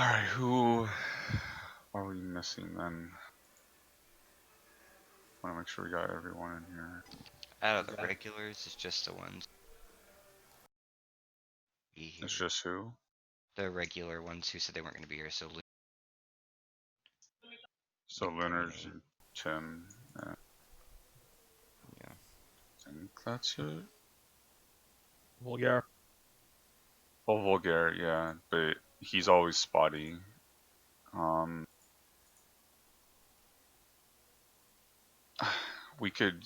Alright, who are we missing then? I want to make sure we got everyone in here. Out of the regulars, it's just the ones. Be here. It's just who? The regular ones who said they weren't going to be here, so So Lunars and Tim. Yeah. I think that's it. Vulgar. Well, Vulgar, yeah, but he's always spotty. We could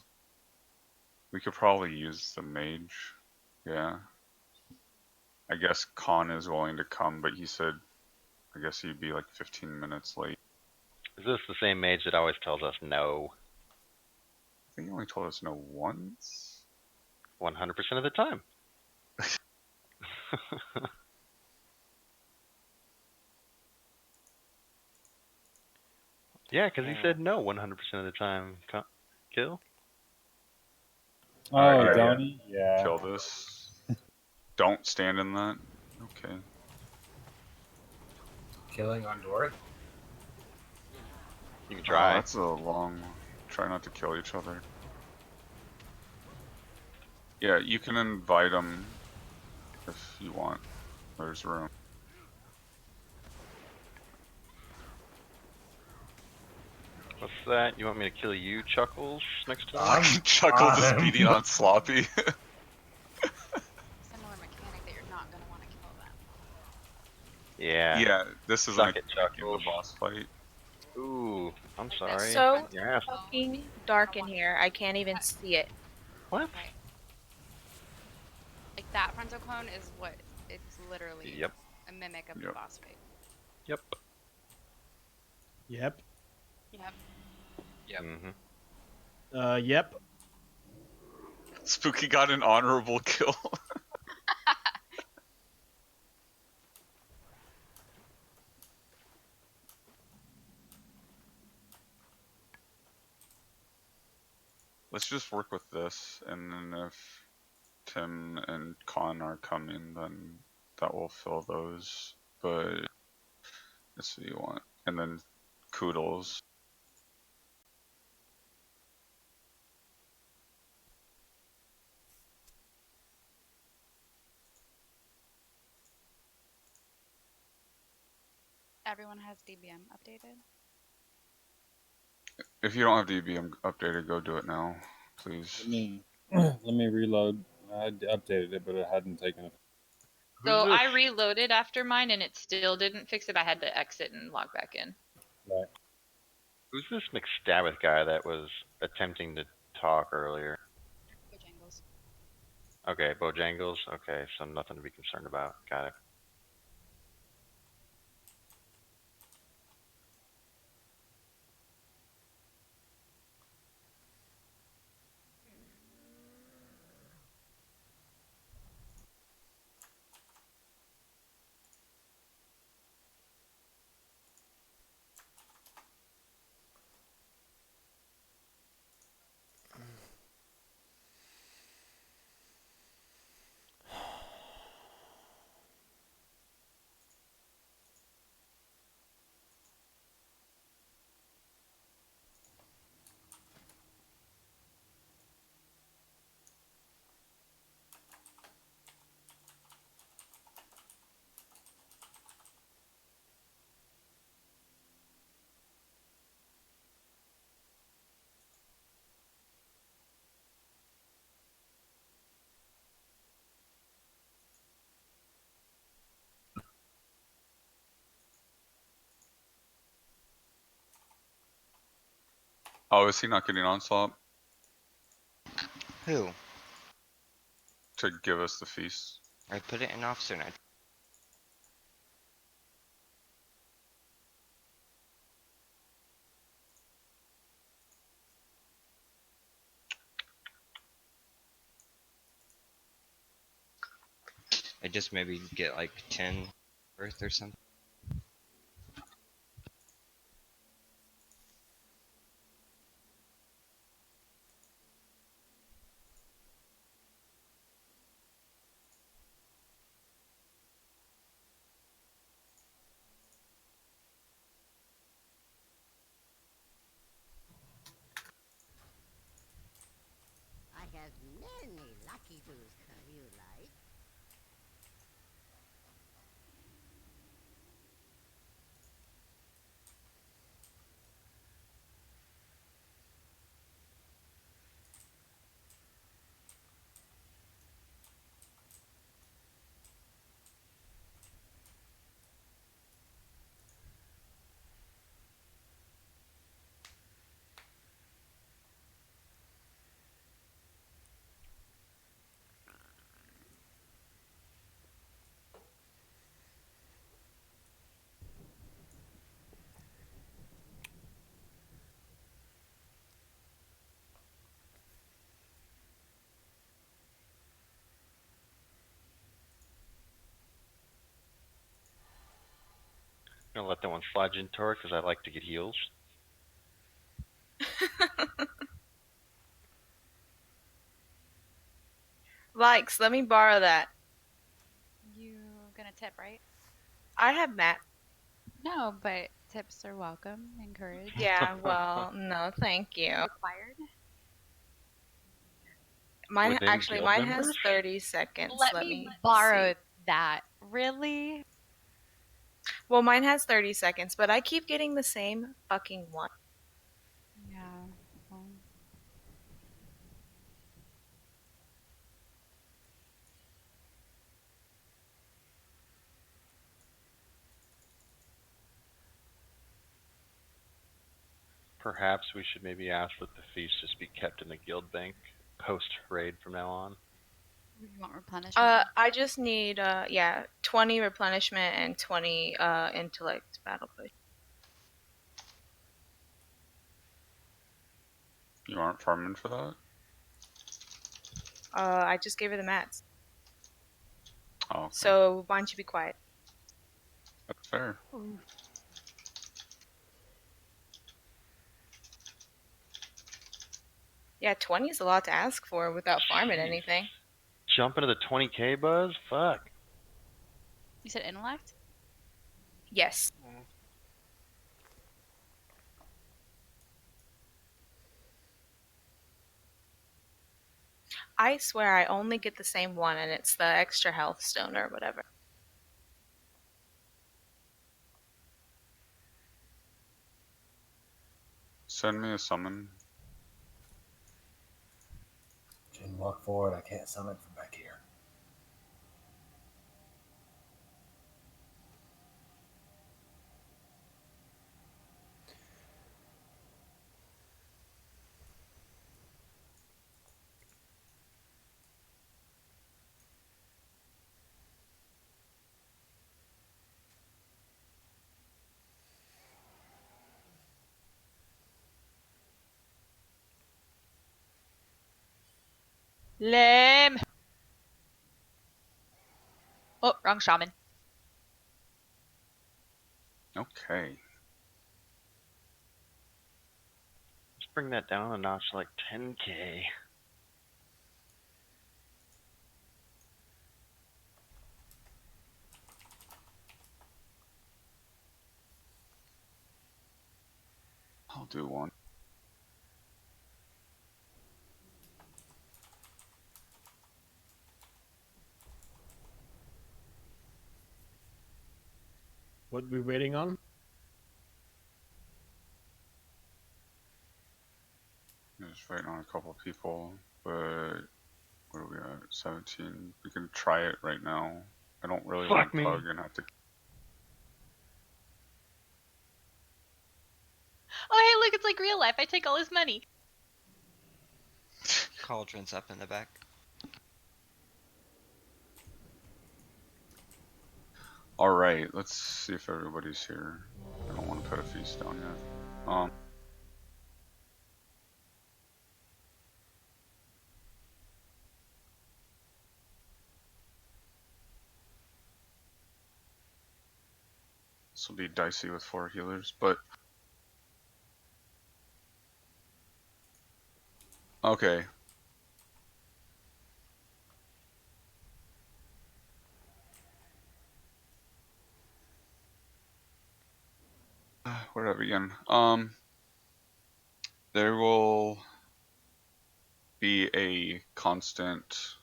probably use the mage. Yeah. I guess Khan is willing to come, but he said I guess he'd be like 15 minutes late. Is this the same mage that always tells us no? I think he only told us no once. 100% of the time. Yeah, because he said no 100% of the time. Kill? Oh, Alright, Donnie? Yeah. Kill this. Don't stand in that. Okay. Killing on Dora? You can try. That's a long. Try not to kill each other. Yeah, you can invite them if you want. There's room. What's that? You want me to kill you, Chuckles, next time? Chuckles is beating on Sloppy. Similar mechanic that you're not gonna want to kill them. Yeah. Yeah, this is Suck like it, Chuckles. the boss fight. Ooh, I'm sorry. It's so Your ass. fucking dark in here. I can't even see it. What? Right. Like that frontal clone is what it's literally Yep. a mimic of the Yep. boss fight. Yep. Yep. Yep. Yep. Mm-hmm. Yep. Spooky got an honorable kill. Let's just work with this, and then if Tim and Khan are coming, then that will fill those. But let's see what you want. And then Koodles. Everyone has DBM updated. If you don't have DBM updated, go do it now, please. Let me reload. I updated it, but it hadn't taken it. So I reloaded after mine and it still didn't fix it. I had to exit and log back in. Right. Who's this McStabbeth guy that was attempting to talk earlier? Bojangles. Okay, Bojangles. Okay, so nothing to be concerned about. Got it. Oh, is he not getting onslaught Who? to give us the feast? I put it in officer now. I just maybe get like 10 worth or something. Lucky whose kind you like. I'm gonna let that one slide into her because I like to get heals. Likes, let me borrow that. You gonna tip, right? I have Matt. No, but tips are welcome, encouraged, Yeah, well, no, thank you. required. Mine Within actually, guild mine has members? 30 seconds. Let me borrow see. that. Really? Well, mine has 30 seconds, but I keep getting the same fucking one. Yeah. Well, Perhaps we should maybe ask that the feast just be kept in the guild bank post raid from now on. you want replenishment? I just need 20 replenishment and 20 intellect battle push. You aren't farming for that? I just gave her the mats. Oh, okay. So why don't you be quiet? That's fair. Yeah, 20 is a lot to ask for without farming Jeez. anything. Jump into the 20k buzz? Fuck. You said intellect? Yes. I swear I only get the same one, and it's the extra health stone or whatever. Send me a summon. Shouldn't walk forward. I can't summon from back here. Lame. Oh, wrong shaman. Okay. Let's bring that down a notch to like 10k. I'll do one. What we waiting on? I'm just waiting on a couple people, but what are we at? 17. We can try it right now. I don't really want Fuck to me. pug and have to. Oh, hey, look, it's like real life. I take all his money. Cauldron's up in the back. Alright, let's see if everybody's here. I don't want to put a feast down yet. This will be dicey with 4 healers, but okay. Where do I begin? There will be a constant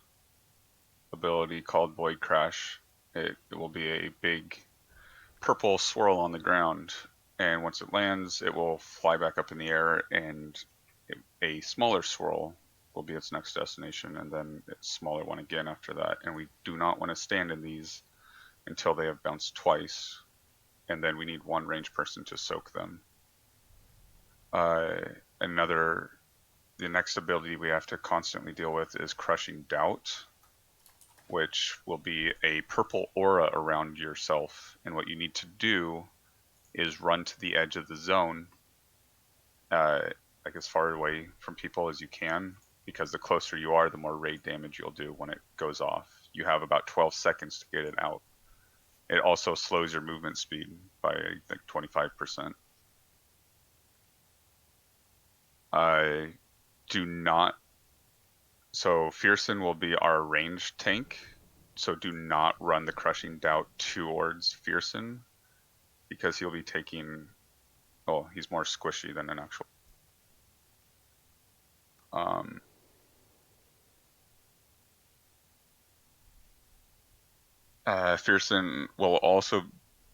ability called Void Crash. It will be a big purple swirl on the ground, and once it lands, it will fly back up in the air, and a smaller swirl will be its next destination, and then a smaller one again after that. And we do not want to stand in these until they have bounced twice, and then we need one ranged person to soak them. The next ability we have to constantly deal with is Crushing Doubt, which will be a purple aura around yourself. And what you need to do is run to the edge of the zone, like as far away from people as you can, because the closer you are, the more raid damage you'll do when it goes off. You have about 12 seconds to get it out. It also slows your movement speed by like 25%. Do not. So Fearson will be our ranged tank. So do not run the Crushing Doubt towards Fearson, because he'll be taking. Oh, he's more squishy than an actual. Fearson will also.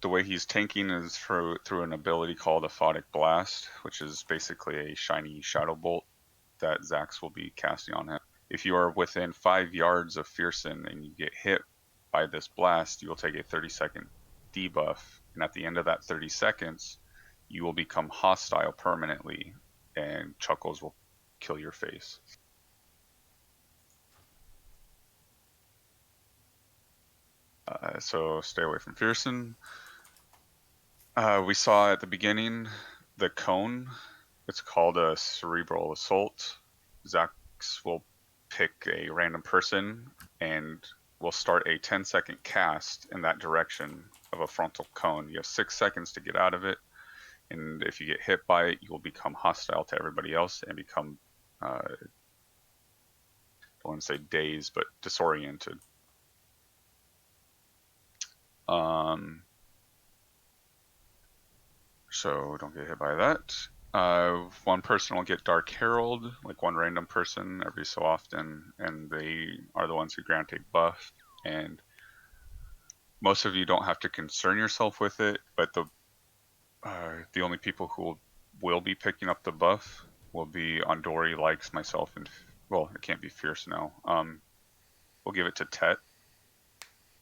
The way he's tanking is through an ability called Aphotic Blast, which is basically a shiny shadow bolt that Zax will be casting on him. If you are within 5 yards of Fearson and you get hit by this blast, you will take a 30-second debuff, and at the end of that 30 seconds, you will become hostile permanently, and Chuckles will kill your face. So stay away from Fearson. We saw at the beginning the cone. It's called a Cerebral Assault. Zax will pick a random person and will start a 10-second cast in that direction of a frontal cone. You have 6 seconds to get out of it, and if you get hit by it, you will become hostile to everybody else and become, I don't want to say dazed, but disoriented. So don't get hit by that. One person will get Dark Herald, like one random person every so often, and they are the ones who grant a buff. And most of you don't have to concern yourself with it, but the only people who will be picking up the buff will be Andori, Likes, myself, and well, it can't be Fierce now. We'll give it to Tet.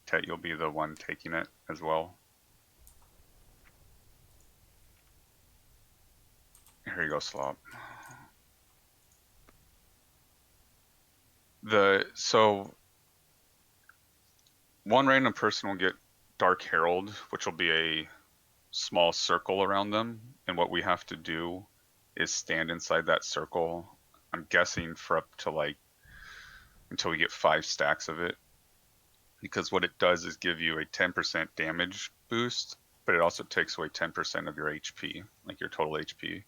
Tet, you'll be the one taking it as well. Here you go, Slop. So one random person will get Dark Herald, which will be a small circle around them, and what we have to do is stand inside that circle. I'm guessing for up to like until we get 5 stacks of it, because what it does is give you a 10% damage boost, but it also takes away 10% of your HP, like your total HP.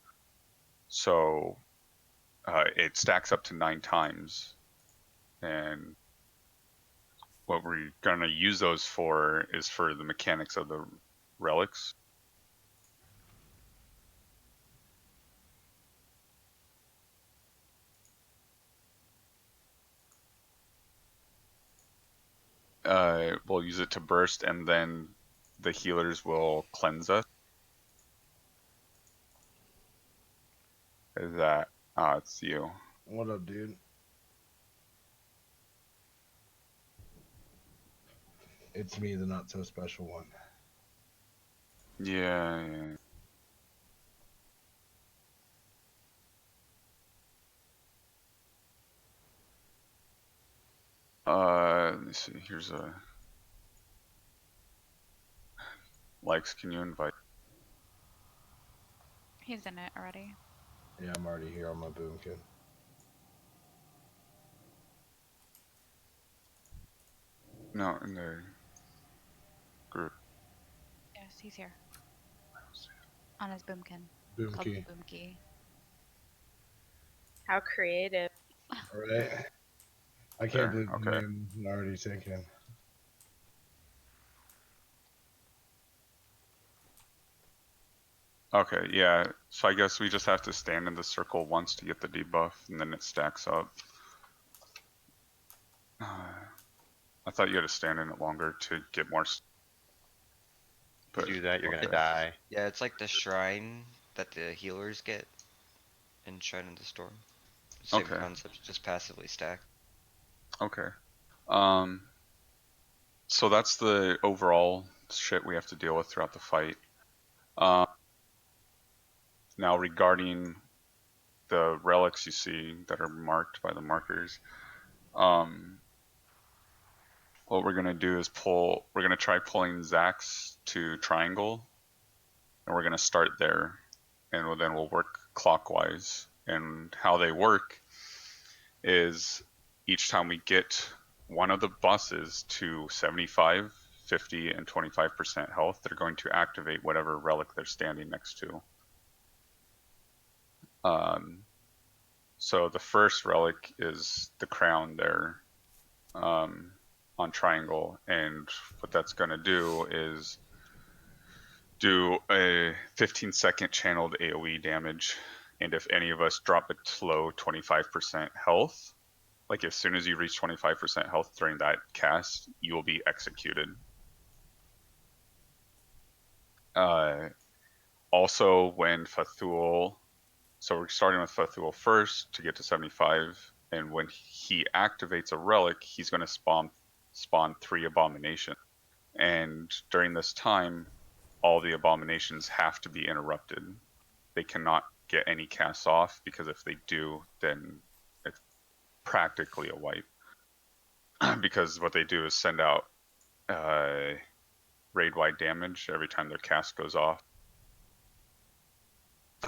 So it stacks up to 9 times, and what we're going to use those for is for the mechanics of the relics. We'll use it to burst, and then the healers will cleanse us. Is that? It's you. What up, dude? It's me, the not so special one. Yeah. Let me see. Here's a Likes. Can you invite? He's in it already. Yeah, I'm already here on my boomkin. No, in the group. Yes, he's here. On his boomkin. Boom Called key. boom key. How creative. Alright. I can't There, believe the okay. name is already taken. Okay, yeah. So I guess we just have to stand in the circle once to get the debuff, and then it stacks up. I thought you had to stand in it longer to get more. If you do that, you're okay. gonna die. Yeah, it's like the shrine that the healers get in Shrine of the Storm. Same Okay. concept, just passively stacked. Okay. So that's the overall shit we have to deal with throughout the fight. Now regarding the relics you see that are marked by the markers, what we're gonna do is we're gonna try pulling Zax to triangle, and we're gonna start there, and then we'll work clockwise. And how they work is each time we get one of the bosses to 75, 50, and 25% health, they're going to activate whatever relic they're standing next to. So the first relic is the crown there on triangle, and what that's going to do is do a 15-second channeled AoE damage, and if any of us drop below 25% health, like as soon as you reach 25% health during that cast, you will be executed. Also, when Fathul, so we're starting with Fathul first to get to 75, and when he activates a relic, he's going to spawn 3 abominations. And during this time, all the abominations have to be interrupted. They cannot get any casts off, because if they do, then it's practically a wipe. Because what they do is send out raid-wide damage every time their cast goes off.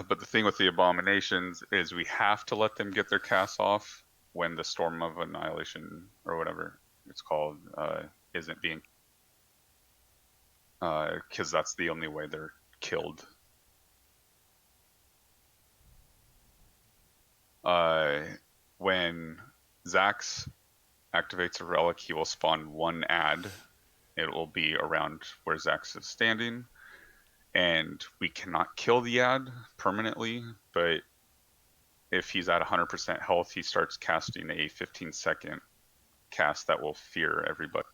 But the thing with the abominations is we have to let them get their casts off when the Storm of Annihilation, or whatever it's called, isn't being, because that's the only way they're killed. When Zax activates a relic, he will spawn 1 ad. It will be around where Zax is standing, and we cannot kill the ad permanently, but if he's at 100% health, he starts casting a 15-second cast that will fear everybody.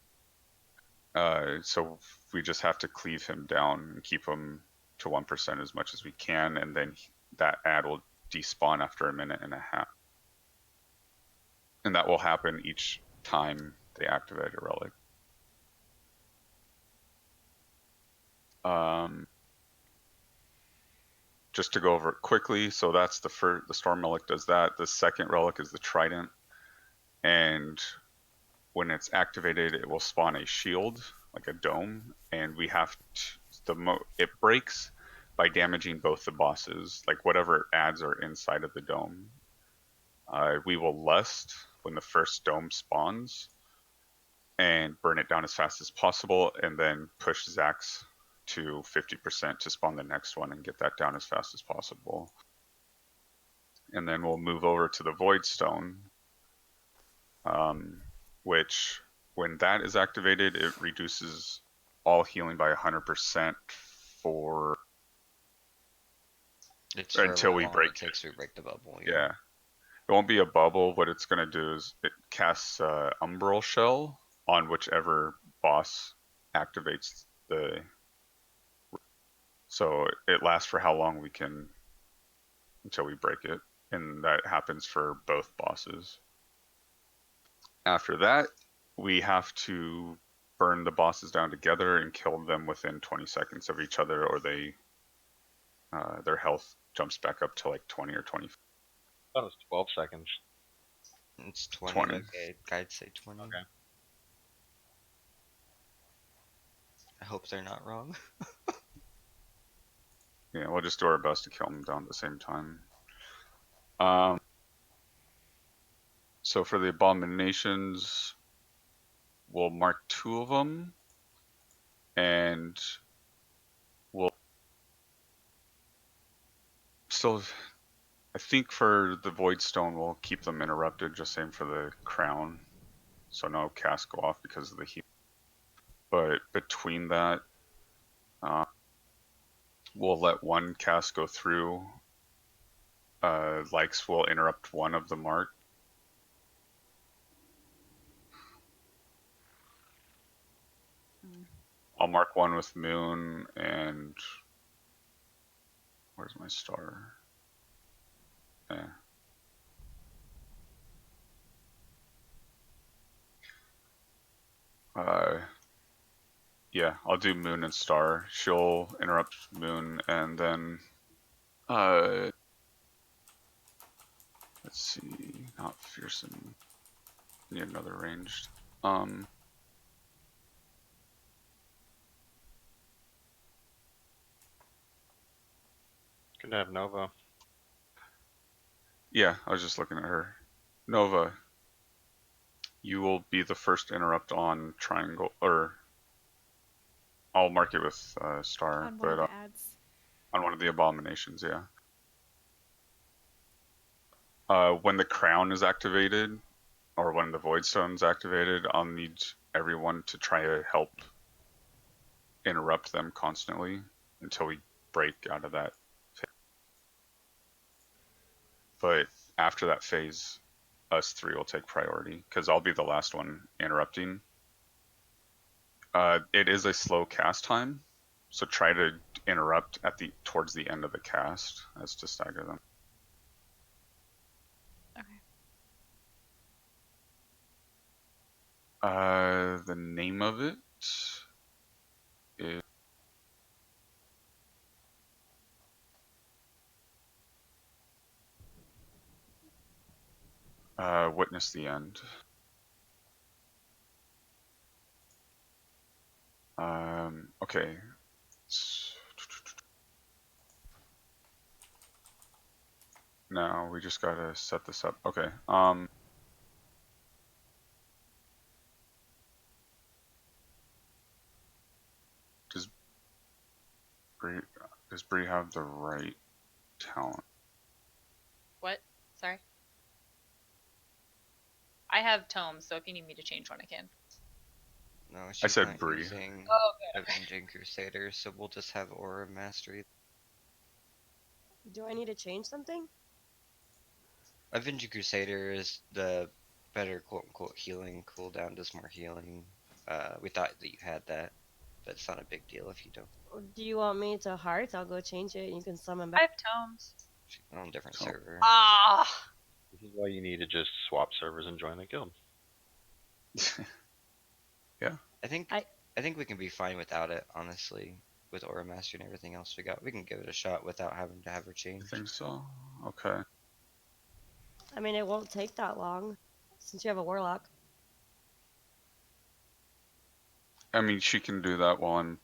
So we just have to cleave him down and keep him to 1% as much as we can, and then that ad will despawn after a minute and a half. And that will happen each time they activate a relic. Just to go over it quickly, so that's the Storm Relic does that. The second relic is the Trident, and when it's activated, it will spawn a shield, like a dome, and we have to, it breaks by damaging both the bosses, like whatever adds are inside of the dome. We will lust when the first dome spawns and burn it down as fast as possible, and then push Zax to 50% to spawn the next one and get that down as fast as possible. And then we'll move over to the Void Stone, which when that is activated, it reduces all healing by 100% for until we break it. Takes to break the bubble. Yeah. It won't be a bubble. What it's going to do is it casts Umbral Shell on whichever boss activates the. So it lasts for how long we can until we break it, and that happens for both bosses. After that, we have to burn the bosses down together and kill them within 20 seconds of each other, or their health jumps back up to like 20 or 20. I thought it was 12 seconds. It's 20. 20. Okay, guides say 20. Okay. I hope they're not wrong. Yeah, we'll just do our best to kill them down at the same time. So for the abominations, we'll mark 2 of them, and we'll still, I think for the Void Stone, we'll keep them interrupted, just same for the crown, so no cast go off because of the heat. But between that, we'll let 1 cast go through. Likes will interrupt 1 of the mark. I'll mark one with moon and where's my star? Yeah. Yeah, I'll do moon and star. She'll interrupt moon and then let's see, not fearsome. Need another ranged. Good to have Nova. Yeah, I was just looking at her. Nova, you will be the first interrupt on triangle, or I'll mark it with star, On one but of the ads. on one of the abominations, yeah. When the crown is activated, or when the void stone's activated, I'll need everyone to try to help interrupt them constantly until we break out of that phase. But after that phase, us three will take priority because I'll be the last one interrupting. It is a slow cast time, so try to interrupt at the towards the end of the cast as to stagger them. Okay. The name of it is Witness the End. Okay. Now we just gotta set this up. Okay. Does Bree have the right talent? What? Sorry. I have tomes, so if you need me to change one, I can. No, I she's said not Bree. using Oh, good. Avenging Crusader, so we'll just have Aura Mastery. Do I need to change something? Avenging Crusader is the better quote-unquote healing cooldown, does more healing. We thought that you had that, but it's not a big deal if you don't. Or do you want me to heart? I'll go change it and you can summon I back. have tomes. She's on a different So- server. Ah. This is why you need to just swap servers and join the guild. Yeah. I think we can be fine without it, honestly. With Aura Mastery and everything else we got, we can give it a shot without having to have her You change. think so? Okay. I mean, it won't take that long since you have a warlock. I mean, she can do that while I'm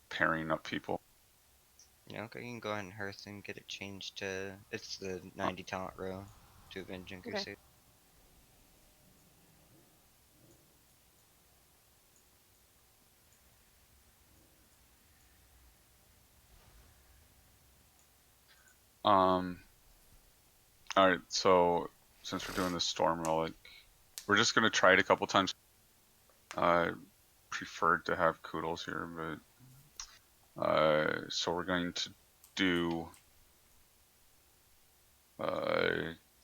pairing up people. Yeah, okay, you can go ahead and hearth and get it changed to, it's the 90 talent row to Avenging Okay. Crusade. Alright, so since we're doing this storm relic, we're just gonna try it a couple times. Preferred to have Koodles here, but so we're going to do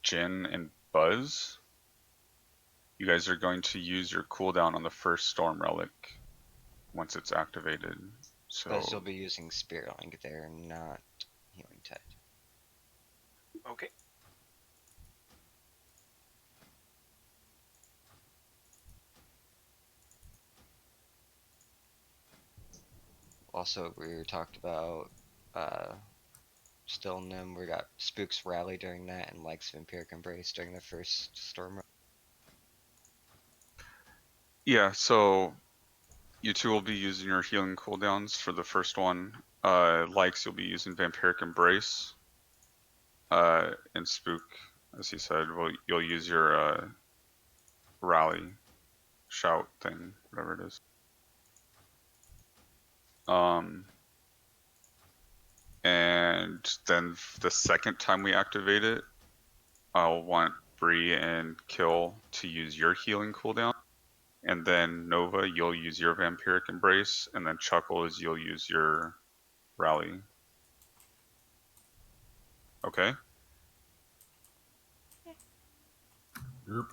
Jin and Buzz. You guys are going to use your cooldown on the first storm relic once it's activated. So But you'll be using Spirit Link there, not Healing Tide. Okay. Also, we talked about Still Nim. We got Spook's Rally during that, and Likes Vampiric Embrace during the first storm. yeah, so you two will be using your healing cooldowns for the first one. Likes you'll be using Vampiric Embrace. And Spook, as he said, you'll use your rally shout thing, whatever it is. And then the second time we activate it, I'll want Bree and Kill to use your healing cooldown. And then Nova, you'll use your Vampiric Embrace. And then Chuckles, you'll use your rally. Okay? Yep.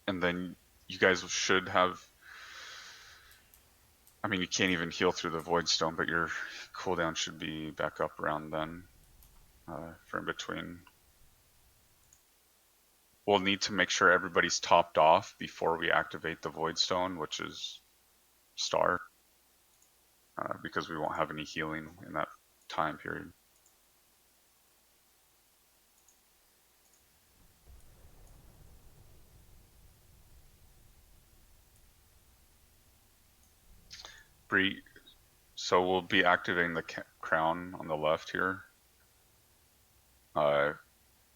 and then you guys should have. I mean, you can't even heal through the Void Stone, but your cooldown should be back up around then for in between. We'll need to make sure everybody's topped off before we activate the Void Stone, which is Star, because we won't have any healing in that time period. Bree, so we'll be activating the crown on the left here.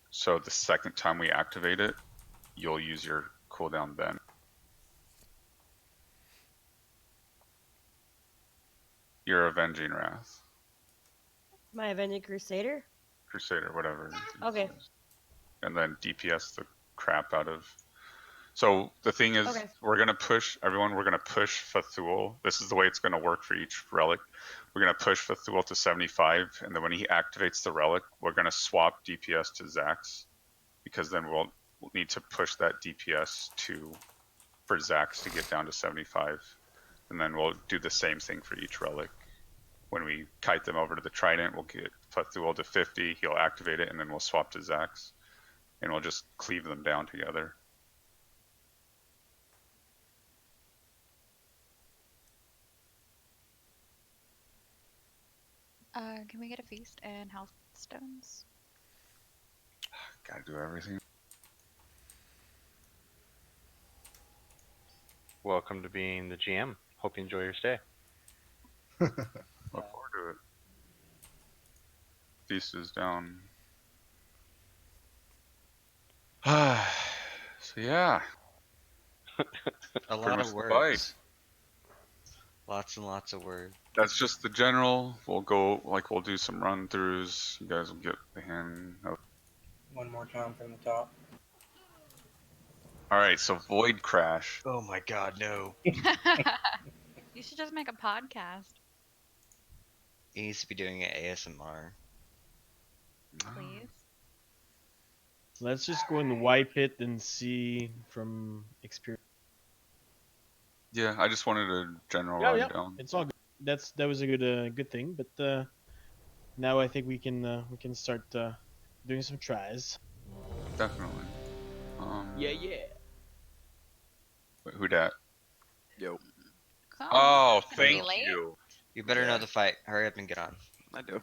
So the second time we activate it, you'll use your cooldown then. You're Avenging Wrath. My Avenging Crusader? Crusader, whatever. Okay. And then DPS the crap out of. So the thing is, Okay. we're gonna push everyone. We're gonna push Fathul. This is the way it's gonna work for each relic. We're gonna push Fathul to 75, and then when he activates the relic, we're gonna swap DPS to Zax, because then we'll need to push that DPS for Zax to get down to 75, and then we'll do the same thing for each relic. When we kite them over to the Trident, we'll get Fathul to 50. He'll activate it, and then we'll swap to Zax, and we'll just cleave them down together. Can we get a feast and health stones? Gotta do everything. Welcome to being the GM. Hope you enjoy your stay. Look forward to it. Feast is down. So yeah. A Pretty lot much of the fight. words. Lots and lots of words. That's just the general. We'll do some run throughs. You guys will get the hang of. One more time from the top. Alright, so Void Crash. Oh my god, no. You should just make a podcast, He needs to be doing an ASMR. please. Let's just go and wipe it and see from experience. Yeah, I just wanted a general rundown. It's all good. That was a good thing, but now I think we can start doing some tries. Definitely. Yeah. Wait, who dat? Yo. Oh, Pretty thank late. you. You better know the fight. Hurry up and get on. I do.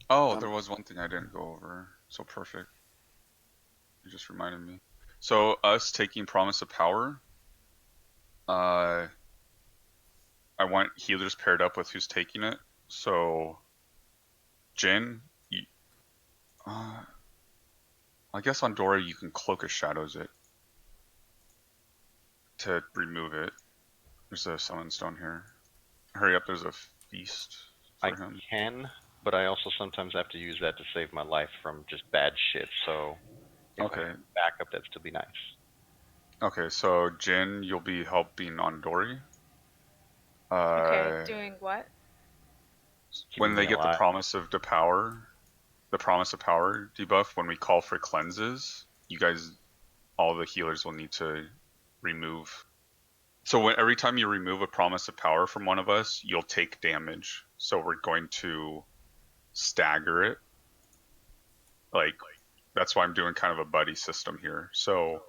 Oh, there was one thing I didn't go over. So perfect. You just reminded me. So us taking Promise of Power. I want healers paired up with who's taking it. So, Jin, I guess on Dora you can Cloak of Shadows it to remove it. There's a Summon Stone here. Hurry up, there's a feast for him. Can, but I also sometimes have to use that to save my life from just bad shit, so if I have backup, that'd still be nice. Okay, so Jin, you'll be helping on Dory. Okay, doing what? When they get the Promise of Power debuff, when we call for cleanses, you guys, all the healers will need to remove. So every time you remove a Promise of Power from one of us, you'll take damage. So we're going to stagger it. Like, that's why I'm doing kind of a buddy system here. So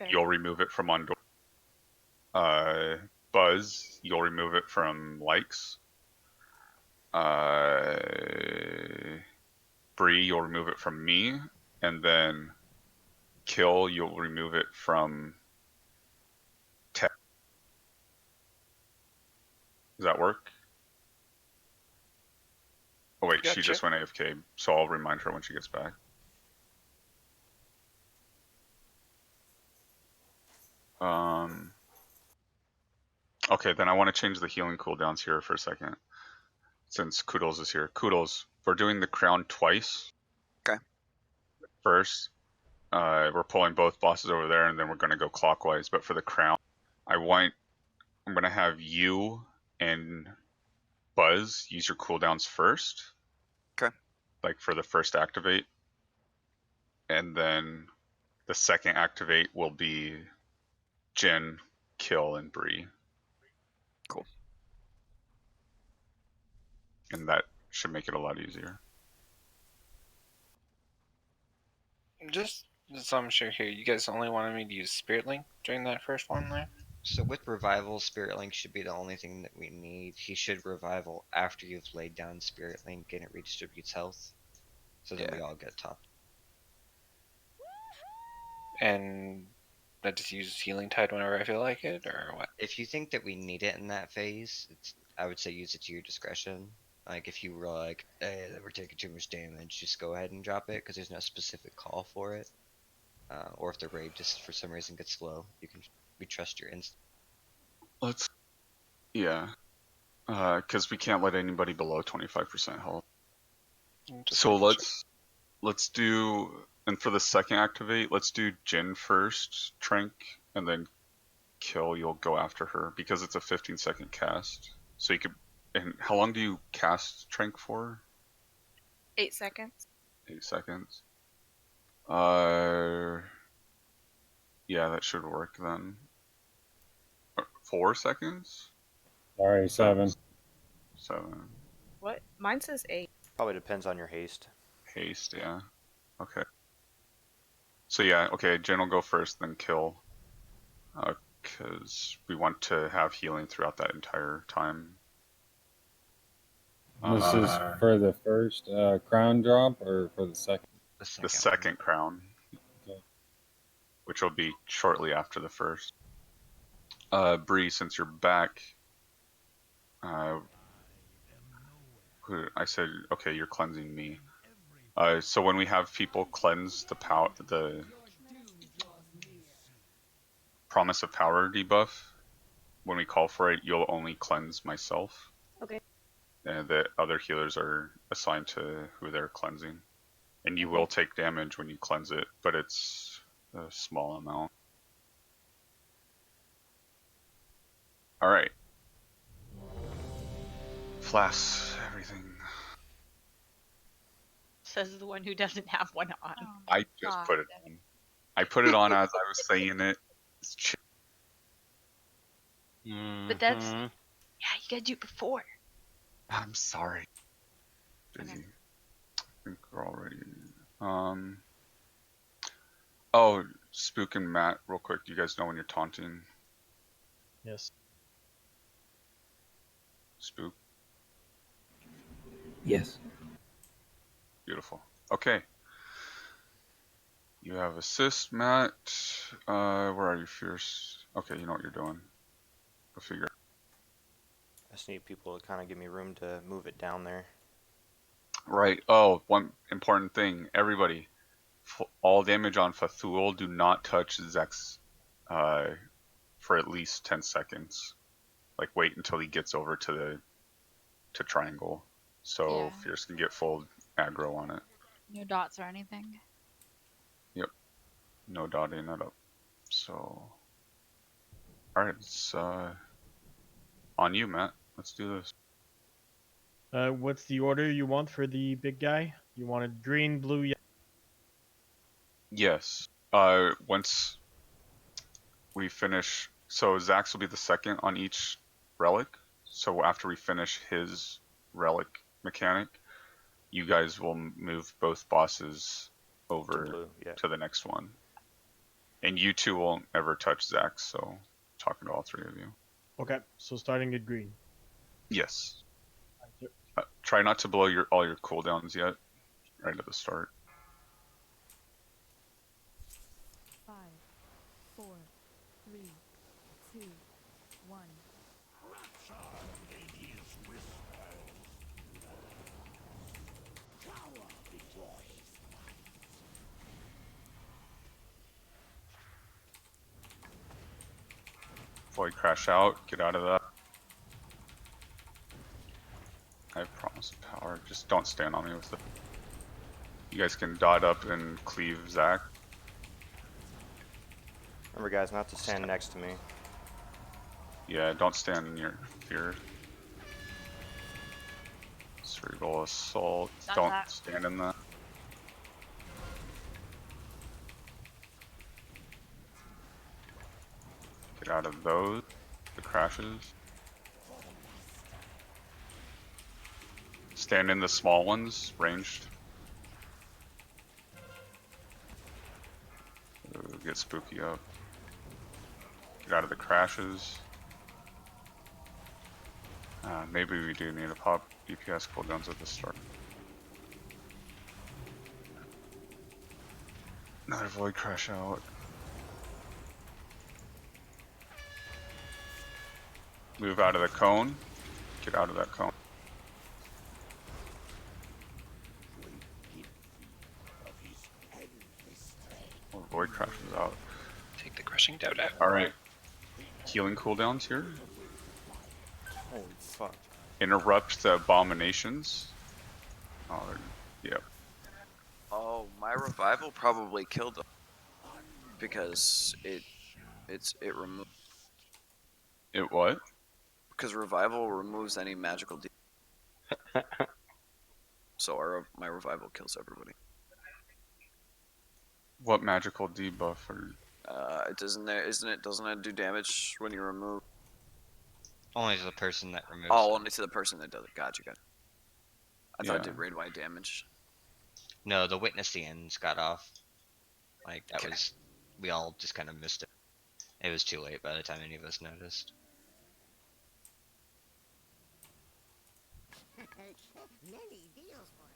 you'll remove it from Undor. Buzz, you'll remove it from Likes. Bree, you'll remove it from me. And then Kill, you'll remove it from Tech. Does that work? Oh wait, she just went AFK, so I'll remind her when she gets back. Okay, then I want to change the healing cooldowns here for a second, since Koodles is here. Koodles, we're doing the crown twice. Okay. First, we're pulling both bosses over there, and then we're going to go clockwise. But for the crown, I'm going to have you and Buzz use your cooldowns first. Okay. Like for the first activate. And then The second activate will be Jin, Kill, and Bree. Cool. And that should make it a lot easier. Just so I'm sure here, you guys only wanted me to use Spirit Link during that first one there? So with Revival, Spirit Link should be the only thing that we need. He should Revival after you've laid down Spirit Link and it redistributes health. So that we all get topped. And I just use Healing Tide whenever I feel like it, or what? If you think that we need it in that phase, I would say use it to your discretion. Like if you were like, hey, we're taking too much damage, just go ahead and drop it because there's no specific call for it. Or if the raid just for some reason gets slow, we trust your instinct. Because we can't let anybody below 25% health. Just So making let's do, and for the second activate, let's do Jin first, Trank, and then Kill. You'll go after her because it's a 15-second cast. So you could. And how long do you cast Trank for? 8 seconds. 8 seconds. Yeah, that should work then. 4 seconds? Sorry, 7. 7. What? Mine says 8. Probably depends on your haste. Haste, yeah. Okay. So yeah, okay, Jin will go first, then Kill. Because we want to have healing throughout that entire time. This is for the first crown drop or for the second? The second crown. Okay. Which will be shortly after the first. Bree, since you're back, I said, okay, you're cleansing me. So when we have people cleanse the promise of power debuff, when we call for it, you'll only cleanse myself. Okay. And the other healers are assigned to who they're cleansing. And you will take damage when you cleanse it, but it's a small amount. Alright. Flask, everything. Says the one who doesn't have one on. I just put it on. I put it on as I was saying it. It's But that's yeah, you gotta do it before. I'm sorry. Busy. I think we're already. Oh, Spook and Matt, real quick. Do you guys know when you're taunting? Yes. Spook. Yes. Beautiful. Okay. You have assist, Matt. Where are you, Fierce? Okay, you know what you're doing. Go figure. I just need people to kind of give me room to move it down there. Right. Oh, one important thing. Everybody, all damage on Fathul, do not touch Zex for at least 10 seconds. Like, wait until he gets over to triangle. So Fierce can get full aggro on it. No dots or anything. Yep. No dotting it up. So, alright, it's on you, Matt. Let's do this. What's the order you want for the big guy? You wanted green, blue, yellow? Yes. Once we finish, so Zax will be the second on each relic. So after we finish his relic mechanic, you guys will move both bosses over to the next one. And you two won't ever touch Zax, so talking to all three of you. Okay, so starting at green. Yes. Try not to blow all your cooldowns yet, right at the start. 5, 4, 3, 2, 1. Void crash out, get out of that. I promise power, just don't stand on me with it. You guys can dot up and cleave Zac. Remember, guys, not to stand next to me. Yeah, don't stand in your fear. Cerebral assault, don't stand in that. out of those. The crashes. Stand in the small ones, ranged. Get spooky up. Get out of the crashes. Maybe we do need to pop DPS cooldowns at the start. Not avoid crash out. Move out of the cone. Get out of that cone. Avoid crashes out. Take the crushing doubt out. Alright. Healing cooldowns here. Holy fuck. Interrupt the abominations. Oh, yep. Oh, my revival probably killed them because it removes. It what? Because revival removes any magical. So my revival kills everybody. What magical debuff or? It doesn't it do damage when you remove? Only to the person that removes. Oh, it. only to the person that does it. Gotcha. I thought it did raid-wide damage. No, the witnessings got off. Like that was, we all just kind of missed it. It was too late by the time any of us noticed. Many deals for it.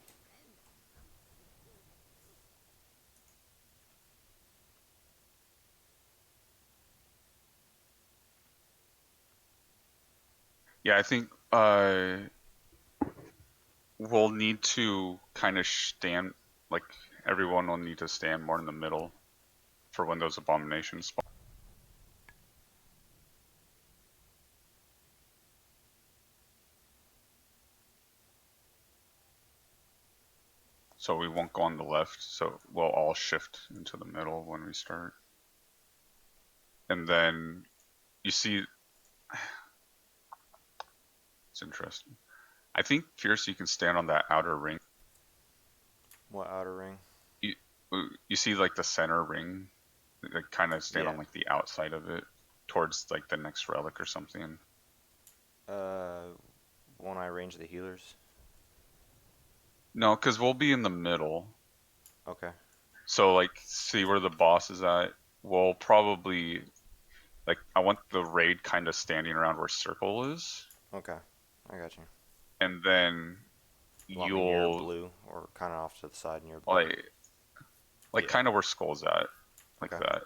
Yeah, I think we'll need to kind of stand, like everyone will need to stand more in the middle for when those abominations spawn. So we won't go on the left, so we'll all shift into the middle when we start. And then you see, it's interesting. I think Fierce, you can stand on that outer ring. What outer ring? You see like the center ring, like kind of stand on like the outside of it, towards like the next relic or something. Won't I range the healers? No, because we'll be in the middle. Okay. So like, see where the boss is at. We'll probably, like, I want the raid kind of standing around where circle is. Okay, I got you. And then Want me near blue or kind of off to the side near blue? Like kind of where skull's at, like that.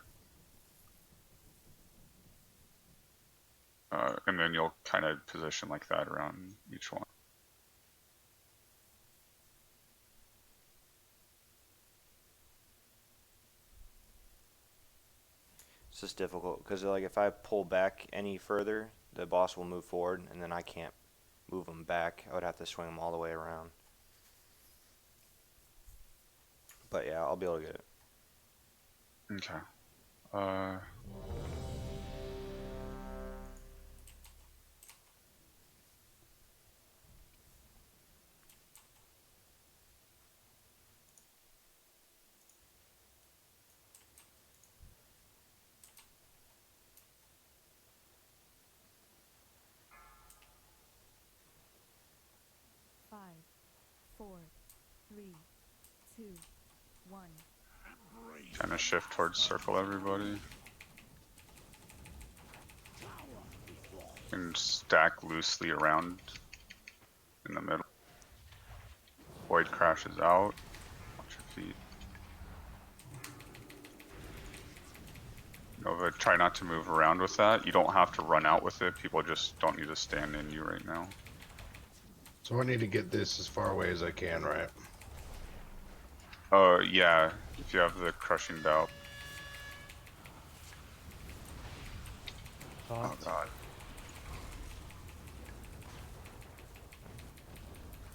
And then you'll kind of position like that around each one. It's just difficult because like if I pull back any further, the boss will move forward, and then I can't move him back. I would have to swing him all the way around. But yeah, I'll be able to get it. Okay. 5, 4, 3, 2, 1. Kind of shift towards circle, everybody. And stack loosely around in the middle. Void crashes out. Watch your feet. Nova, try not to move around with that. You don't have to run out with it. People just don't need to stand in you right now. So I need to get this as far away as I can, right? Yeah, if you have the crushing doubt. Oh god.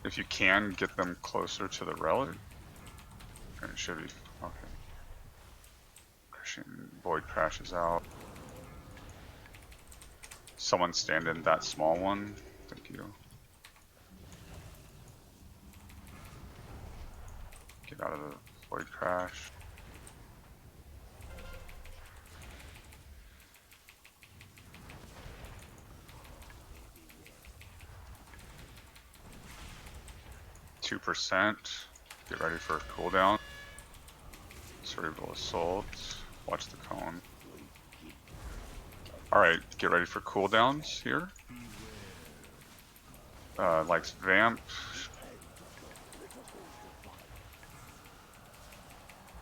If you can, get them closer to the relic. And it should be okay. Crushing void crashes out. Someone stand in that small one. Thank you. Get out of the void crash. 2%. Get ready for a cooldown. Cerebral Assault. Watch the cone. Alright, get ready for cooldowns here. Likes Vamp.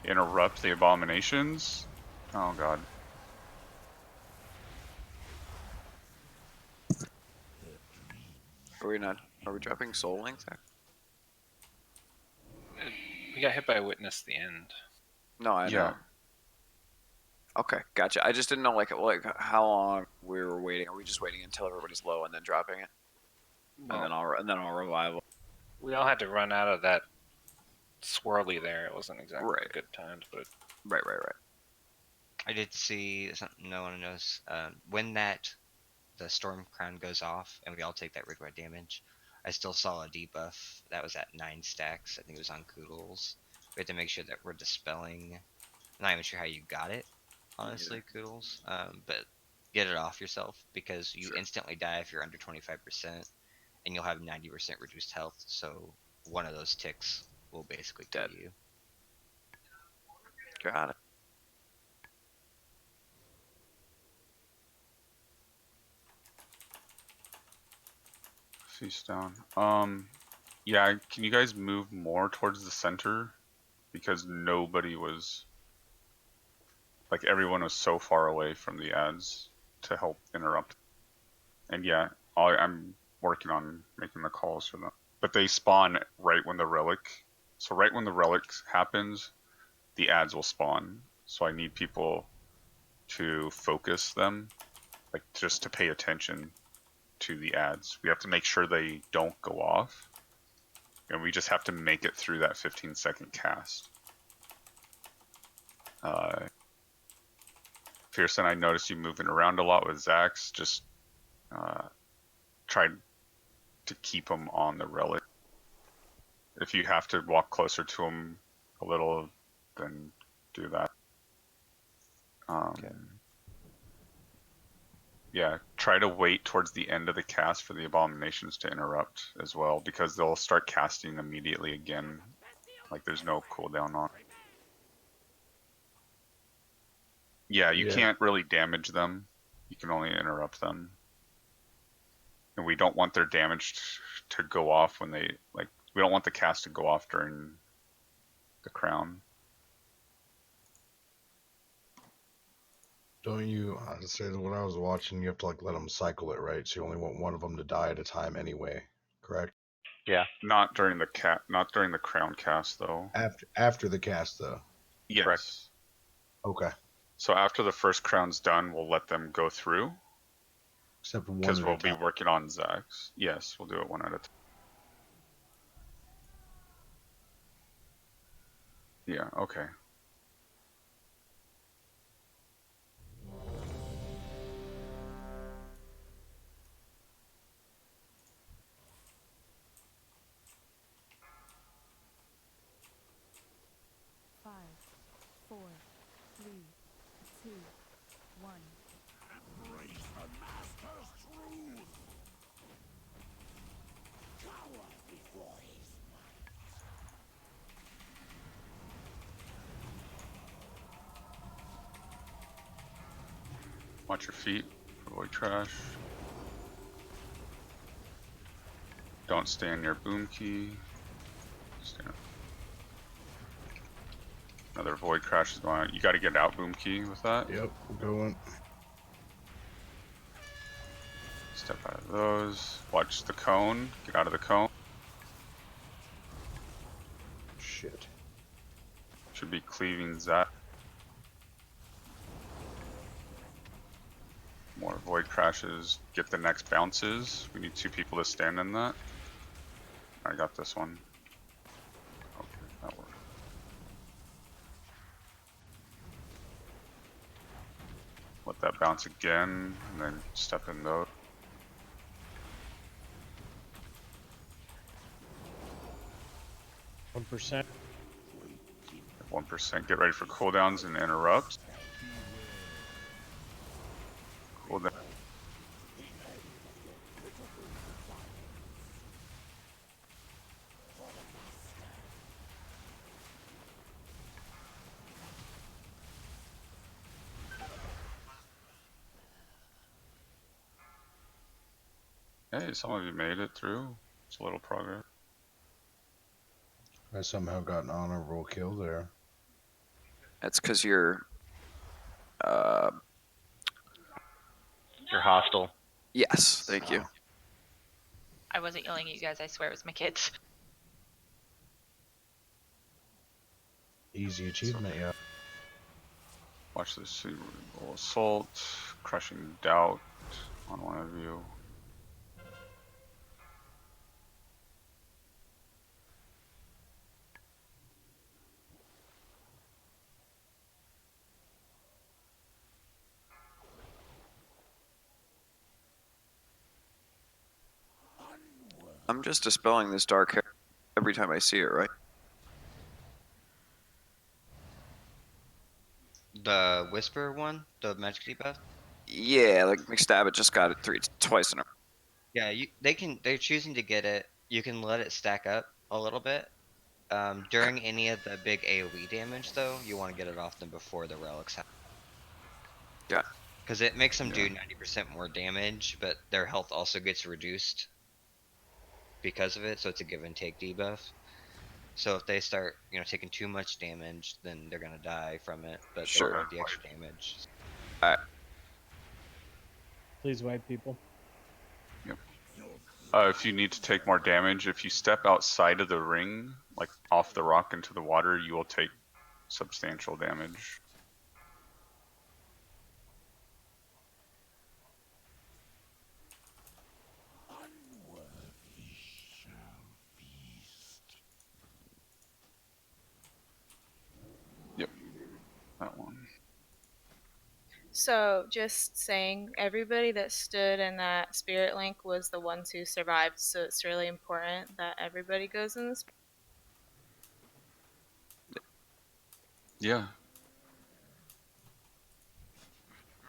Interrupt the abominations. Oh god. Are we not? Are we dropping soul length? We got hit by a witness at the end. No, I Yeah. know. Okay, gotcha. I just didn't know like how long we were waiting. Are we just waiting until everybody's low and then dropping it, Well, and then I'll revive? we all had to run out of that swirly there. It wasn't exactly Right. a good time to put it. Right. I did see something no one knows. When the storm crown goes off and we all take that regular damage, I still saw a debuff that was at 9 stacks. I think it was on Koodles. We have to make sure that we're dispelling. I'm not even sure how you got it, honestly, Koodles. But get it off yourself because you instantly die if you're under 25%, and you'll have 90% reduced health. So one of those ticks will basically kill you. Got it. Feast down. Yeah, can you guys move more towards the center? Because nobody was... Like, everyone was so far away from the ads to help interrupt. And yeah, I'm working on making the calls for them. But they spawn right when the relic... So right when the relic happens, the ads will spawn. So I need people to focus them, like, just to pay attention to the ads. We have to make sure they don't go off. And we just have to make it through that 15-second cast. Pearson, I noticed you moving around a lot with Zax. Just try to keep him on the relic. If you have to walk closer to him a little, then do that. Okay. Yeah, try to wait towards the end of the cast for the abominations to interrupt as well, because they'll start casting immediately again. Like there's no cooldown on. Yeah, you can't really damage them. You can only interrupt them. And we don't want their damage to go off when they, like, we don't want the cast to go off during the crown. Don't you, I said when I was watching, you have to like let them cycle it, right? So you only want one of them to die at a time anyway, correct? Yeah. Not during the crown cast though. After the cast though. Yes. Correct. Okay. So after the first crown's done, we'll let them go through. Except one Because at we'll a be time. working on Zax. Yes, we'll do it one at a time. Yeah, okay. Five, four, three, two, one. Embrace the Master's truth. Cower before his Watch your feet. Avoid trash. Don't stand near boom key. Stand. Another void crash is going on. You gotta get out boom key with that. Yep, going. Step out of those. Watch the cone. Get out of the cone. Shit. Should be cleaving Zax. More void crashes. Get the next bounces. We need 2 people to stand in that. I got this one. Okay, that worked. Let that bounce again, and then step in those. 1%. 1%. Get ready for cooldowns and interrupts. Cooldown. Hey, some of you made it through. It's a little progress. I somehow got an honorable kill there. That's because you're You're hostile. yes, thank you. I wasn't yelling at you guys. I swear it was my kids. Easy achievement, yeah. Watch this cerebral assault, crushing doubt on one of you. I'm just dispelling this dark hair every time I see it, right? The Whisper one, the magic debuff. Yeah, like McStabbit just got it twice in a row. Yeah, they're choosing to get it. You can let it stack up a little bit. During any of the big AoE damage, though, you want to get it off them before the relics happen. Yeah. Because it makes them Yeah. do 90% more damage, but their health also gets reduced because of it, so it's a give and take debuff. So if they start, taking too much damage, then they're gonna die from it, but they Sure. want the extra damage. Please, white people. Yep. If you need to take more damage, if you step outside of the ring, like off the rock into the water, you will take substantial damage. Unworthy shall feast. Yep. That one. So, just saying, everybody that stood in that spirit link was the ones who survived. So it's really important that everybody goes in this. Yeah.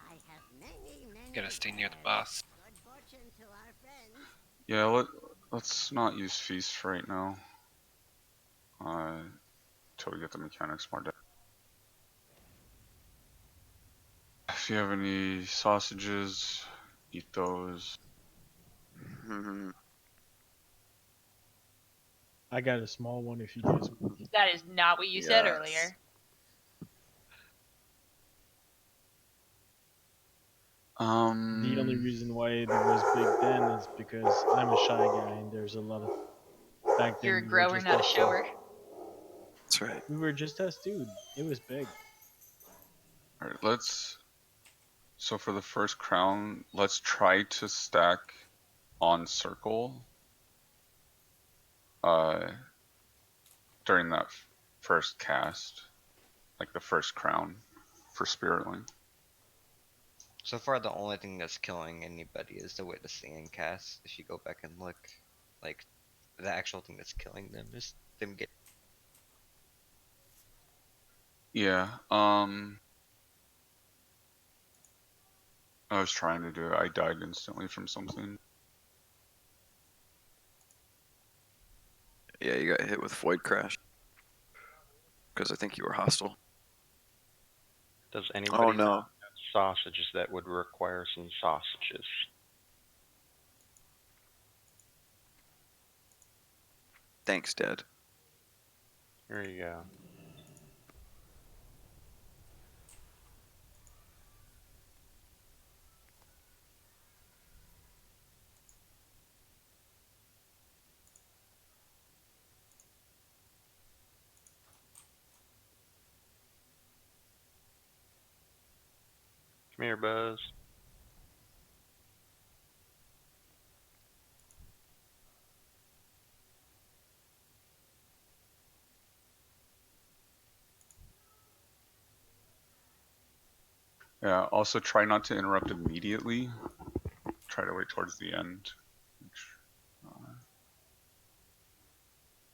I have many, Gotta stay near the boss. good fortune to our friends. Yeah, let's not use feast right now. Till we get the mechanics more down. If you have any sausages, eat those. I got a small one if you guys want. That is not what you said Yes. earlier. The only reason why it was big then is because I'm a shy guy and there's a lot of. Back then You're a we were grower, just not a us two. shower. That's right. We were just us, dude. It was big. Alright, so for the first crown, let's try to stack on circle during that first cast, like the first crown for Spirit Link. So far, the only thing that's killing anybody is the Witness Singing cast. If you go back and look, like, the actual thing that's killing them is them getting. Yeah, I was trying to do it. I died instantly from something. Yeah, you got hit with Void Crash. Because I think you were hostile. Does anybody no. have sausages that would require some sausages? Thanks, Dad. Here you go. Come here, Buzz. Yeah, also try not to interrupt immediately. Try to wait towards the end.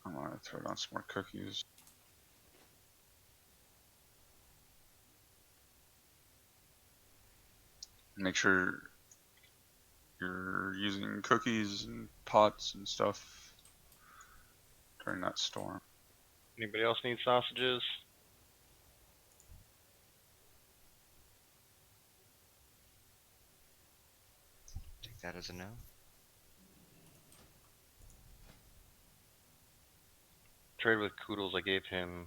I'm gonna throw down some more cookies. Make sure you're using cookies and pots and stuff during that storm. Anybody else need sausages? Take that as a no. trade with Koodles, I gave him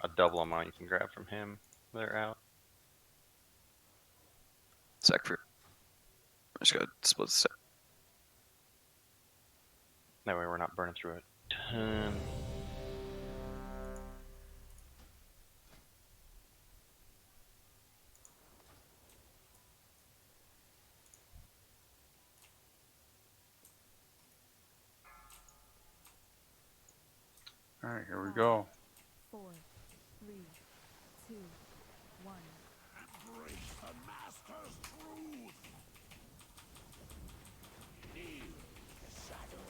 a double amount you can grab from him. They're out. Sec for. I just gotta split the sec. That way we're not burning through a ton. Alright, here we go. 4, 3, 2, 1. Embrace the Master's truth. Feel the shadow.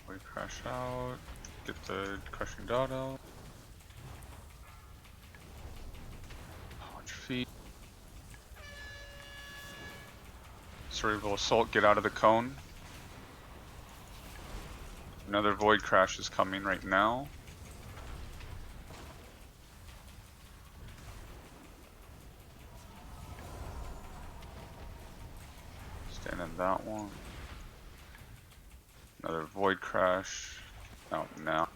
We crash out. Get the crushing dot out. Watch your feet. Cerebral assault, get out of the cone. Another void crash is coming right now. Stand in that one. Another void crash. Out now.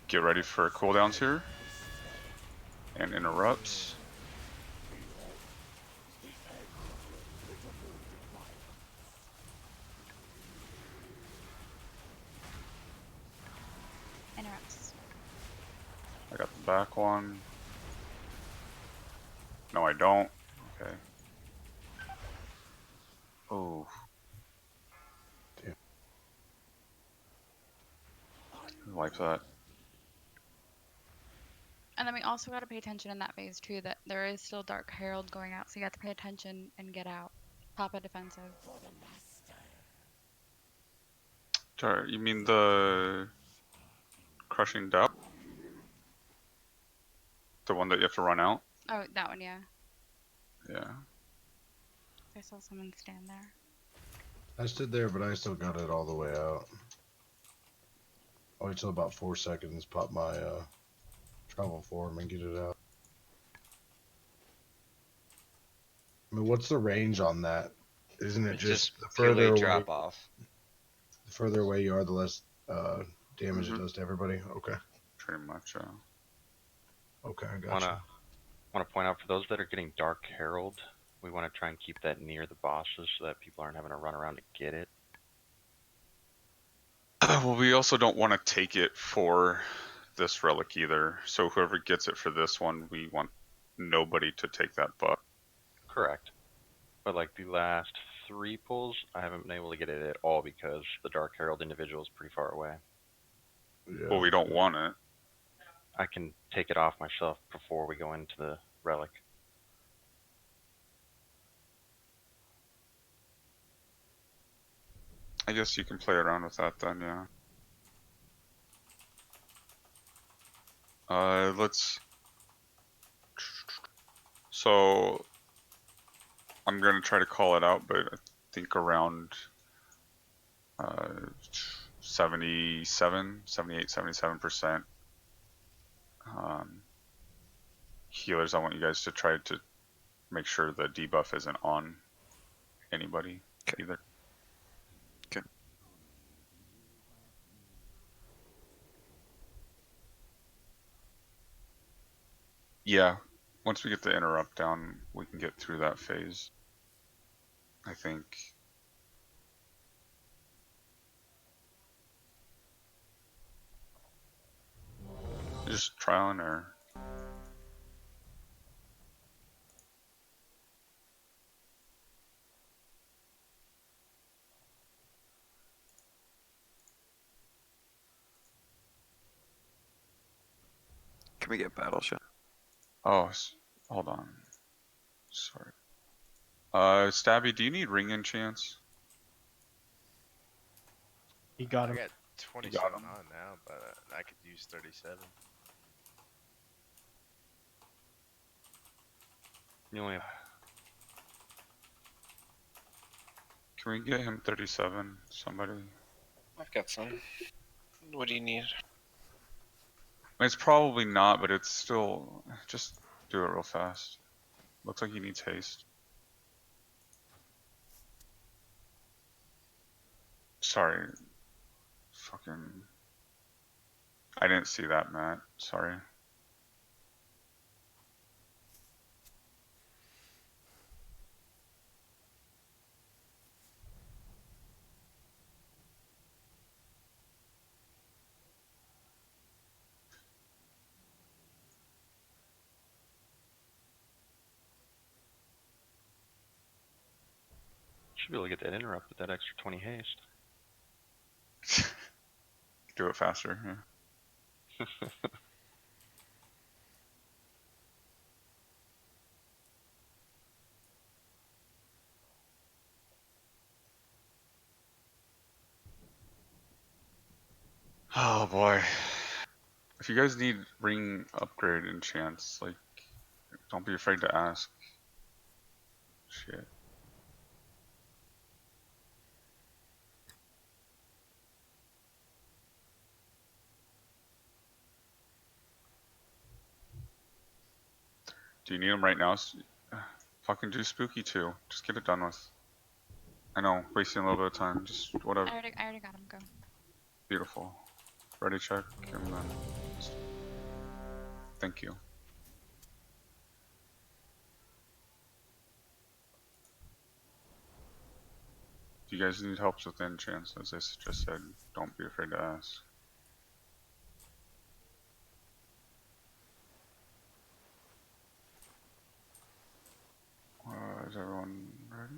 Get ready for cooldowns here. And interrupts. Interrupts. I got the back one. No, I don't. Okay. Oh. Damn. Like that. And then we also got to pay attention in that phase too that there is still Dark Herald going out, so you have to pay attention and get out. Pop a defensive. Sorry, you mean the crushing doubt? The one that you have to run out? Oh, that one, yeah. Yeah. I saw someone stand there. I stood there, but I still got it all the way out. I'll wait till about 4 seconds, pop my travel form and get it out. I mean, what's the range on that? Isn't it It's just just the purely further away? drop off. The further away you are, the less damage Mhm. it does to everybody. Okay. Pretty much. Okay, I Wanna gotcha. point out for those that are getting Dark Herald, we want to try and keep that near the bosses so that people aren't having to run around to get it. Well, we also don't want to take it for this relic either. So whoever gets it for this one, we want nobody to take that buff. Correct. But like the last 3 pulls, I haven't been able to get it at all because the Dark Herald individual is pretty far away. Yeah. Well, we don't want it. I can take it off myself before we go into the relic. I guess you can play around with that then, yeah. Let's... So, I'm gonna try to call it out, but I think around 77, 78, 77%. Healers, I want you guys to try to make sure the debuff isn't on anybody either. Okay. Yeah, once we get the interrupt down, we can get through that phase. I think. Just trial and error. Can we get battle shot? Oh, hold on. Sorry. Stabby, do you need ring enchants? He got him. You got 27 him. on now, but I could use 37. You only have Can we get him 37? Somebody. I've got some. What do you need? It's probably not, but it's still. Just do it real fast. Looks like he needs haste. Sorry. Fucking. I didn't see that, Matt. Sorry. should be able to get that interrupt with that extra 20 haste. Do it faster. Yeah. Oh boy. If you guys need ring upgrade enchants, like, don't be afraid to ask. Shit. Do you need them right now? Fucking do spooky too. Just get it done with. I know, wasting a little bit of time. Just whatever. I already got him. Go. Beautiful. Ready check and then. Thank you. If you guys need help with enchants, as I just said, don't be afraid to ask. Is everyone ready?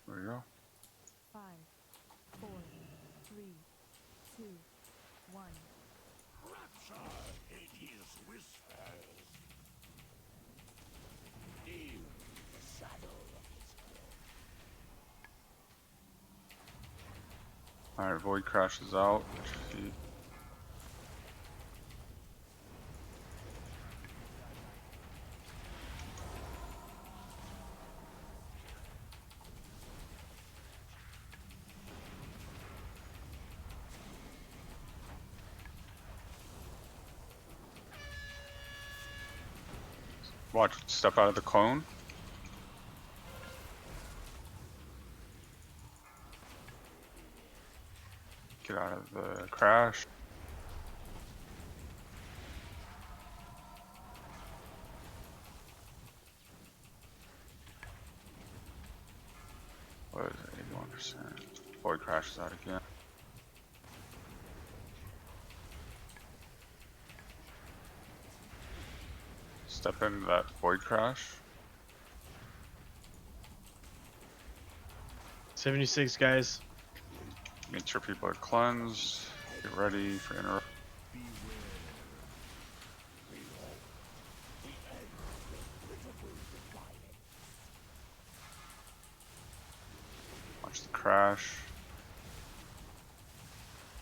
There we go. 5, 4, 3, 2, 1. Rapture, hideous whispers. Feel the shadow of his growth. Alright, Void crashes out. Defeat. Watch, step out of the clone. Get out of the crash. What is it? 81%. Void crashes out again. Step into that void crash. 76 guys. Make sure people are cleansed. Get ready for interrupt. Watch the crash.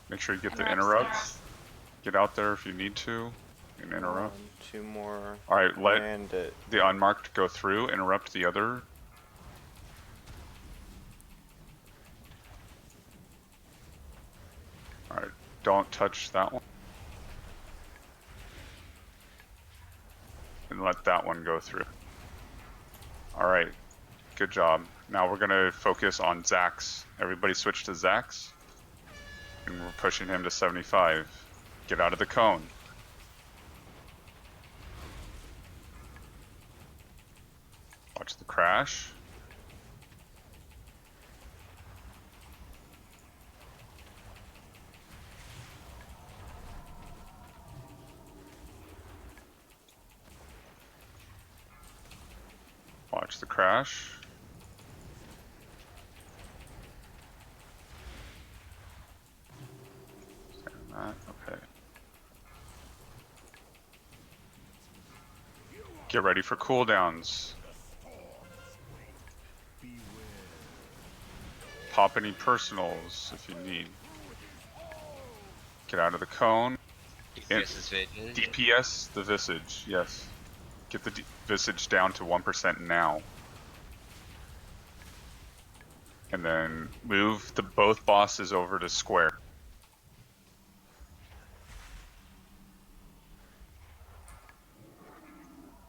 Make sure you get the interrupts. Get out there if you need to. And interrupt. 2 more. Alright, let And the unmarked go through. Interrupt the other. Alright, don't touch that one. And let that one go through. Alright, good job. Now we're gonna focus on Zax. Everybody switch to Zax. And we're pushing him to 75. Get out of the cone. Watch the crash. Watch the crash. That. Okay. Get ready for cooldowns. Pop any personals if you need. Get out of the cone. DPS is visage. DPS the visage, yes. Get the visage down to 1% now. And then move both bosses over to square.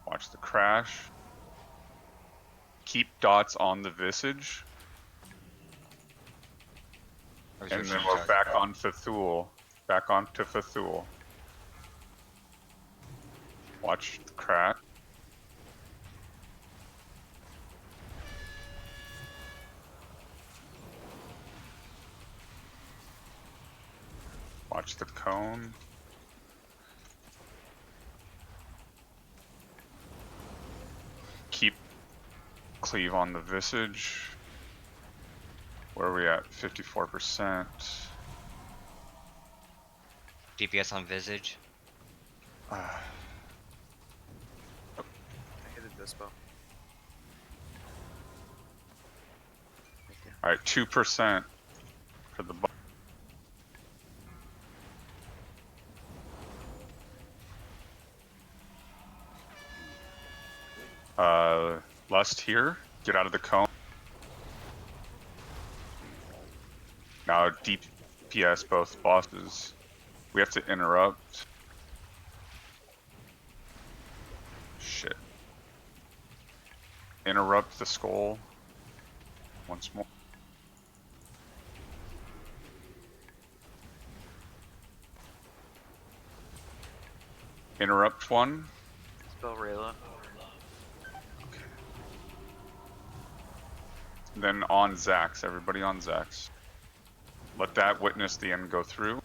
Watch the crash. Keep dots on the visage. And then we're back on Fathul. Back on to Fathul. Watch the crash. Watch the cone. Keep cleave on the visage. Where are we at? 54%. DPS on visage. I hit a dispo. Alright, 2% for the Lust here. Get out of the cone. Now DPS both bosses. We have to interrupt. Shit. Interrupt the skull. Once more. Interrupt one. Spell Rayla. Okay. Then on Zax. Everybody on Zax. Let that witness the end go through.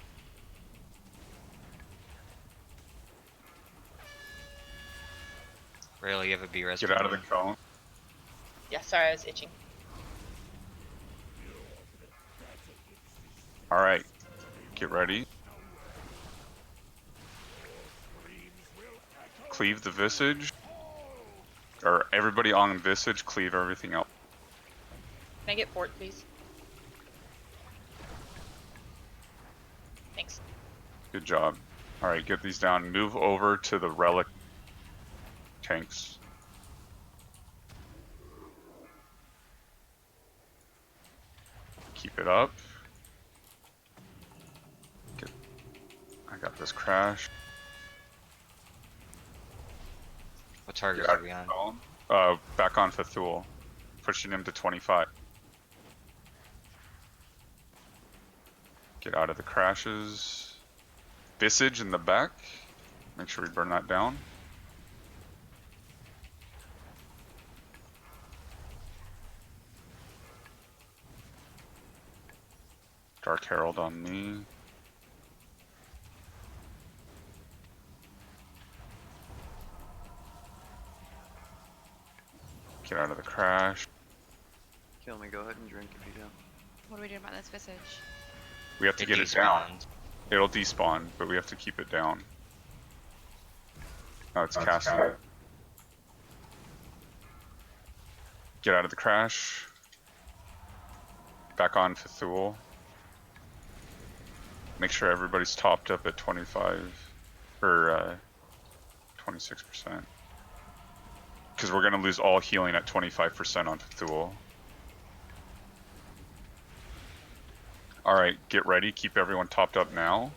Really, you have a B-res. Get out of the cone. Yeah, sorry, I was itching. Alright. Get ready. Cleave the visage. Or everybody on visage, cleave everything else. Can I get fort, please? Thanks. Good job. Alright, get these down. Move over to the relic tanks. Keep it up. I got this crash. What target are we on? Back on Fathul. Pushing him to 25. Get out of the crashes. Visage in the back. Make sure we burn that down. Dark Herald on me. Get out of the crash. Kill me, go ahead and drink if you do. What are we doing about this visage? We have to get it down. It'll despawn, but we have to keep it down. Oh, it's casting. Get out of the crash. Back on Fathul. Make sure everybody's topped up at 25 or 26%. Because we're going to lose all healing at 25% on Fathul. Alright, get ready. Keep everyone topped up now.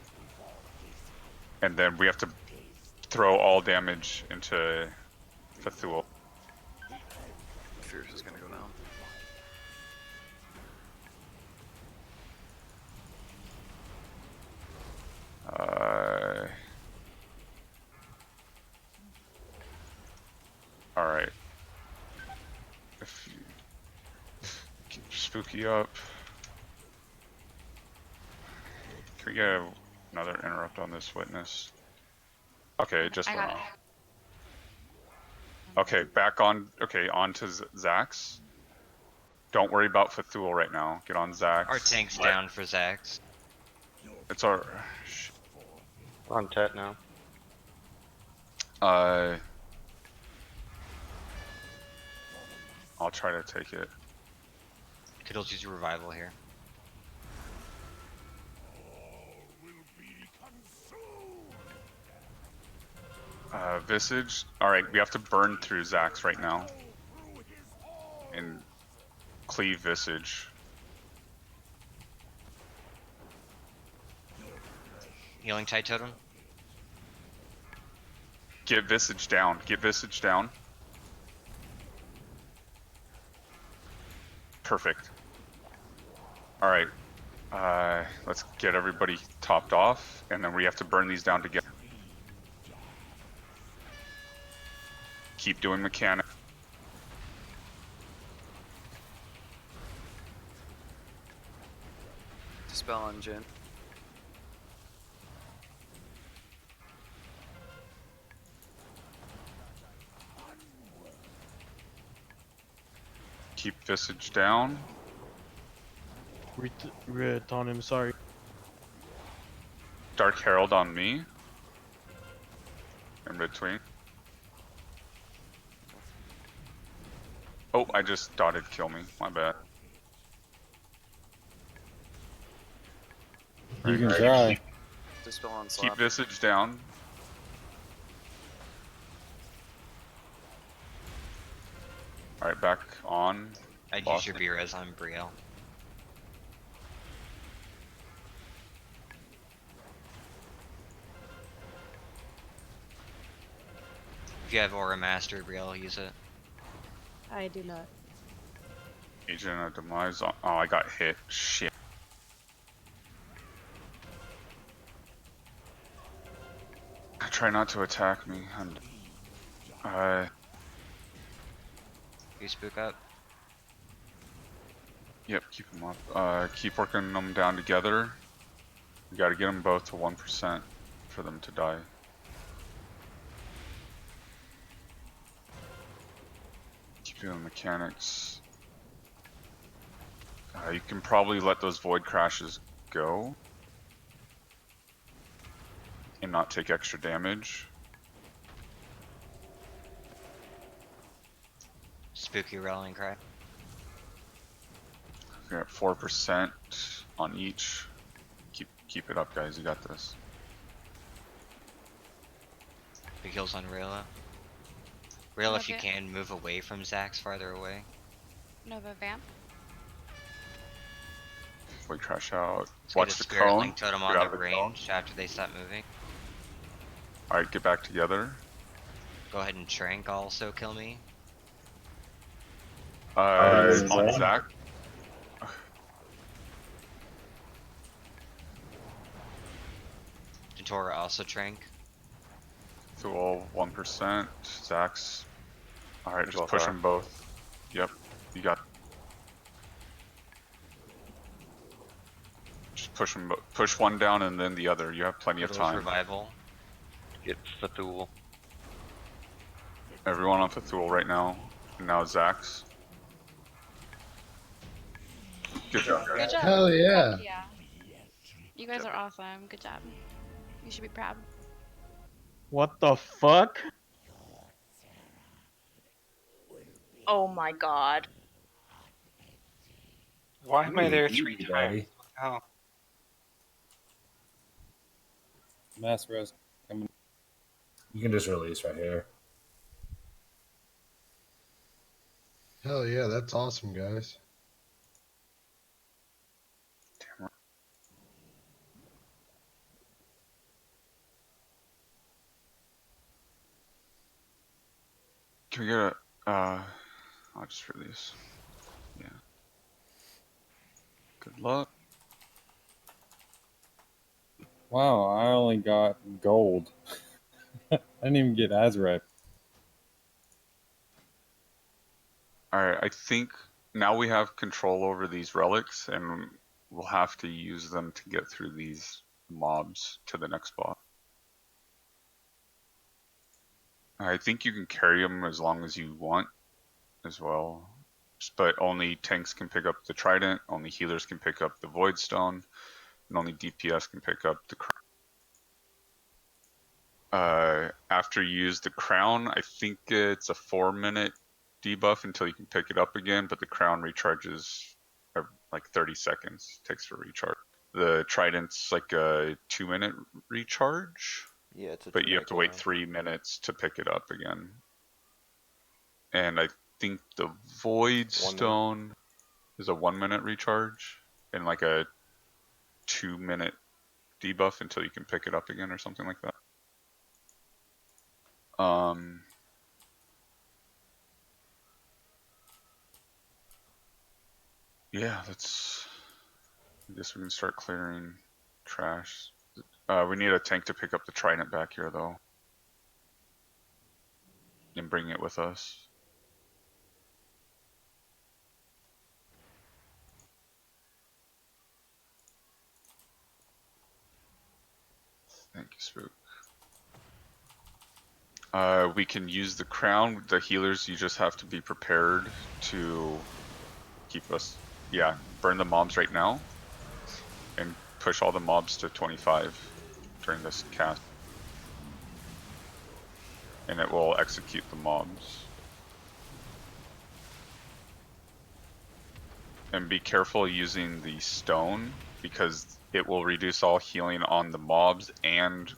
And then we have to throw all damage into Fathul. Fierce is going to go down. Alright. If you keep Spooky up. Can we get another interrupt on this witness? Okay, it just went off. Okay, back on. Okay, on to Zax. Don't worry about Fathul right now. Get on Zax. Our tank's down for Zax. It's our. We're on Tet now. I'll try to take it. Could also use revival here. Visage. Alright, we have to burn through Zax right now. And cleave Visage. Healing Tide Totem. Get Visage down. Get Visage down. Perfect. Alright. Let's get everybody topped off, and then we have to burn these down together. Keep doing mechanic. Dispel on Jin. Keep Visage down. On him, sorry. Dark Herald on me. In between. Oh, I just dotted kill me. My bad. You can try. Dispel on Slap. Keep Visage down. Alright, back on. I'd use your B-Res on Brielle. If you have Aura Master, Brielle, use it. I do not. Agent of Demise. Oh, I got hit. Shit. Try not to attack me. You spook up. Yep, keep them up. Keep working them down together. We gotta get them both to 1% for them to die. Keep doing mechanics. You can probably let those void crashes go. And not take extra damage. Spooky Rallying Cry. We're at 4% on each. Keep it up, guys. You got this. Big heals on Rayla. Rayla, if you Okay. can, move away from Zax, farther away. Nova Vamp. Void crash out. Let's Watch get a the Spirit cone. Link Totem on Grab the cone. range after they stop moving. Alright, get back together. Go ahead and Trank also kill me. On Zach. Datora also Trank. Thule 1%. Zach's. Alright, just Both push are. them both. Yep, you got. Just push them. Push one down and then the other. You have plenty of Fiddle's time. Revival. Get Fathul. Everyone on Thule right now. And now Zach's. Good job, guys. Good job. Hell yeah. Heck yeah. You guys are awesome. Good job. You should be proud. What the fuck? Oh my god. Why am I there Easy, 3 times? buddy. How? Mass res coming. You can just release right here. Hell yeah, that's awesome, guys. Can we get a, I'll just release. Yeah. Good luck. Wow, I only got gold. I didn't even get Azrac. Alright, I think now we have control over these relics, and we'll have to use them to get through these mobs to the next spot. I think you can carry them as long as you want as well. But only tanks can pick up the trident, only healers can pick up the void stone, and only DPS can pick up the crown. After you use the crown, I think it's a 4-minute debuff until you can pick it up again, but the crown recharges like 30 seconds takes to recharge. The trident's like a 2-minute recharge, Yeah, it's a but you have 2-minute to wait cooldown. 3 minutes to pick it up again. And I think the void 1 minute. stone is a 1-minute recharge and like a 2-minute debuff until you can pick it up again or something like that. Yeah, that's. I guess we can start clearing trash. We need a tank to pick up the trident back here though, and bring it with us. Thank you, Spook. We can use the crown. The healers, you just have to be prepared to keep us. Yeah, burn the mobs right now, and push all the mobs to 25 during this cast, and it will execute the mobs. And be careful using the stone because it will reduce all healing on the mobs and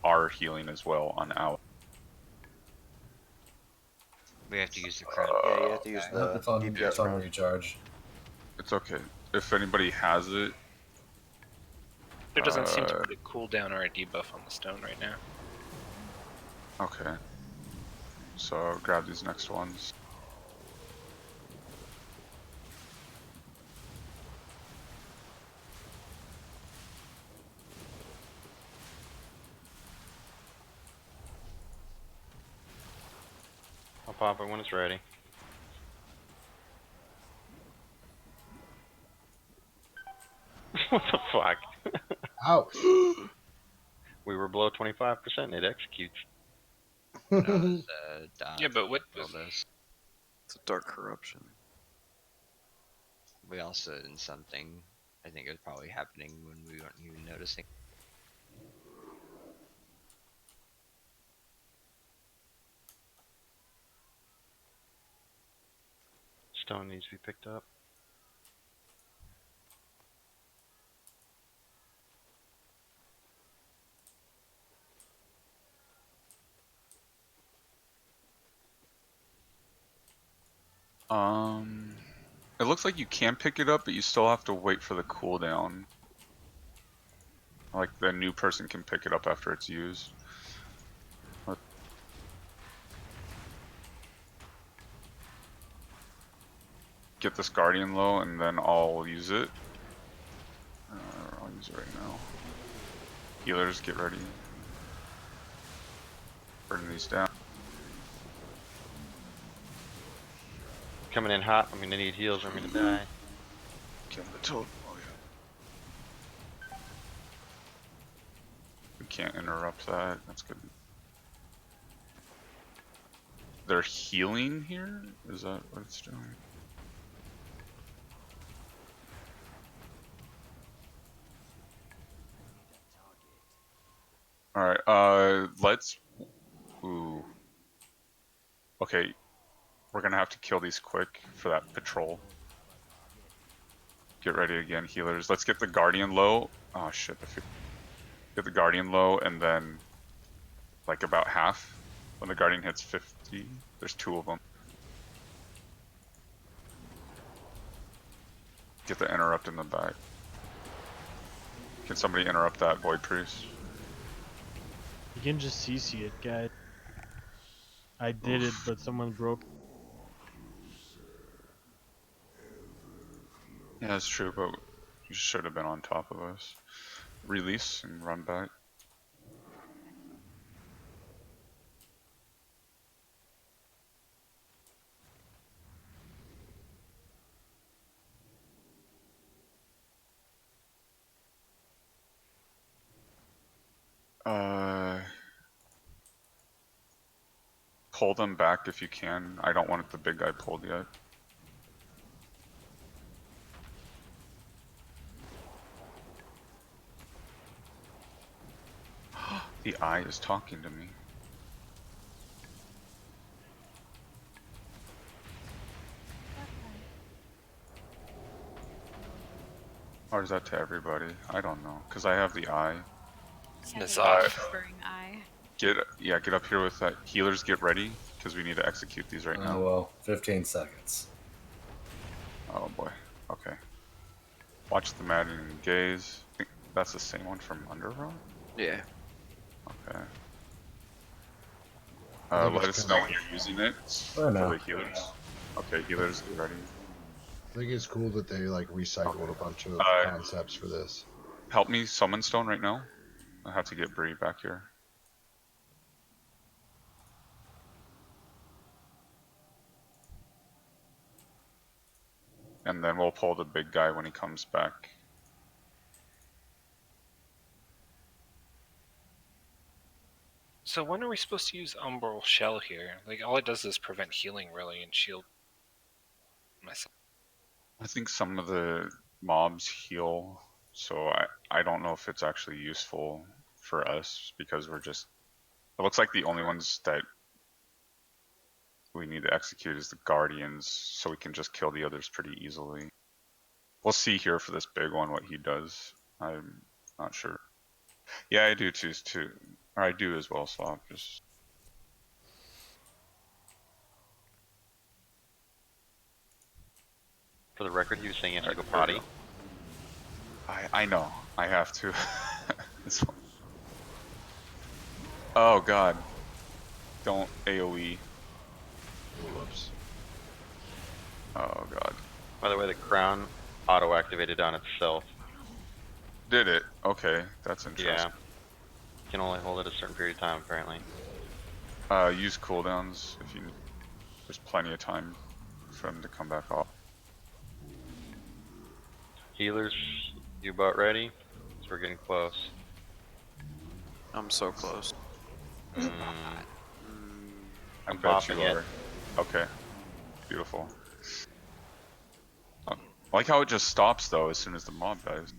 our healing as well on Al. We have to use the crown. Yeah, you have to use I have the the fun, DPS fun crown. recharge. It's okay. If anybody has it, There doesn't seem to be a cooldown or a debuff on the stone right now. okay. So grab these next ones. I'll pop it when it's ready. What the fuck? Ouch. We were below 25% and it executes. Yeah, but what? This. It's a dark corruption. We also did something. I think it was probably happening when we weren't even noticing. Stone needs to be picked up. It looks like you can pick it up, but you still have to wait for the cooldown. Like the new person can pick it up after it's used. Get this guardian low, and then I'll use it. I'll use it right now. Healers, get ready. Burn these down. Coming in hot, I'm gonna need heals or I'm gonna die. Kill the toad. Oh yeah. We can't interrupt that. That's good. They're healing here? Is that what it's doing? Alright, let's... Ooh. Okay, we're gonna have to kill these quick for that patrol. Get ready again, healers. Let's get the guardian low. Oh shit, get the guardian low, and then like about half. When the guardian hits 50, there's 2 of them. Get the interrupt in the back. Can somebody interrupt that void priest? You can just CC it, guys. I did it, but someone broke. Yeah, that's true, but you should have been on top of us. Release and run back. Pull them back if you can. I don't want the big guy pulled yet. The eye is talking to me. Or is that to everybody? I don't know, cause I have the eye. Has Uh, a whispering eye. get up here with that. Healers, get ready, cause we need to execute these right now. Well, 15 seconds. Oh boy. Okay. Watch the maddening gaze. I think that's the same one from Underworld. Yeah. Okay. I think Let it's us kinda- know when you're using it Oh, no. for the healers. Okay, healers, get ready. I think it's cool that they like recycled a bunch of concepts for this. Help me summon stone right now. I have to get Bree back here. And then we'll pull the big guy when he comes back. So when are we supposed to use Umbral Shell here? Like all it does is prevent healing really and shield myself. I think some of the mobs heal, so I don't know if it's actually useful for us because we're just. It looks like the only ones that we need to execute is the guardians, so we can just kill the others pretty easily. We'll see here for this big one what he does. I'm not sure. Yeah, I do choose to, or I do as well. Swap. Just For the record, he was saying he has to go potty. I know. I have to. Oh god. Don't AoE. Whoops. Oh god. By the way, the crown auto-activated on itself. Did it? Okay, that's interesting. Yeah. You can only hold it a certain period of time, apparently. Use cooldowns if you. There's plenty of time for them to come back off. Healers, you about ready? 'Cause we're getting close. I'm so close. I I'm bet popping you it. are. Okay. Beautiful. I like how it just stops though as soon as the mob dies.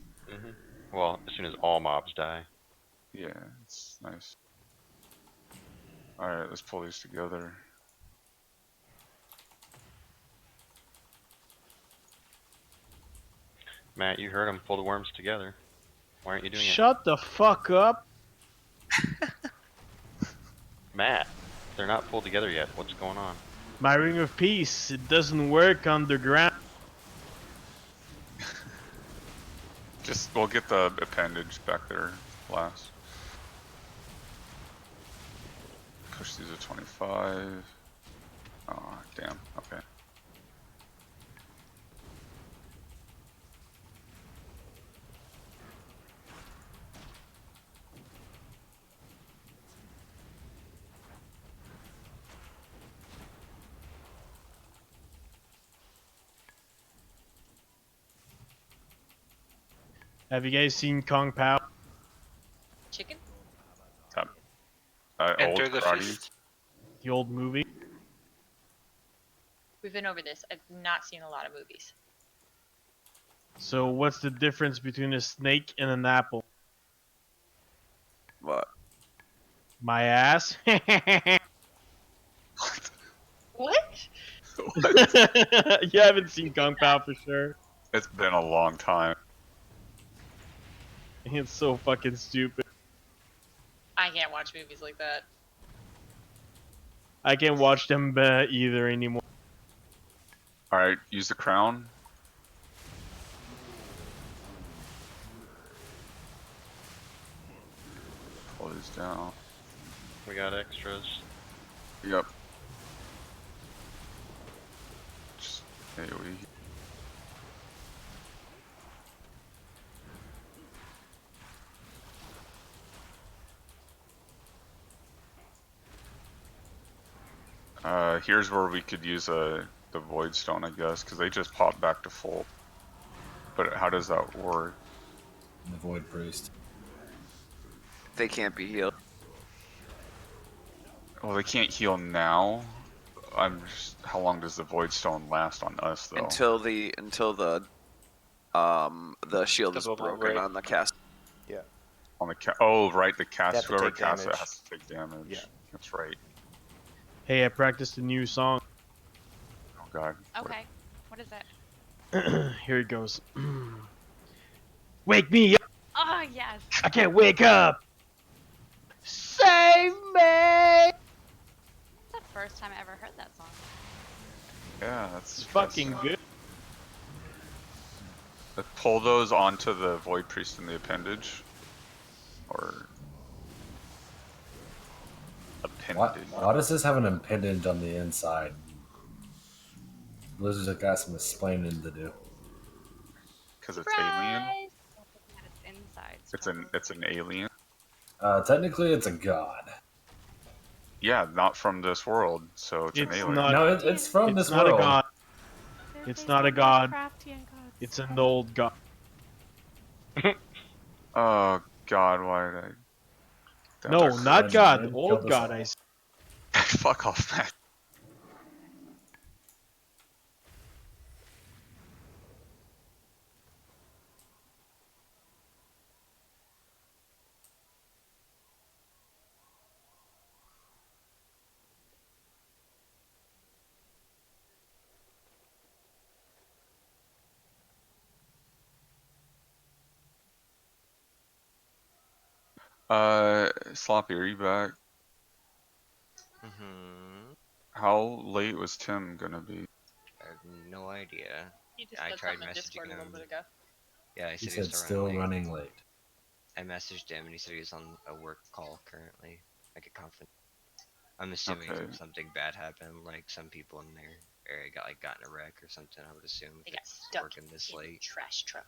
Well, as soon as all mobs die. Yeah, it's nice. Alright, let's pull these together. Matt, you heard him. Pull the worms together. Why aren't you doing Shut the fuck up. it? Matt, they're not pulled together yet. What's going on? My ring of peace, it doesn't work underground. We'll get the appendage back there last. Push these to 25. Oh, damn. Okay. Have you guys seen Kong Pao? Chicken? Old Enter the karate. fist. The old movie? We've been over this. I've not seen a lot of movies. So what's the difference between a snake and an apple? What? My ass? What? You haven't seen Kung Pao for sure. It's been a long time. It's so fucking stupid. I can't watch movies like that. I can't watch them either anymore. Alright, use the crown. Pull these down. We got extras. Yep. Just AoE. Here's where we could use the Void Stone, I guess, because they just pop back to full. But how does that work? The Void Priest. They can't be healed. Well, they can't heal now. How long does the Void Stone last on us, though? Until the shield is bubble broken break. on the cast. Yeah. On the oh, right, the They have cast. to Whoever take casts it damage. has to take damage. Yeah. That's right. Hey, I practiced a new song. Oh god. Okay. What is it? Here it goes. Wake me up! Oh yes. I can't wake up! Save me! It's the first time I ever heard that song. Yeah, that's It's fucking good. Pull those onto the Void Priest in the appendage. Or appendage. Why does this have an appendage on the inside? Blizzard's got some explaining to do. Because it's alien. At its insides. It's an alien. Technically, it's a god. Yeah, not from this world, so it's an It's alien. not. No, it's from It's this not world. a god. They're It's based not a on god. Lovecraftian gods. It's an old god. Oh God, why did I? No, not god. Killed Old us god. all. I said. Fuck off, man. Sloppy, are you back? How late was Tim gonna be? I have no idea. He just I said tried something in Discord messaging a little him. bit ago. Yeah, he He said he was said still running late. I messaged him and he said he was on a work call currently, like a conference. I'm assuming Okay. something bad happened, like some people in their area got in a wreck or something. I would assume They if got it's stuck working this in late. trash truck.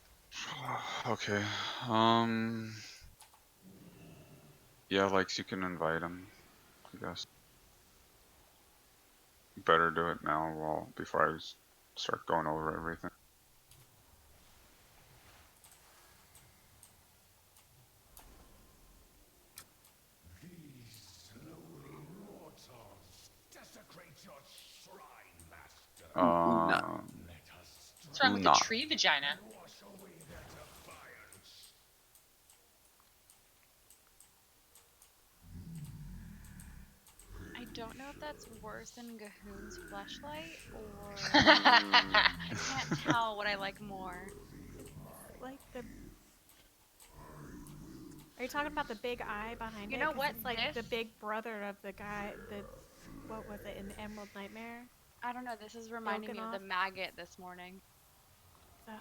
Okay. Yeah, Lex, you can invite him. I guess. Better do it now, before I start going over everything. These lowly mortals desecrate your shrine, master. What's wrong with the tree vagina? Wash away their defiance. I don't know if that's worse than Gahoon's fleshlight or I can't tell what I like more. Like the. Are you talking about the big eye behind You it? know 'Cause what? it's like the This big brother of the guy. What was it in the Emerald Nightmare? I don't know. This is reminding me of the Il'gynoth? maggot this morning. Ugh.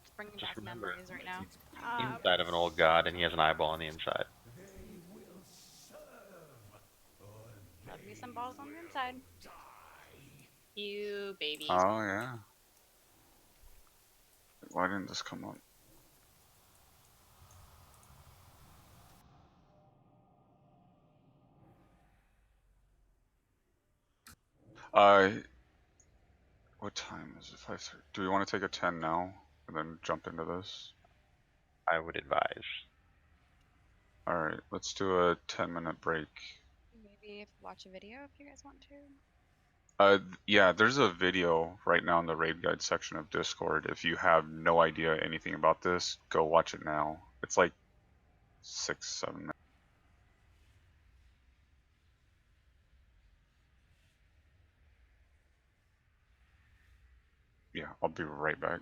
It's bringing Just back remember, memories right now. he's inside of an old god, and he has an eyeball on the inside. They will serve, or Love me some balls on the inside. You babies. Oh yeah. Why didn't this come up? What time is it? 5:30. Do we want to take a 10 now and then jump into this? I would advise. All right, let's do a 10-minute break. Maybe watch a video if you guys want to. Yeah, there's a video right now in the raid guide section of Discord. If you have no idea anything about this, go watch it now. It's like 6-7 minutes. Yeah, I'll be right back.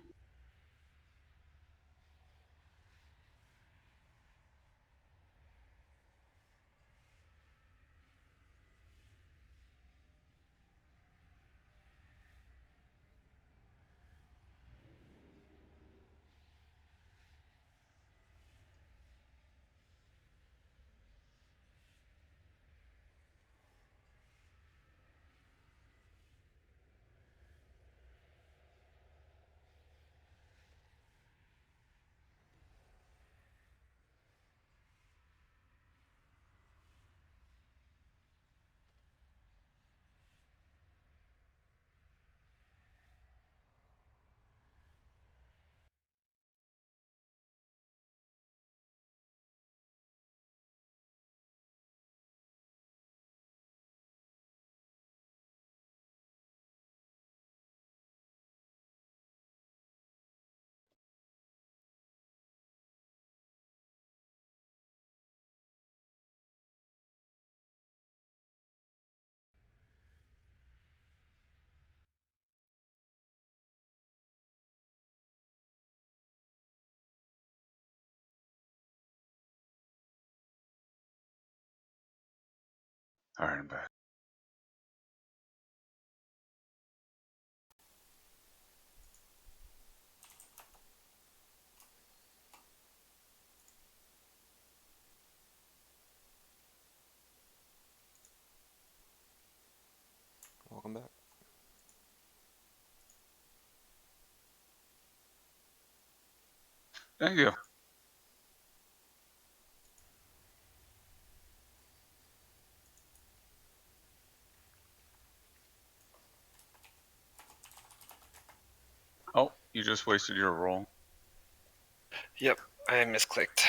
Alright, I'm back. Welcome back. Thank you. Oh, you just wasted your roll. Yep, I misclicked.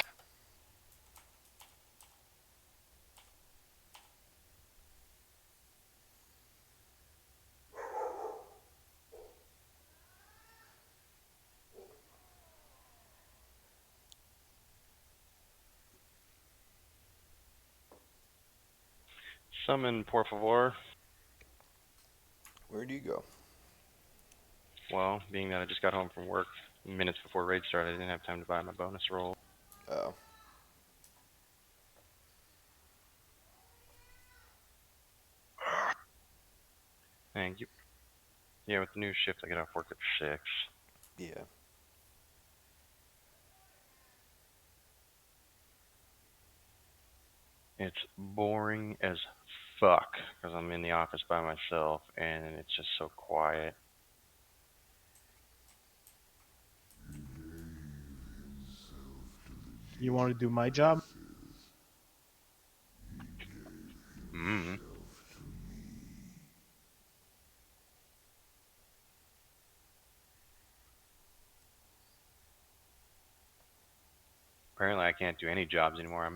Summon, por favor. Where do you go? Well, being that I just got home from work minutes before raid started, I didn't have time to buy my bonus roll. Oh. Thank you. Yeah, with the new shift, I get off work at 6. Yeah. It's boring as fuck because I'm in the office by myself and it's just so quiet. You want to do my job? Mm. Apparently, I can't do any jobs anymore. I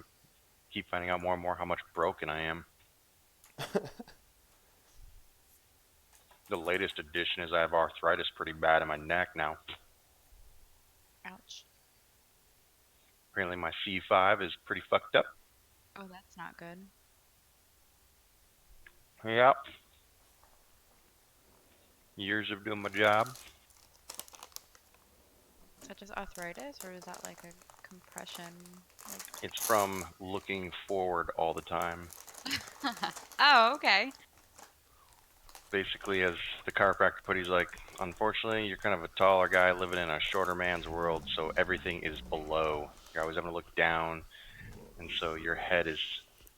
keep finding out more and more how much broken I am. The latest addition is I have arthritis pretty bad in my neck now. Ouch. Apparently, my C5 is pretty fucked up. Oh, that's not good. Yep. Years of doing my job. Is that just arthritis, or is that like a compression? Like... It's from looking forward all the time. Oh, okay. Basically, as the chiropractor put, he's like, unfortunately, you're kind of a taller guy living in a shorter man's world, so everything is below. You're always having to look down, and so your head is.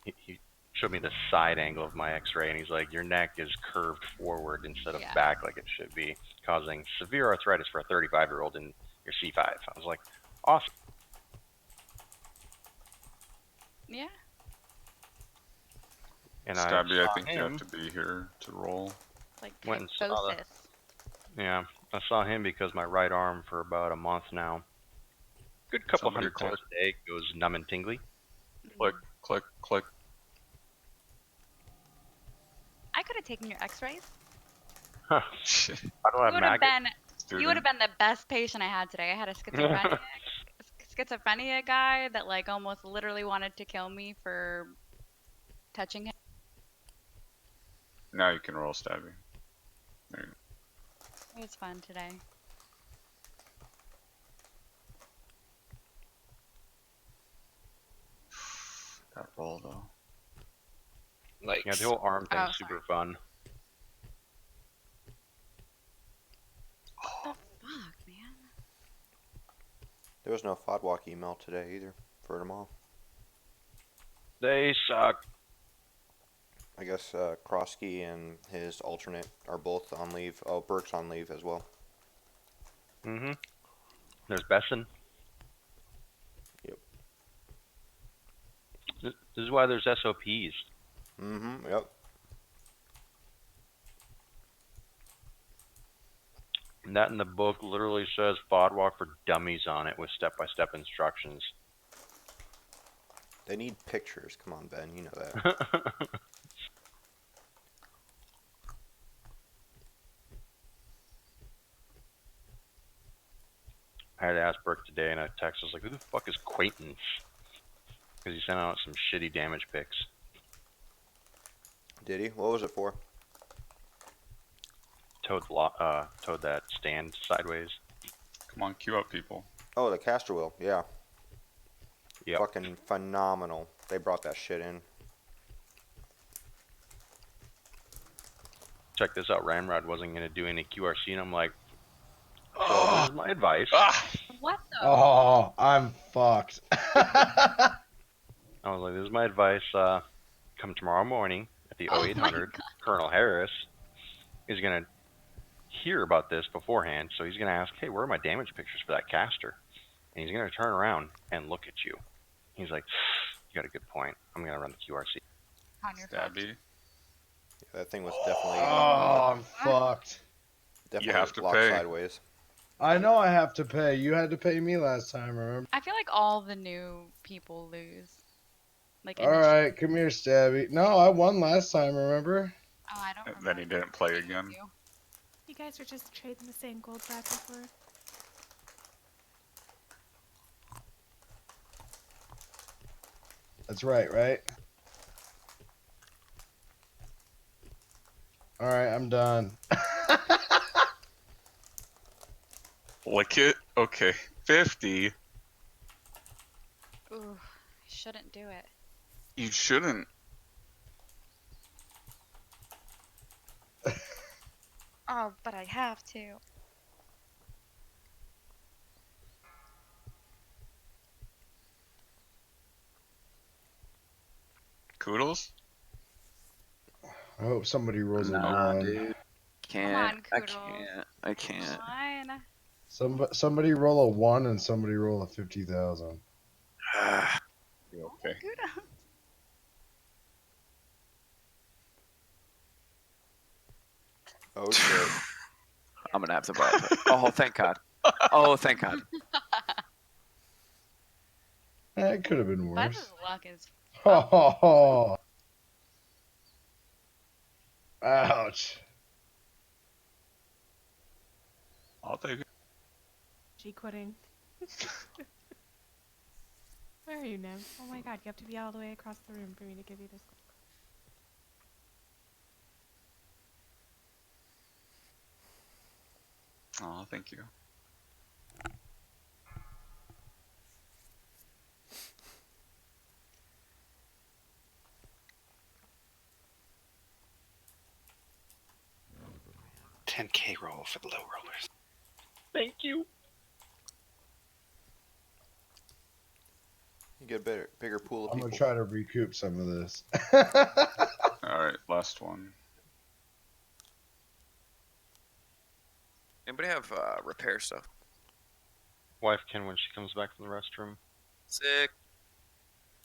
He showed me the side angle of my X-ray, and he's like, your neck is curved forward instead of back like it should be, causing severe arthritis for a 35-year-old in your C5. I was like, awesome. Yeah. And Stabby, I saw think you have him. to be here to roll. Like Went and saw yeah, I saw him because my right arm for about a month now, good couple Somebody hundred times a day, goes numb and tingly. Click, click, click. I could have taken your X-rays. Huh. How do I You would have maggot? been. You would have been the best patient I had today. I had a schizophrenia guy that like almost literally wanted to kill me for touching him. Now you can roll Stabby. There you go. It was fun today. That roll though. Like, yeah, the whole arm thing's Oh, super fun. What the fuck, man? There was no FODWalk email today either for tomorrow. They suck. I guess Krosky and his alternate are both on leave. Oh, Burke's on leave as well. Mm-hmm. There's Besson. Yep. This is why there's SOPs. Mm-hmm. Yep. And that in the book literally says FODWalk for dummies on it with step-by-step instructions. They need pictures. Come on, Ben. You know that. I had to ask Burke today, and I texted, I was like, who the fuck is Quaintance? Because he sent out some shitty damage pics. Did he? What was it for? Towed that stand sideways. Come on, queue up, people. Oh, the caster wheel. Yeah. Yep. Fucking phenomenal. They brought that shit in. check this out. Ramrod wasn't going to do any QRC, and I'm like, so this is my advice. What the? Oh, I'm fucked. I was like, this is my advice. Come tomorrow morning at the Oh my 0800. god. Colonel Harris is going to hear about this beforehand, so he's going to ask, hey, where are my damage pictures for that caster? And he's going to turn around and look at you. He's like, you got a good point. I'm going to run the QRC. On your fucked. Stabby. Yeah, that thing was definitely Oh, I'm fucked. You have to locked pay. sideways. I know I have to pay. You had to pay me last time, remember? I feel like all the new people lose. Like All right, come here, Stabby. No, I won last time, remember? Oh, I don't remember. Then he didn't play again. You guys are just trading the same gold back and forth. That's right, right? All right, I'm done. Lick it? Okay. 50. Ooh, I shouldn't do it. You shouldn't. Oh, but I have to. Kudos? I hope somebody rolls a Nah, 1. dude. Can't. on, I Kudos. can't. I can't. Come on. Somebody roll a 1 and somebody roll a 50,000. You okay? Kudos. Oh shit. I'm gonna have to buy it. Oh, thank God. Oh, thank God. It could have been That's worse. luck is. Oh, ouch. I'll take it. G quitting. Where are you, Nim? Oh my god, you have to be all the way across the room for me to give you this. Oh, thank you. $10K roll for the low rollers. Thank you. You get a bigger pool of I'm people. going to try to recoup some of this. Alright, last one. Anybody have repair stuff? Wife can when she comes back from the restroom. Sick.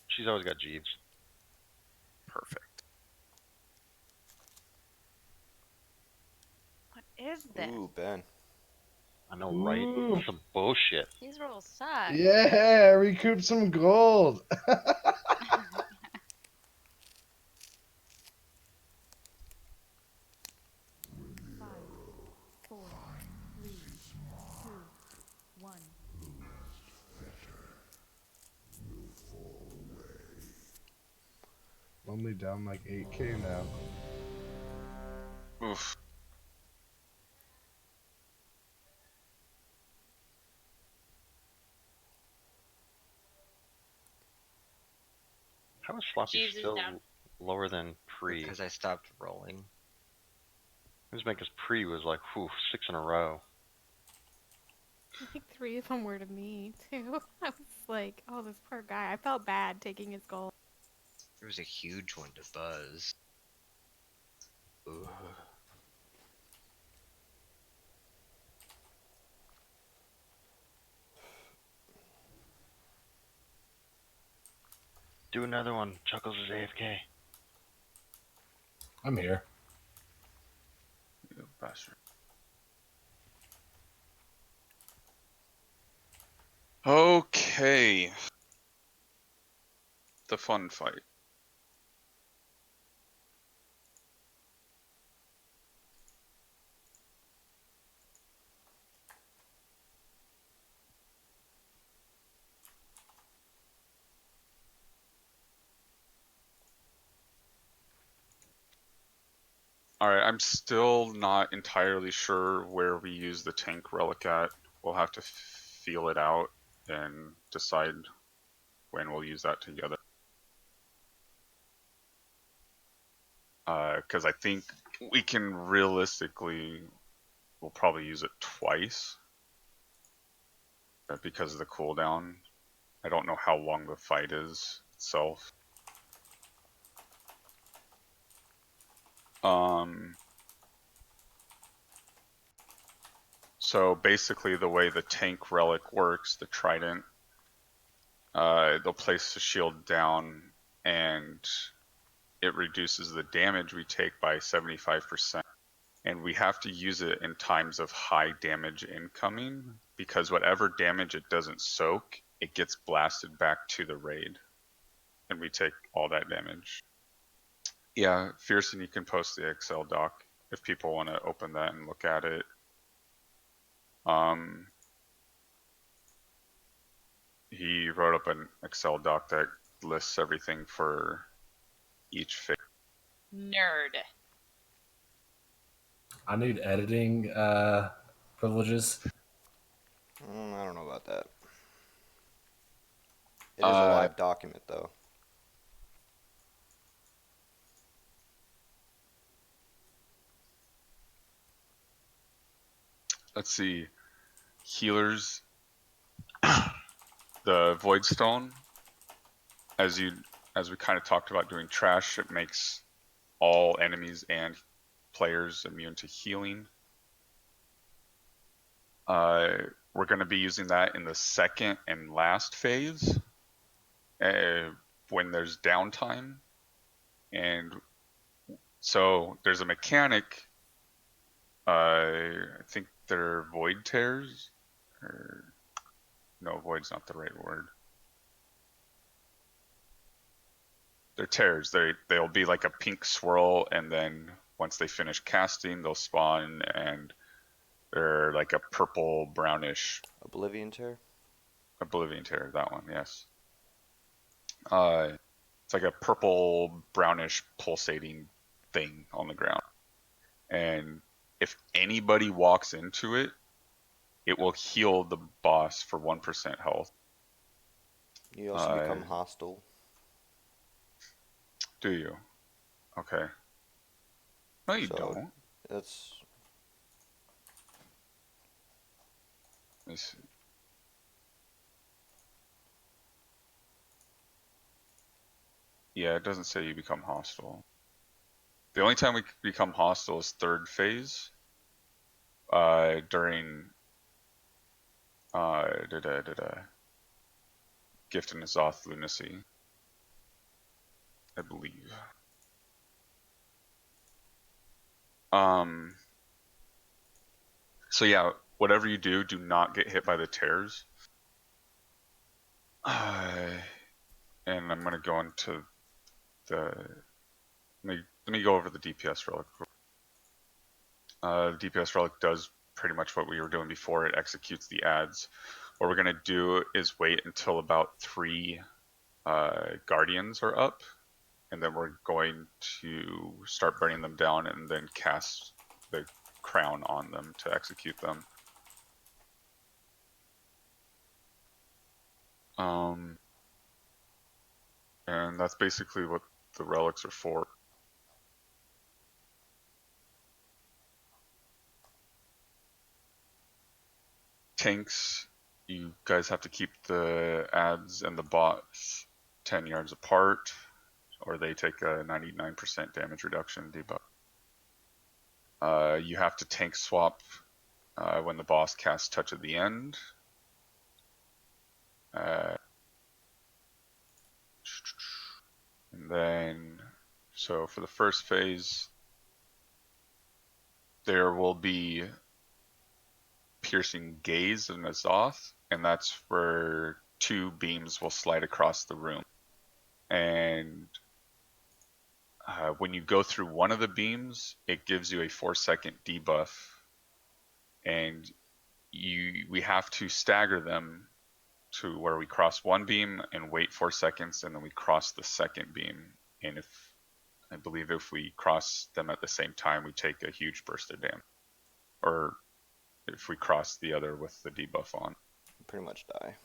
She's always got Jeeves. Perfect. What is this? Ooh, Ben. I know, right? Ooh. Some bullshit. These rolls suck. Yeah, recoup some gold. 5, 4, 3, 2, 1. Only down like 8K now. Oof. How is Sloppy Jeeves is still down. lower than pre? Because I stopped rolling. His because pre was like, whew, 6 in a row. Like 3 of them were to me, too. I was like, oh, this poor guy. I felt bad taking his gold. There was a huge one to buzz. Ugh. Do another one. Chuckles is AFK. I'm here. You bastard. Okay. The fun fight. Alright, I'm still not entirely sure where we use the tank relic at. We'll have to feel it out and decide when we'll use that together. Because I think we can realistically, we'll probably use it twice because of the cooldown. I don't know how long the fight is itself. So basically the way the tank relic works, the trident, they'll place the shield down and it reduces the damage we take by 75%. And we have to use it in times of high damage incoming because whatever damage it doesn't soak, it gets blasted back to the raid. And we take all that damage. Yeah, Fearson, you can post the Excel doc if people want to open that and look at it. He wrote up an Excel doc that lists everything for each phase. Nerd. I need editing privileges. I don't know about that. It is a live document, though. Let's see. Healers. The Void Stone, as we kind of talked about doing trash, it makes all enemies and players immune to healing. We're going to be using that in the second and last phase when there's downtime. And so there's a mechanic, I think they're void tears, or no, void's not the right word. They're tears. They'll be like a pink swirl, and then once they finish casting, they'll spawn, and they're like a purple brownish. Oblivion tear. Oblivion tear, that one, yes. It's like a purple brownish pulsating thing on the ground, and if anybody walks into it, it will heal the boss for 1% health. You also become hostile. Do you? Okay. No, you don't. That's. Let me see. Yeah, it doesn't say you become hostile. The only time we become hostile is third phase. During Gift and Azoth Lunacy, I believe. So yeah, whatever you do, do not get hit by the tears. And I'm gonna go into the. Let me go over the DPS relic. The DPS relic does pretty much what we were doing before. It executes the ads. What we're gonna do is wait until about 3 guardians are up, and then we're going to start burning them down and then cast the crown on them to execute them. And that's basically what the relics are for. Tanks, you guys have to keep the ads and the bots 10 yards apart, or they take a 99% damage reduction debuff. You have to tank swap when the boss casts touch at the end. And then, so for the first phase, there will be Piercing Gaze and Azoth, and that's where 2 beams will slide across the room. And when you go through one of the beams, it gives you a 4-second debuff, and we have to stagger them to where we cross one beam and wait 4 seconds, and then we cross the second beam. And I believe if we cross them at the same time, we take a huge burst of damage. Or if we cross the other with the debuff on. Pretty much die.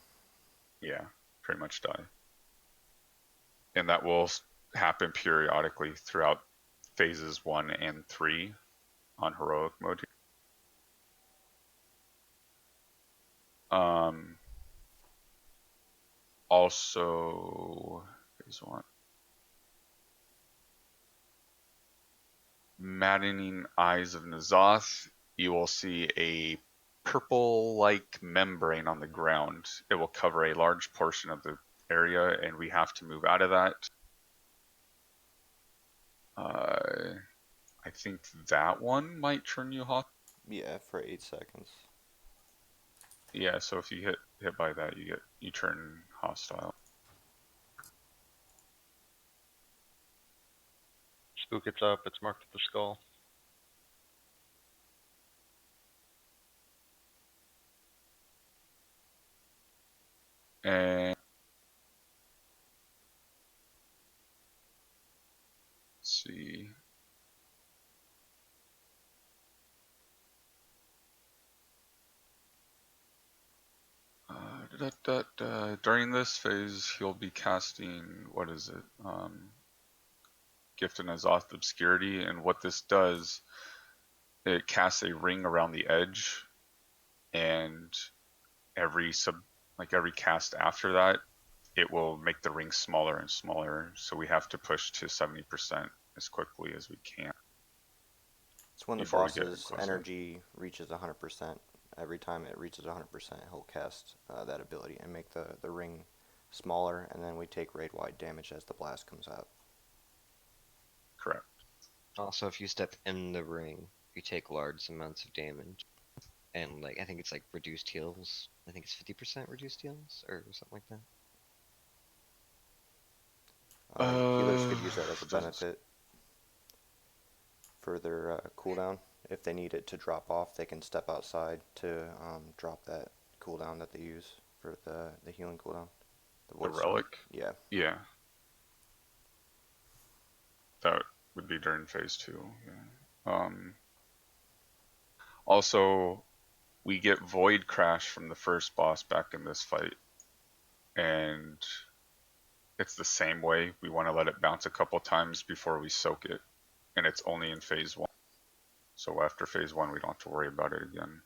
Yeah, pretty much die. And that will happen periodically throughout phases 1 and 3 on heroic mode. Also, phase 1. Maddening Eyes of N'Zoth, you will see a purple-like membrane on the ground. It will cover a large portion of the area, and we have to move out of that. I think that one might turn you hot. Yeah, for 8 seconds. Yeah, so if you hit by that, you turn hostile. Spook, it's up. It's marked with the skull. And let's see. During this phase, you'll be casting, what is it? Gift in N'Zoth Obscurity, and what this does, it casts a ring around the edge, and every cast after that, it will make the ring smaller and smaller. So we have to push to 70% as quickly as we can. It's when the before we get boss's closer. energy reaches 100%. Every time it reaches 100%, he'll cast that ability and make the ring smaller, and then we take raid-wide damage as the blast comes out. Correct. Also, if you step in the ring, you take large amounts of damage. And, like, I think it's, like, reduced heals. I think it's 50% reduced heals, or something like that. Healers could use that as a benefit for their cooldown. If they need it to drop off, they can step outside to drop that cooldown that they use for the healing cooldown. The relic? Yeah. Yeah. That would be during phase 2. Yeah. Also, we get Void Crash from the first boss back in this fight. And it's the same way. We want to let it bounce a couple times before we soak it. And it's only in phase 1. So after phase 1, we don't have to worry about it again.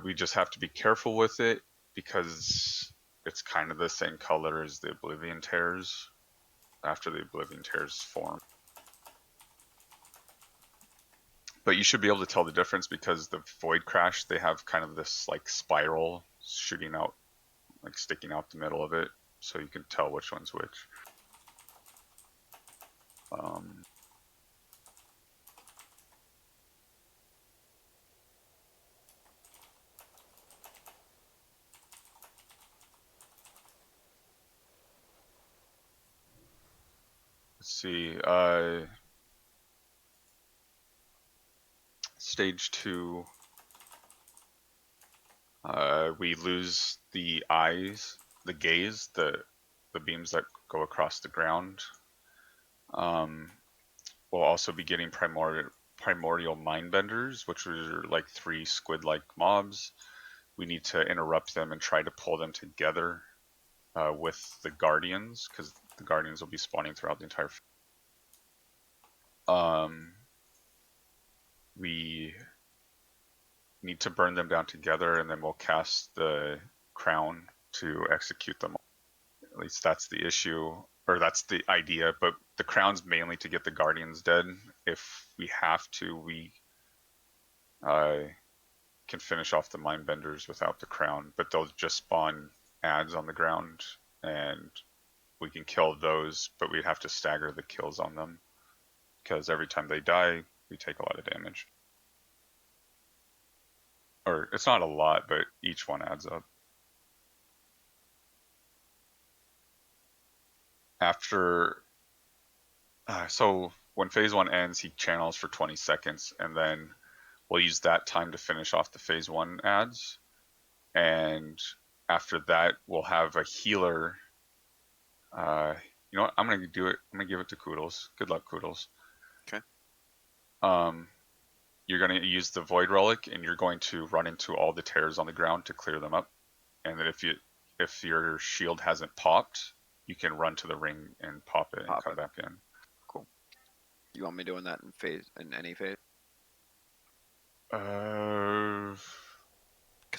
We just have to be careful with it because it's kind of the same color as the Oblivion Tears after the Oblivion Tears form. But you should be able to tell the difference because the Void Crash, they have kind of this like spiral shooting out, like sticking out the middle of it, so you can tell which one's which. Let's see. Stage 2. We lose the eyes, the gaze, the beams that go across the ground. We'll also be getting primordial mindbenders, which are like 3 squid-like mobs. We need to interrupt them and try to pull them together with the guardians, because the guardians will be spawning throughout the entire. We need to burn them down together, and then we'll cast the crown to execute them. At least that's the issue, or that's the idea. But the crown's mainly to get the guardians dead. If we have to, we can finish off the mindbenders without the crown, but they'll just spawn ads on the ground, and we can kill those, but we have to stagger the kills on them because every time they die, we take a lot of damage. Or it's not a lot, but each one adds up. After, so when phase 1 ends, he channels for 20 seconds, and then we'll use that time to finish off the phase 1 ads. And after that, we'll have a healer. You know what? I'm gonna do it. I'm gonna give it to Koodles. Good luck, Koodles. Okay. You're gonna use the Void Relic, and you're going to run into all the tears on the ground to clear them up. And then if your shield hasn't popped, you can run to the ring and pop it and come back in. Cool. You want me doing that in any phase?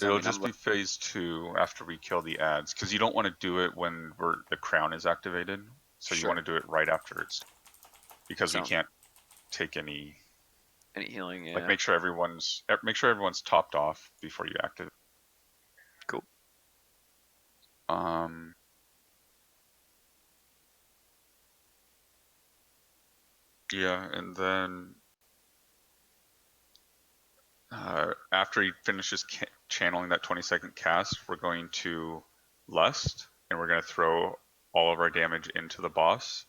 It'll just be phase 2 after we kill the ads, because you don't want to do it when the crown is activated. So you want to do it right after it's, because we can't take any healing. Yeah. Like make sure everyone's topped off before you activate. Cool. Yeah, and then after he finishes channeling that 20-second cast, we're going to Lust, and we're going to throw all of our damage into the boss.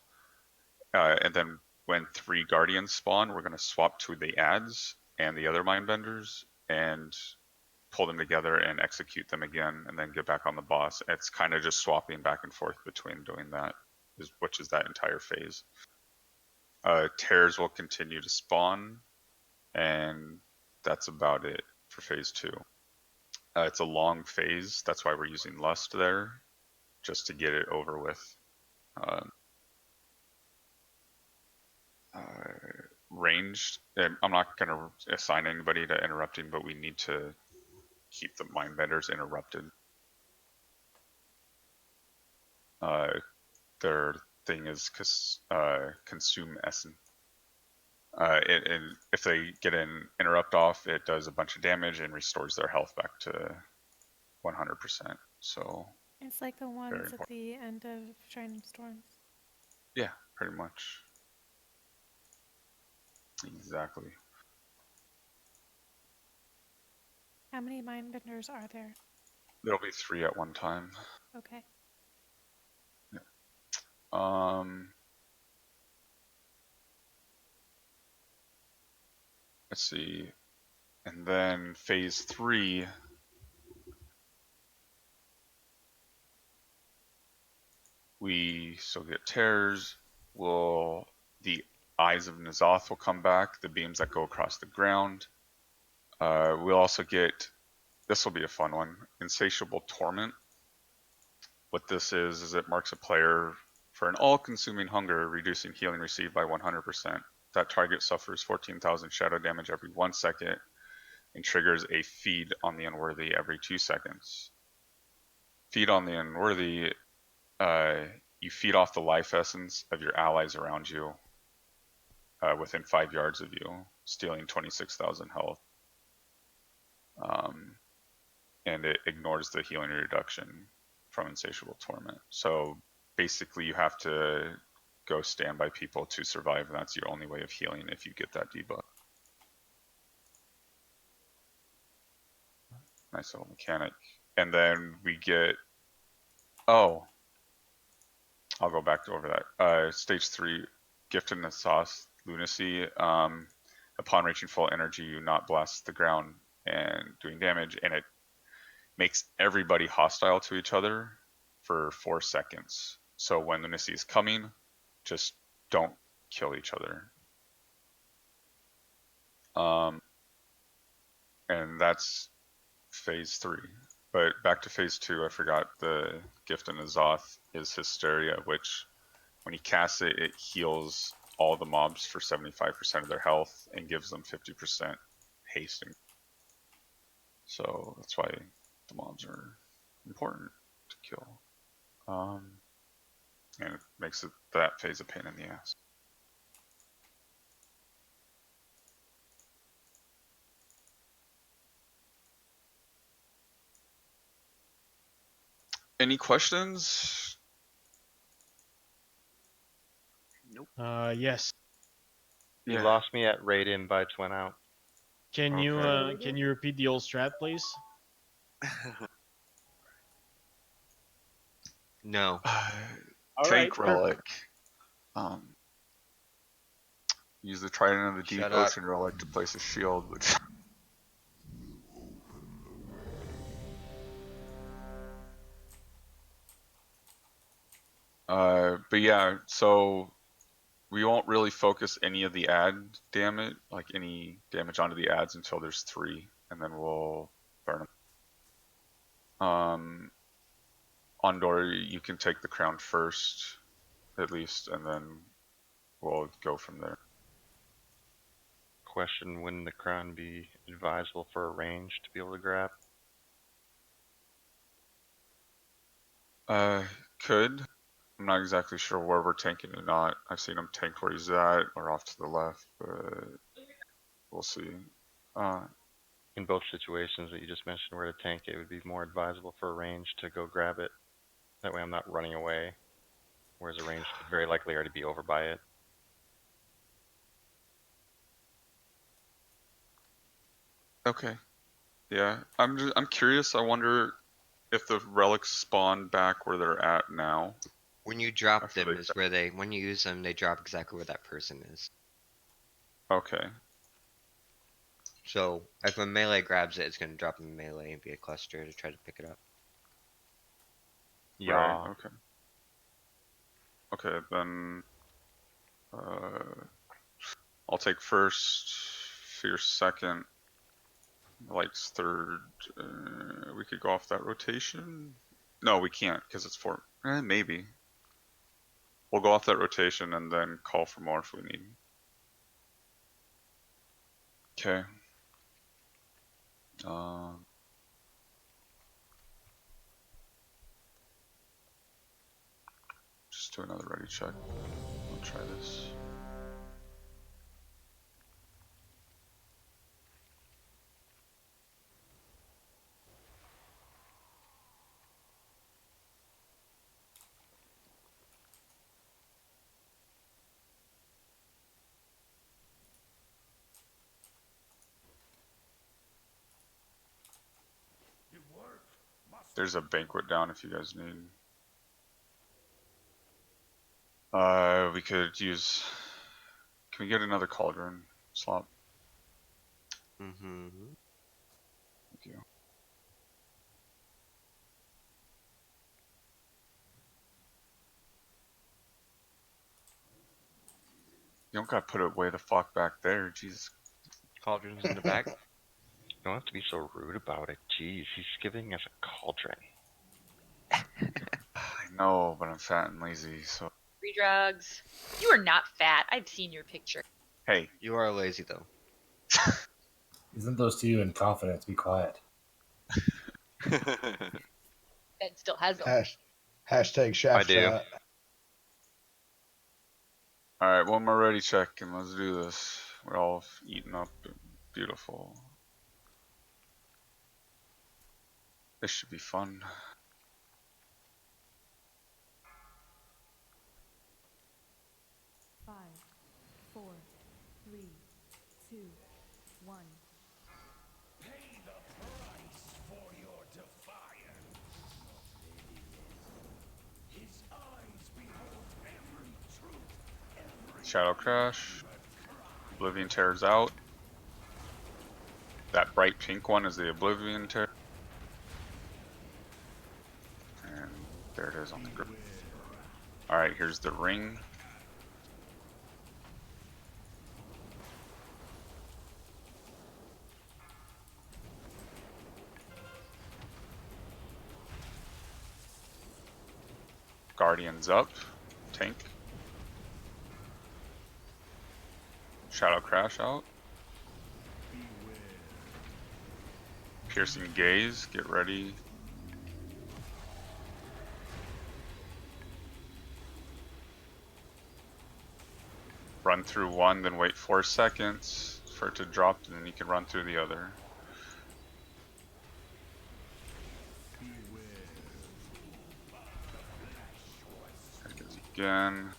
And then when 3 Guardians spawn, we're going to swap to the ads and the other Mindbenders and pull them together and execute them again, and then get back on the boss. It's kind of just swapping back and forth between doing that, which is that entire phase. Tears will continue to spawn, and that's about it for phase 2. It's a long phase, that's why we're using Lust there, just to get it over with. Ranged, I'm not going to assign anybody to interrupting, but we need to keep the Mindbenders interrupted. Their thing is consume essence. And if they get an interrupt off, it does a bunch of damage and restores their health back to 100%. So it's like the ones at the end of Shining Storms. Yeah, pretty much. Exactly. How many Mindbenders are there? There'll be 3 at one time. Okay. Yeah. Let's see. And then phase 3, we still get tears. The eyes of N'Zoth will come back, the beams that go across the ground. We'll also get, this will be a fun one, Insatiable Torment. What this is it marks a player for an all-consuming hunger, reducing healing received by 100%. That target suffers 14,000 shadow damage every 1 second and triggers a feed on the unworthy every 2 seconds. Feed on the unworthy, you feed off the life essence of your allies around you within 5 yards of you, stealing 26,000 health. And it ignores the healing reduction from Insatiable Torment. So basically you have to go stand by people to survive, and that's your only way of healing if you get that debuff. Nice little mechanic. And then we get, I'll go back over that. Stage 3, Gifted N'Zoth Lunacy. Upon reaching full energy, you not blast the ground and doing damage, and it makes everybody hostile to each other for 4 seconds. So when Lunacy is coming, just don't kill each other. And that's phase 3. But back to phase 2, I forgot the Gift of N'Zoth is Hysteria, which when he casts it, it heals all the mobs for 75% of their health and gives them 50% haste. So that's why the mobs are important to kill. And it makes that phase a pain in the ass. Any questions? Nope. Yes. You lost me at raid invites went out. Can you repeat the old strat, please? No. Take relic. Use the Trident of the Deep Shut up. Ocean relic to place a shield, which but yeah, so we won't really focus any of the ad damage, like any damage onto the ads until there's 3, and then we'll burn them. Ondor, you can take the crown first, at least, and then we'll go from there. question: wouldn't the crown be advisable for a range to be able to grab? Could. I'm not exactly sure where we're tanking or not. I've seen him tank where he's at or off to the left, but we'll see. In both situations that you just mentioned where to tank, it would be more advisable for a range to go grab it. That way I'm not running away, whereas a range could very likely already be over by it. Okay. Yeah, I'm curious. I wonder if the relics spawn back where they're at now. When you drop After them they- is where they, when you use them, they drop exactly where that person is. Okay. So if a melee grabs it, it's going to drop in melee and be a cluster to try to pick it up. Yeah. Right. Okay. Okay, then I'll take first, Fierce second, Light's third. We could go off that rotation. No, we can't because it's four. Maybe. We'll go off that rotation and then call for more if we need. Okay. Just do another ready check. I'll try this. There's a banquet down if you guys need. We could use. Can we get another cauldron slot? Mm-hmm. Thank you. You don't gotta put it way the fuck back there, Jesus. Cauldron's in the back. You don't have to be so rude about it. Jeez, he's giving us a cauldron. I know, but I'm fat and lazy, so. Free drugs. You are not fat. I've seen your picture. Hey. You are lazy though. Isn't those two in confidence? Be quiet. Ben still has them. Hashtag shaft I do. shot. Alright, one more ready check and let's do this. We're all eaten up and beautiful. This should be fun. Five, 4, 3, 2, 1. Pay the price for your defiance. His eyes behold every truth, every Shadow Crash. Oblivion Terror's out. That bright pink one is the Oblivion Terror. And there it is on the grip. Alright, here's the ring. Guardians up. Tank. Shadow Crash out. Piercing Gaze, get ready. Run through one, then wait 4 seconds for it to drop, and then you can run through the other. There it goes again.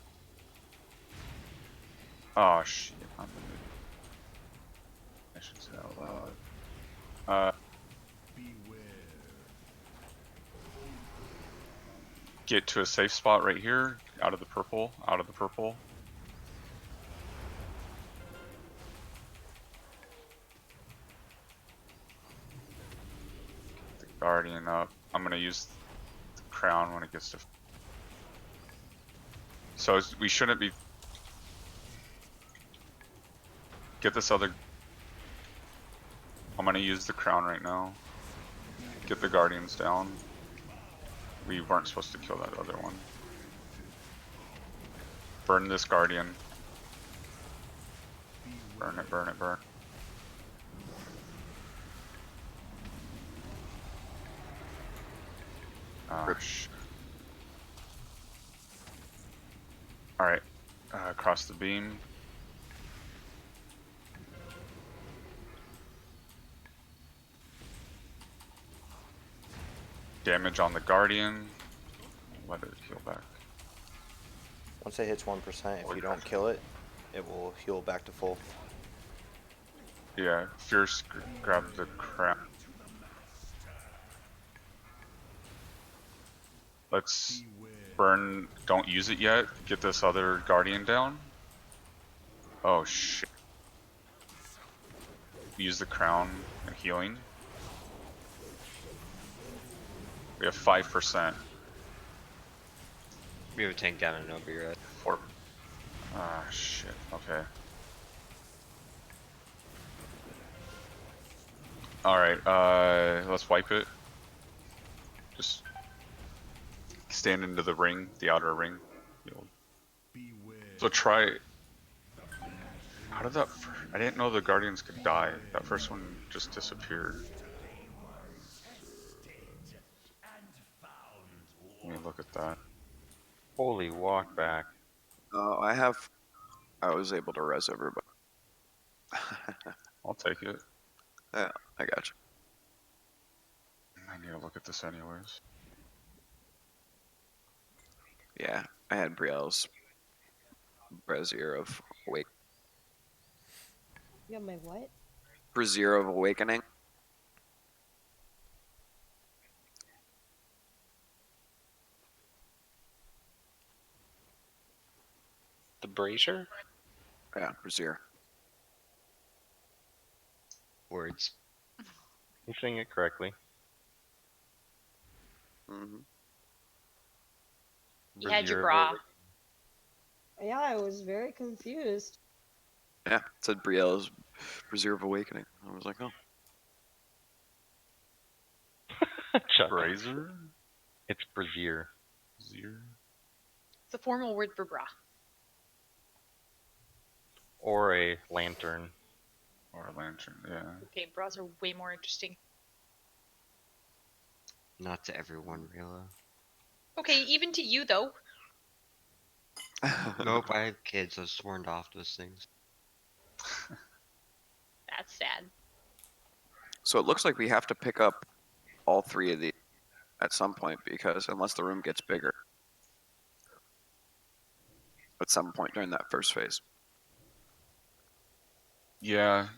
Oh shit, I should say out loud. Get to a safe spot right here, out of the purple, out of the purple. Get the Guardian up. I'm gonna use the crown when it gets to. So we shouldn't be. Get this other. I'm gonna use the crown right now. Get the Guardians down. We weren't supposed to kill that other one. Burn this Guardian. Burn it, burn it, burn. Ah, shit. Alright. Across the beam. Damage on the Guardian. Let it heal back. Once it hits 1%, if you don't kill it, it will heal back to full. Yeah, Fierce grab the crown. Let's burn. Don't use it yet. Get this other Guardian down. Oh shit. Use the crown and healing. We have 5%. We have a tank down and nobody right. 4. Ah shit. Okay. Alright, let's wipe it. Just stand into the ring, the outer ring. So try. How did that? I didn't know the Guardians could die. That first one just disappeared. Let me look at that. Holy walk back. Oh, I was able to res everybody. I'll take it. Yeah, I got you. I need to look at this anyways. Yeah, I had Brielle's Brazier of Awake. You got my what? Brazier of Awakening. The brazier? Yeah, Brazier. Words. You're saying it correctly. Mm-hmm. You had your Brazier of bra. Yeah, I was very confused. Yeah, it said Brielle's Brazier of Awakening. I was like, oh. Brazier? It's brazier. Brazier? It's a formal word for bra. Or a lantern. Or a lantern, yeah. Okay, bras are way more interesting. Not to everyone, Rila. Okay, even to you though. Nope, I have kids. I was sworn off those things. That's sad. So it looks like we have to pick up all 3 of these at some point, because unless the room gets bigger at some point during that first phase. Yeah.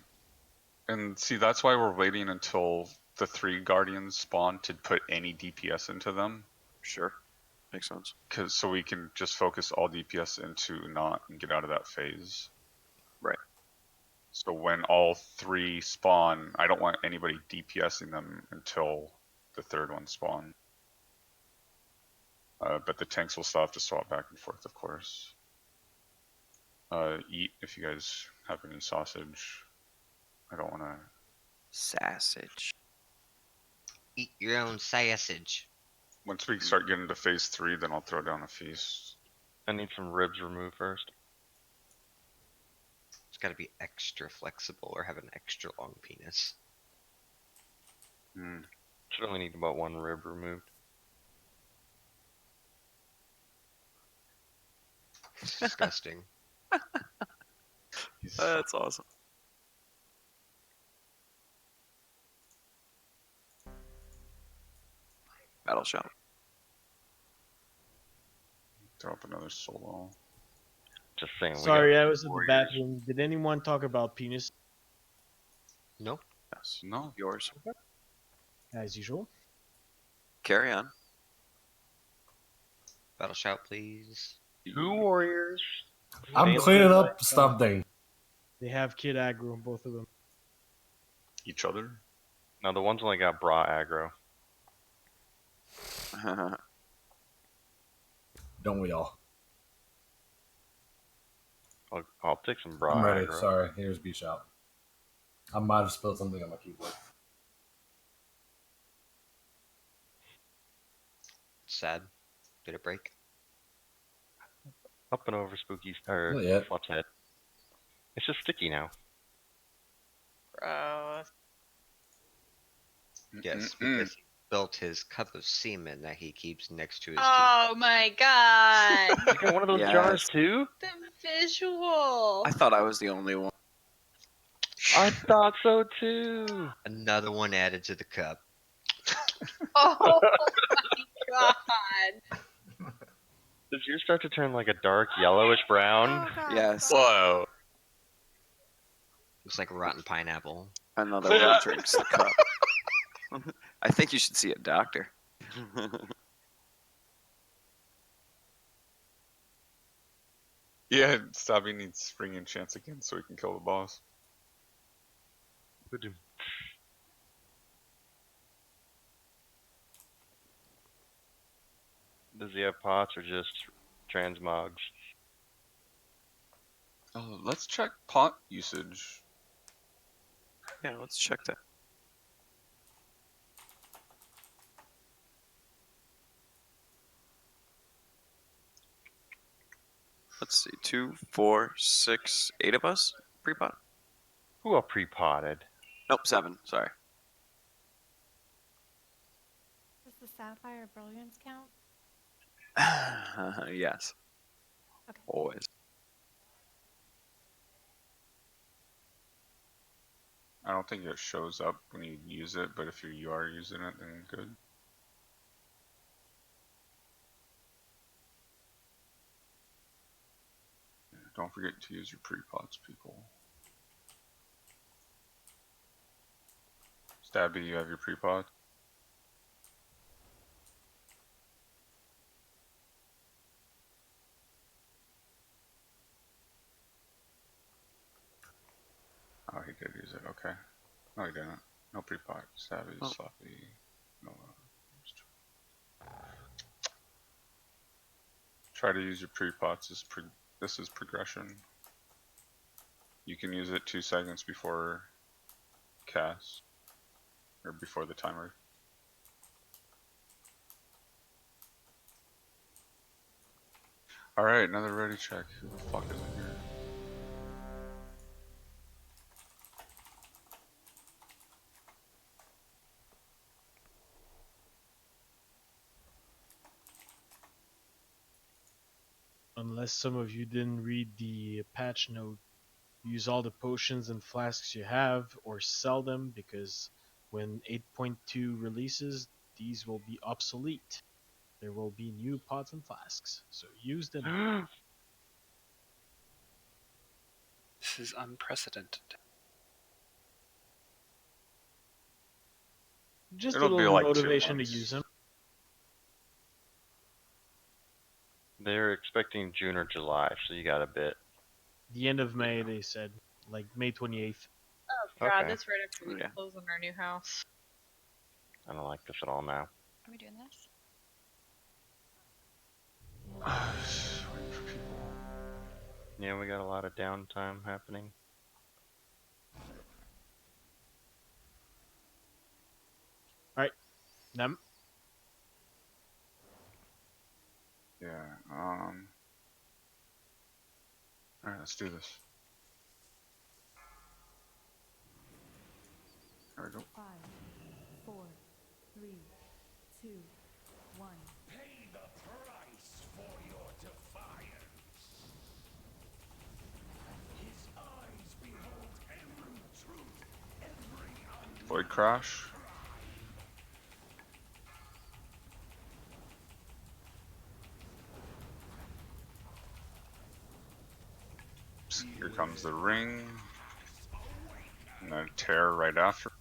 And see, that's why we're waiting until the 3 Guardians spawn to put any DPS into them. Sure. Makes sense. So we can just focus all DPS into not and get out of that phase. Right. So when all 3 spawn, I don't want anybody DPSing them until the 3rd one spawn. But the tanks will still have to swap back and forth, of course. Eat if you guys have any sausage. I don't want to. Sausage. Eat your own sausage. Once we start getting to phase 3, then I'll throw down a feast. I need some ribs removed first. It's got to be extra flexible or have an extra long penis. Should only need about 1 rib removed. It's disgusting. That's awesome. Battle shop. Throw up another solo. Just saying. Sorry, I was in the bathroom. Did anyone talk about penis? No. Yes. No. Yours. As usual. Carry on. Battle shout, please. 2 warriors. I'm cleaning up something. They have kid aggro, both of them. Each other? No, the ones only got bra aggro. Don't we all? I'll take some bra I'm ready. aggro. Sorry. Here's B shop. I might have spilled something on my keyboard. Sad. Did it break? Up and over Spooky's or Not yet. Flop's head. It's just sticky now. Gross. Yes, because he built his cup of semen that he keeps next to his Oh my god. You got one of those jars too? The visual. I thought I was the only one. I thought so too. Another one added to the cup. Oh my god. Does yours start to turn like a dark yellowish brown? Oh god. Yes. Whoa. Looks like rotten pineapple. Another one drinks the cup. I think you should see a doctor. Yeah, Stabby needs spring enchants again so he can kill the boss. Does he have pots or just transmogs? Oh, let's check pot usage. Yeah, let's check that. Let's see, 2, 4, 6, 8 of us pre-pot. Who are pre-potted? Nope, 7. Sorry. Does the Sapphire Brilliance count? Yes. Okay. Always. I don't think it shows up when you use it, but if you are using it, then good. Don't forget to use your pre-pots, people. Stabby, you have your pre-pot? Oh, he did use it. Okay. No, he didn't. No pre-pot. Stabby, sloppy. No. Try to use your pre-pots. This is progression. You can use it 2 seconds before cast, or before the timer. Alright, another ready check. Who the fuck is in here? Unless some of you didn't read the patch note, use all the potions and flasks you have or sell them because when 8.2 releases, these will be obsolete. There will be new pots and flasks, so use them. This is unprecedented. Just It'll a be little like 2 motivation to months. use them. They're expecting June or July, so you got a bit. The end of May, they said, like May 28th. Oh god, Okay. that's right after we Yeah. close on our new house. I don't like this at all now. Are we doing this? Waiting for people. Yeah, we got a lot of downtime happening. Alright, them. Yeah, alright, let's do this. There we go. 5, 4, 3, 2, 1. Pay the price for your defiance. His eyes behold every truth, every Void Crash. Here comes the ring. And then tear right after.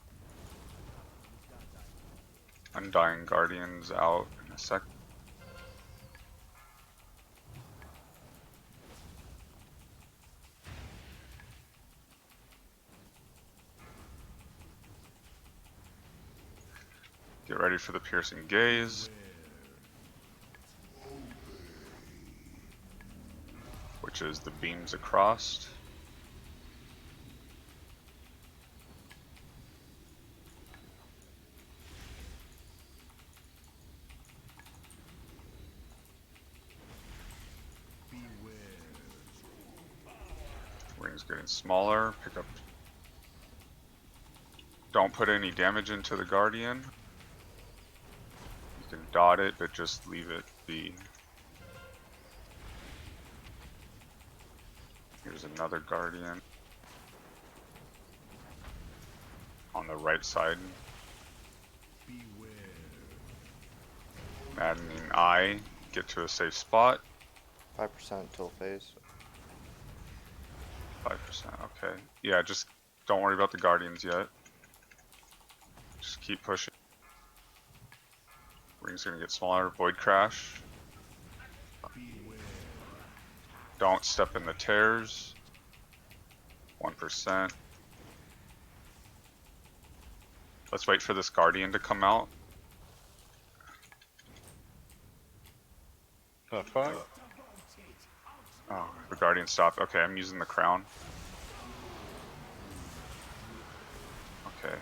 Undying Guardians out in a sec. Get ready for the piercing gaze. Which is the beams across. Ring's getting smaller. Pick up Don't put any damage into the Guardian. You can dot it, but just leave it be. Here's another Guardian. On the right side. Maddening Eye. Get to a safe spot. 5% till phase. 5%, okay. Yeah, just don't worry about the Guardians yet. Just keep pushing. Ring's gonna get smaller. Void Crash. Don't step in the tears. 1%. Let's wait for this Guardian to come out. The fuck? Oh, the Guardian stopped. Okay, I'm using the crown. Okay,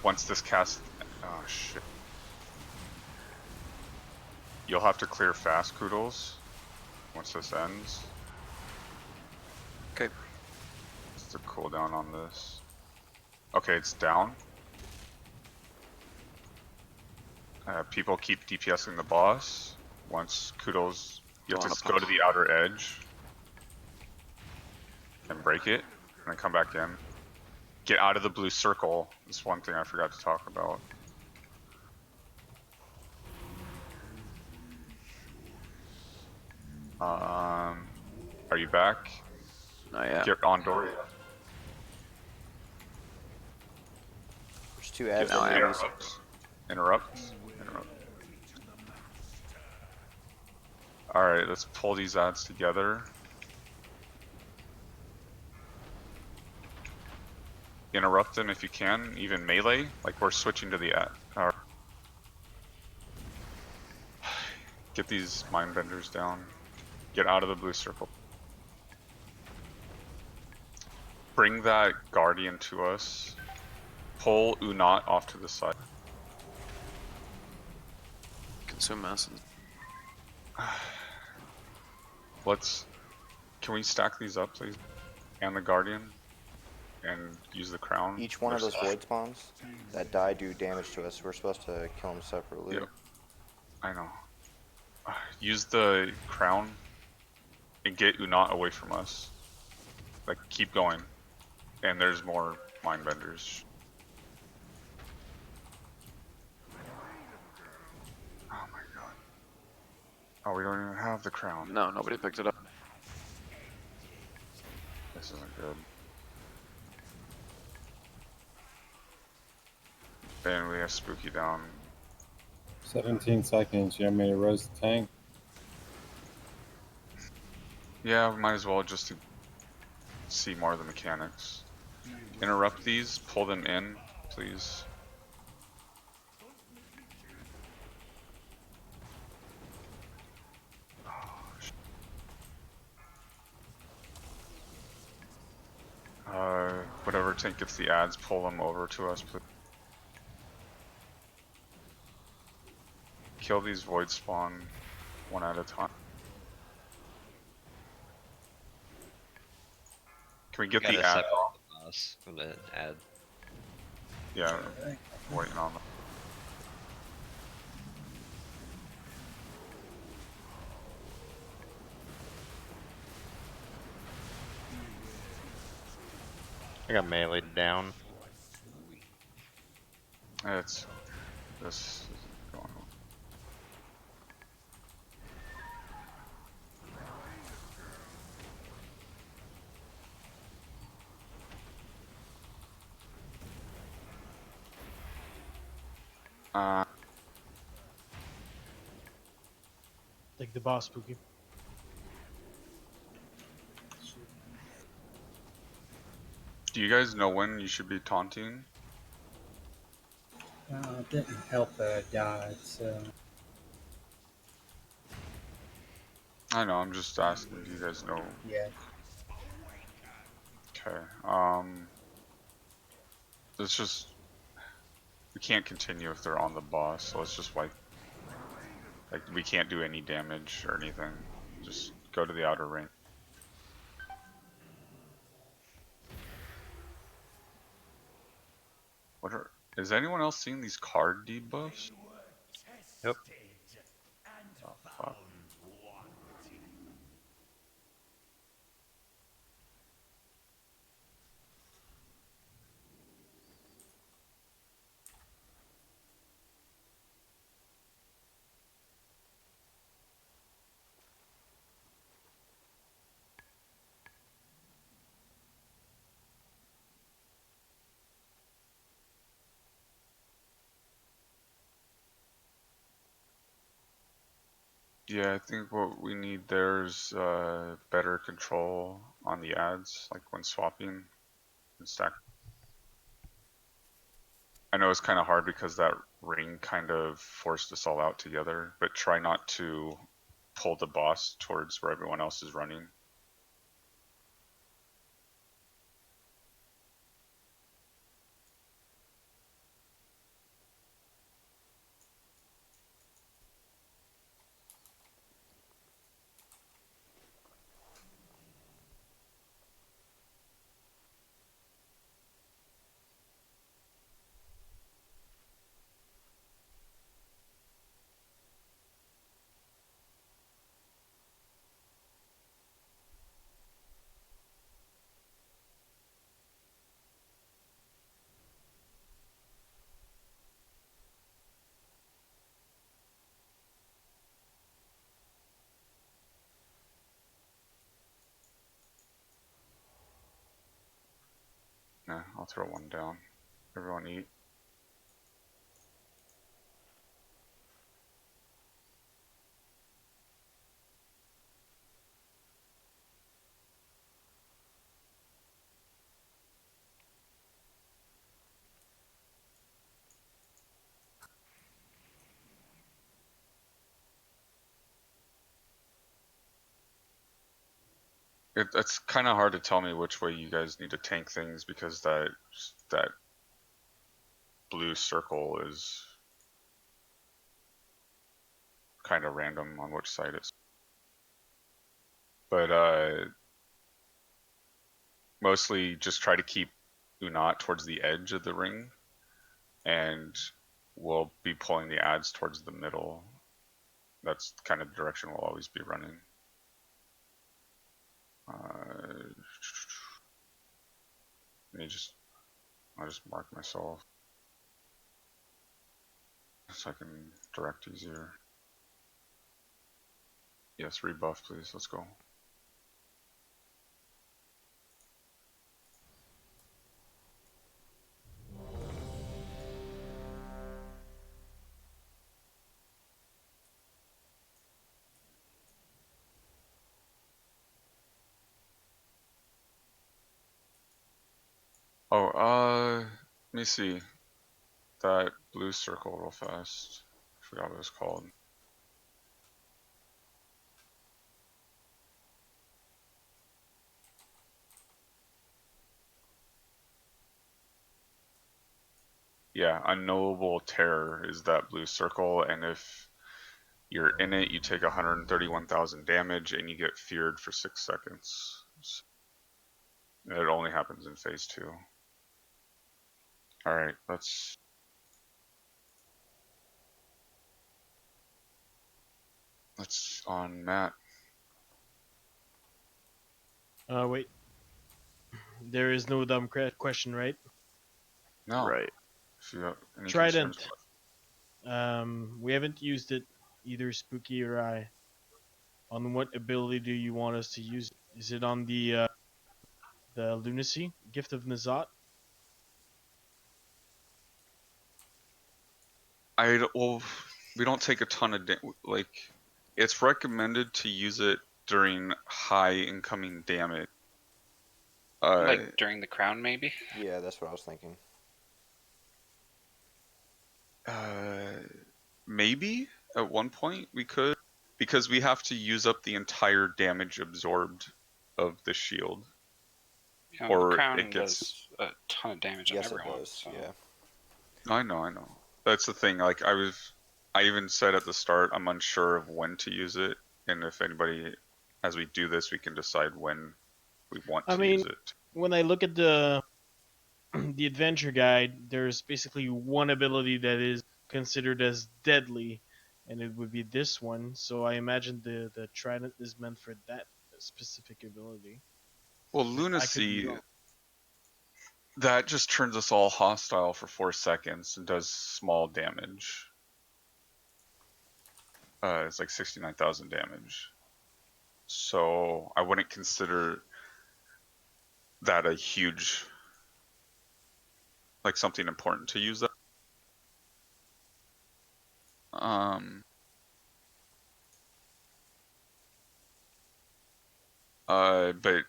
once this cast... Oh, shit. You'll have to clear fast, Koodles, once this ends. Okay. What's the cooldown on this? Okay, it's down. People keep DPSing the boss. Once Koodles... You have to go to the outer edge. And break it. And then come back in. Get out of the blue circle. That's one thing I forgot to talk about. Are you back? Not yet. Get on door. There's 2 ads. Interrupt. Alright, let's pull these ads together. Interrupt them if you can, even melee. Like we're switching to the ad. Get these mindbenders down. Get out of the blue circle. Bring that Guardian to us. Pull Unat off to the side. Consume masses. Can we stack these up, please? And the Guardian? And use the crown? Each one of those void spawns that die do damage to us. We're supposed to kill them separately. Yep. I know. Use the crown and get Unat away from us. Like, keep going. And there's more mindbenders. Oh my god. Oh, we don't even have the crown. No, nobody picked it up. This isn't good. And we have Spooky down. 17 seconds. You want me to roast the tank? Yeah, we might as well just to see more of the mechanics. Interrupt these, pull them in, please. Whatever tank gets the ads, pull them over to us, please. Kill these void spawn one at a time. Can we get the ad off? Boss from the ad. Yeah, waiting on them. I got meleeed down. It's this is going on. Take the boss, Spooky. Do you guys know when you should be taunting? Didn't help that I died, so. I know, I'm just asking, do you guys know? Yeah. Okay, let's just, we can't continue if they're on the boss, so let's just like we can't do any damage or anything. Just go to the outer ring. Is anyone else seeing these card debuffs? Yep. Oh, fuck. Yeah, I think what we need there is better control on the ads, like when swapping and stack. I know it's kind of hard because that ring kind of forced us all out together, but try not to pull the boss towards where everyone else is running. Yeah, I'll throw one down. Everyone eat. It's kind of hard to tell me which way you guys need to tank things because that blue circle is kind of random on which side it's. But mostly just try to keep Unat towards the edge of the ring, and we'll be pulling the ads towards the middle. That's kind of the direction we'll always be running. I'll just mark myself so I can direct easier. Yes, rebuff please, let's go. Oh, let me see. That blue circle real fast. I forgot what it was called. Yeah, Unknowable Terror is that blue circle, and if you're in it, you take 131,000 damage and you get feared for 6 seconds. It only happens in phase 2. Alright, that's on Matt. Wait. There is no dumb question, right? No. Right. If you have any concerns, Trident. We haven't used it, either Spooky or I. On what ability do you want us to use it? Is it on the Lunacy? Gift of Nazat? well, we don't take a ton of like. It's recommended to use it during high incoming damage. Like during the crown, maybe? Yeah, that's what I was thinking. Maybe at one point we could, because we have to use up the entire damage absorbed of the shield. You know, the Or crown it gets. does a ton of damage on Yes, it everyone. does. So. Yeah. I know. That's the thing. Like I even said at the start, I'm unsure of when to use it, and if anybody, as we do this, we can decide when we want to use it. When I look at the the adventure guide, there's basically one ability that is considered as deadly, and it would be this one. So I imagine the trident is meant for that specific ability. Well, But I could be lunacy, wrong. that just turns us all hostile for 4 seconds and does small damage. It's like 69,000 damage. So I wouldn't consider that a huge, like something important to use that. But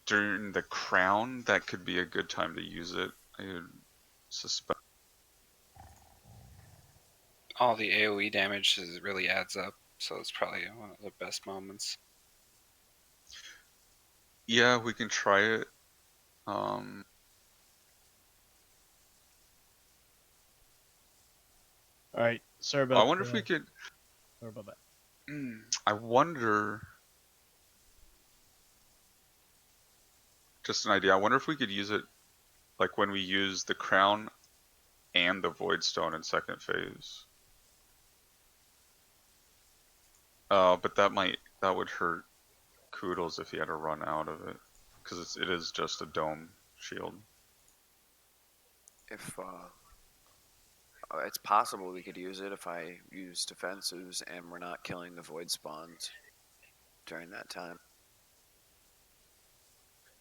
during the crown, that could be a good time to use it. I would suspect. All the AoE damage really adds up, so it's probably one of the best moments. Yeah, we can try it. All right. Sorry about. I wonder if we could. Sorry about that. I wonder. Just an idea. I wonder if we could use it, like when we use the crown and the void stone in second phase. But that would hurt Koodles if he had to run out of it, because it is just a dome shield. If it's possible we could use it if I use defensives and we're not killing the void spawns during that time.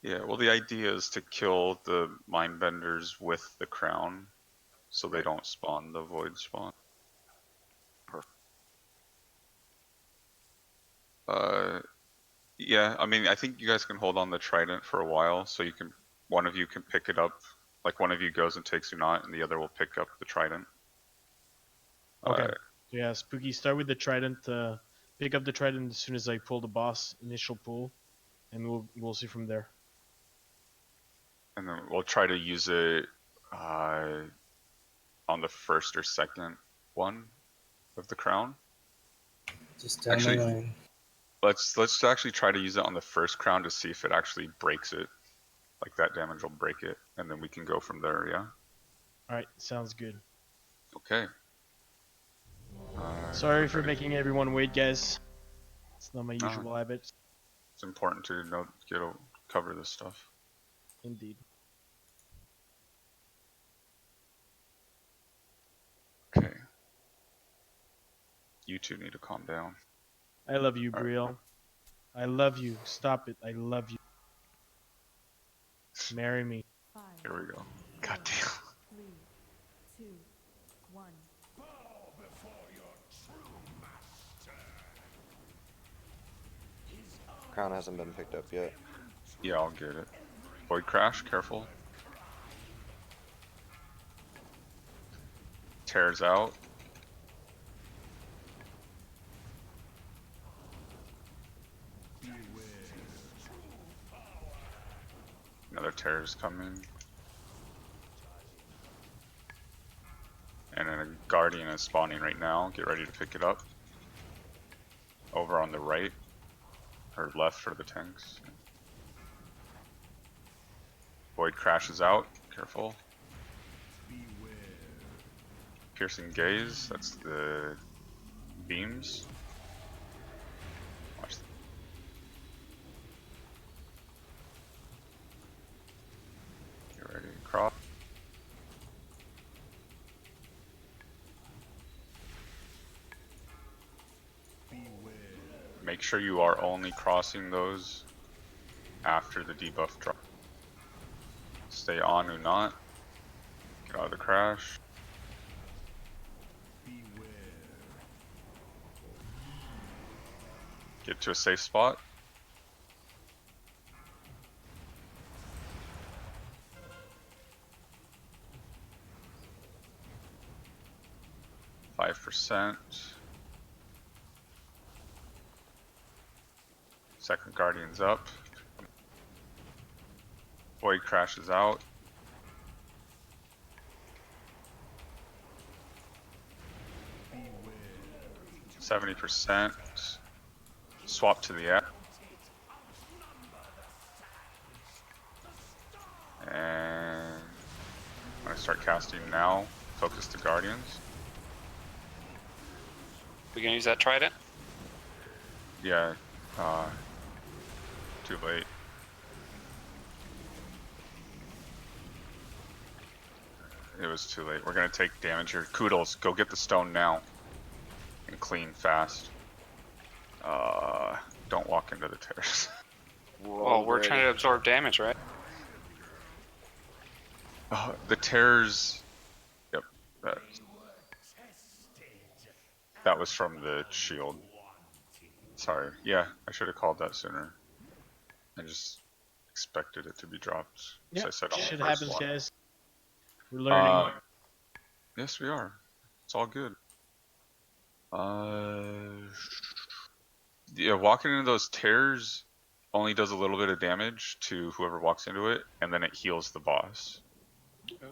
Yeah, well, the idea is to kill the mind benders with the crown, so they don't spawn the void spawn. Perfect. Yeah, I mean, I think you guys can hold on the trident for a while, so one of you can pick it up, like one of you goes and takes Unat, and the other will pick up the trident. Okay. So yeah, Spooky, start with the trident. Pick up the trident as soon as I pull the boss initial pull, and we'll see from there. And then we'll try to use it on the first or second one of the crown. Just tell me when. Let's actually try to use it on the first crown to see if it actually breaks it. Like that damage will break it, and then we can go from there. Yeah. All right, sounds good. Okay. Sorry for making everyone wait, guys. It's not my No. usual habit. It's important to cover this stuff. Indeed. Okay. You two need to calm down. I love you, All right. Brielle. I love you. Stop it. I love you. Marry me. Here we go. God damn. 3, 2, 1. Crown hasn't been picked up yet. Yeah, I'll get it. Void crash, careful. Tears out. Another tear is coming. And then a guardian is spawning right now. Get ready to pick it up. Over on the right. Or left for the tanks. Void crashes out. Careful. Piercing gaze. That's the beams. Watch. Get ready to cross. Make sure you are only crossing those after the debuff drop. Stay on or not. Get out of the crash. Get to a safe spot. %. Second Guardian's up. Void crashes out. – 70%. Swap to the app. And Start casting now. Focus the Guardians. We gonna use that trident? Yeah. Too late. It was too late. We're gonna take damage here. Kudos, go get the stone now. And clean fast. Don't walk into the tears. Well, we're trying to absorb damage, right? The tears. Yep. That was from the shield. Sorry. Yeah, I should have called that sooner. I just expected it to be dropped. Yeah, So I said on the shit first happens, one. guys. We're learning. Yes, we are. It's all good. Yeah, walking into those tears only does a little bit of damage to whoever walks into it, and then it heals the boss.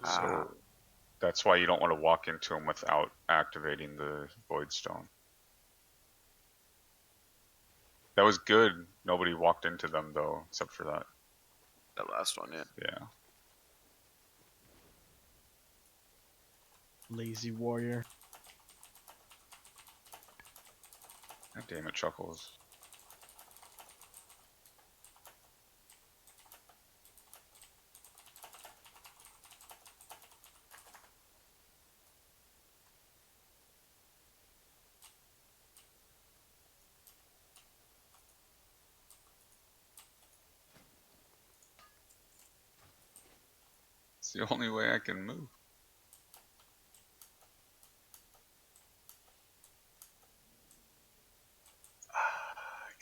So that's why you don't want to walk into them without activating the Void Stone. That was good. Nobody walked into them though, except for that. That last one, yeah. Yeah. Lazy warrior. God damn it, Chuckles. It's the only way I can move.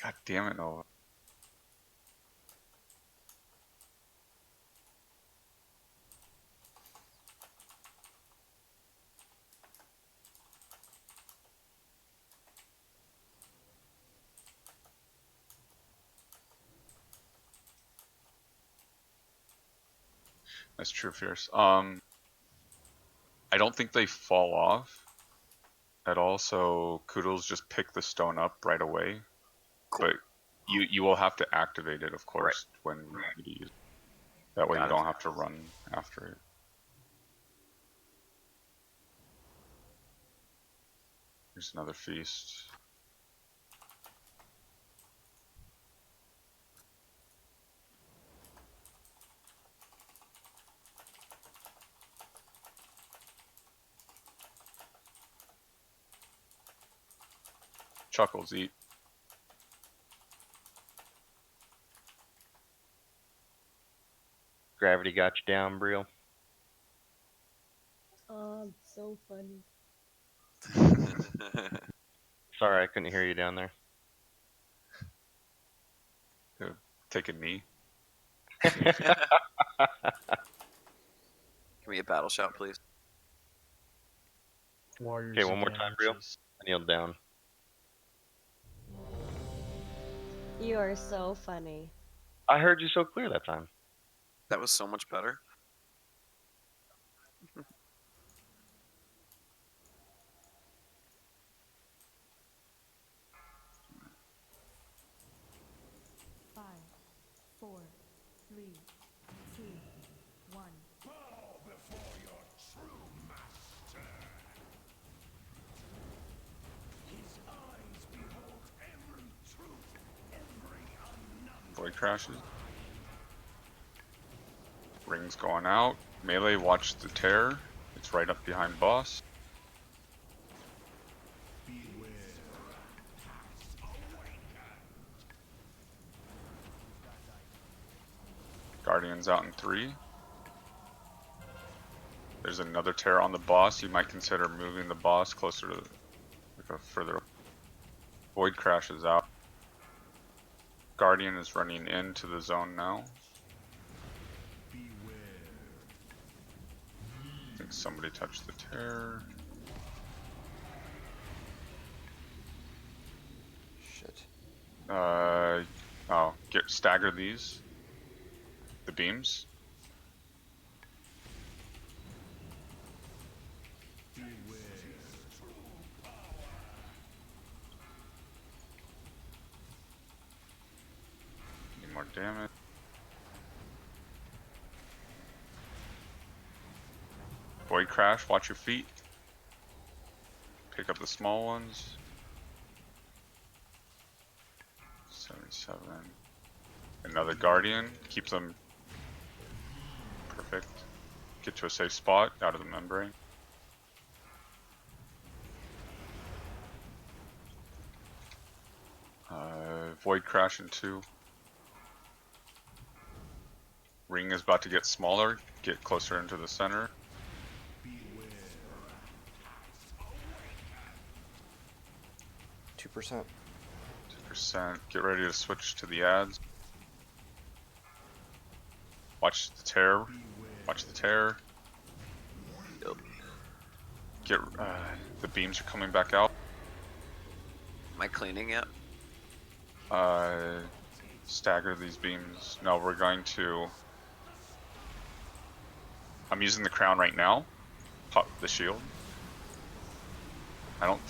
God damn it, Nova. That's true, Fierce. I don't think they fall off at all, so Kudos just pick the stone up right away. But you will have to activate it, of course, when you need to use it. That way you don't have to run after it. Here's another feast. Chuckles, eat. Gravity got you down, Briel. Oh, so funny. Sorry, I couldn't hear you down there. Take a knee. Can we get battle shout, please? Warriors. Okay, one more time, Briel. I kneeled down. You are so funny. I heard you so clear that time. That was so much better. Five, four, three, two, one. Bow before your true master. His eyes behold every truth, every unknown. Void crashes. Rings going out. Melee, watch the tear. It's right up behind boss. Guardians out in 3. There's another tear on the boss. You might consider moving the boss closer to like a further. Void crashes out. Guardian is running into the zone now. I think somebody touched the tear. Shit. Stagger these. The beams. Need more damage. Void Crash, watch your feet. Pick up the small ones. 77. Another Guardian. Keep them perfect. Get to a safe spot out of the membrane. Void Crash in 2. Ring is about to get smaller. Get closer into the center. 2%. 2%. Get ready to switch to the ads. Watch the tear. Watch the tear. Get the beams are coming back out. Am I cleaning yet? Stagger these beams. No, we're going to. I'm using the crown right now. Pop the shield. I don't.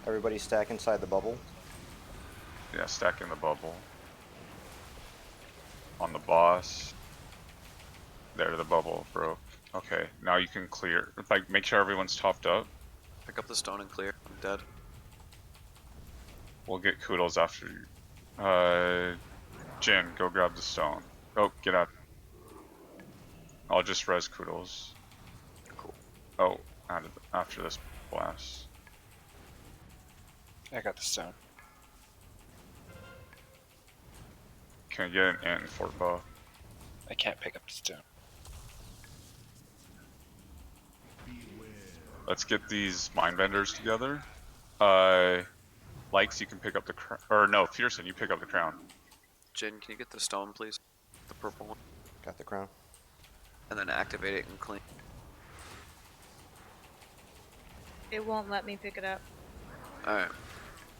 Everybody stack inside the bubble. Yeah, stack in the bubble. On the boss. There, the bubble broke. Okay, now you can clear. Like, make sure everyone's topped up. Pick up the stone and clear. I'm dead. We'll get Koodles after you. Jin, go grab the stone. Oh, get out. I'll just res Koodles. Cool. Oh, after this blast. I got the stone. Can I get an ant and fort buff? I can't pick up the stone. Let's get these mind benders together. Likes, you can pick up the crown. Or no, Pearson, you pick up the crown. Jin, can you get the stone, please? The purple one. Got the crown. And then activate it and clean. It won't let me pick it up. Alright.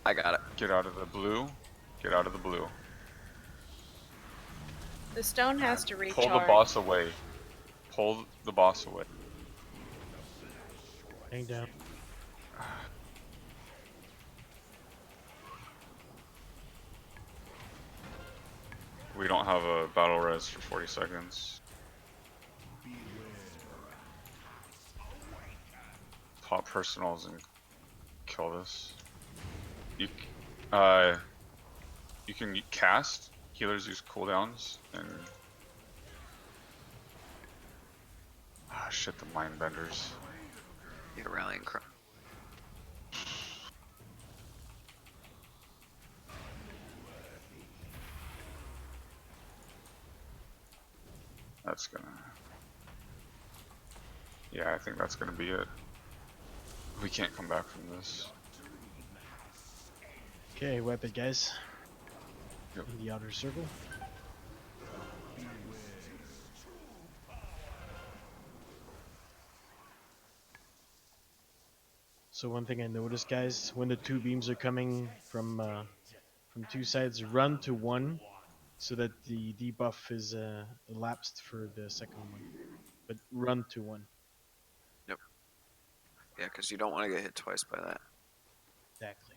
I got it. Get out of the blue. Get out of the blue. The stone has to recharge. Pull the boss away. Pull the boss away. Hang down. We don't have a battle res for 40 seconds. Pop personals and kill this. You can cast. Healers use cooldowns and. Ah, shit, the mind benders. Need a rallying cry. That's gonna. Yeah, I think that's gonna be it. We can't come back from this. Okay, wipe it, guys. Yep. In the outer circle. So one thing I noticed, guys, when the two beams are coming from two sides, run to one, so that the debuff is elapsed for the second one. But run to one. Yep. Yeah, because you don't want to get hit twice by that. Exactly.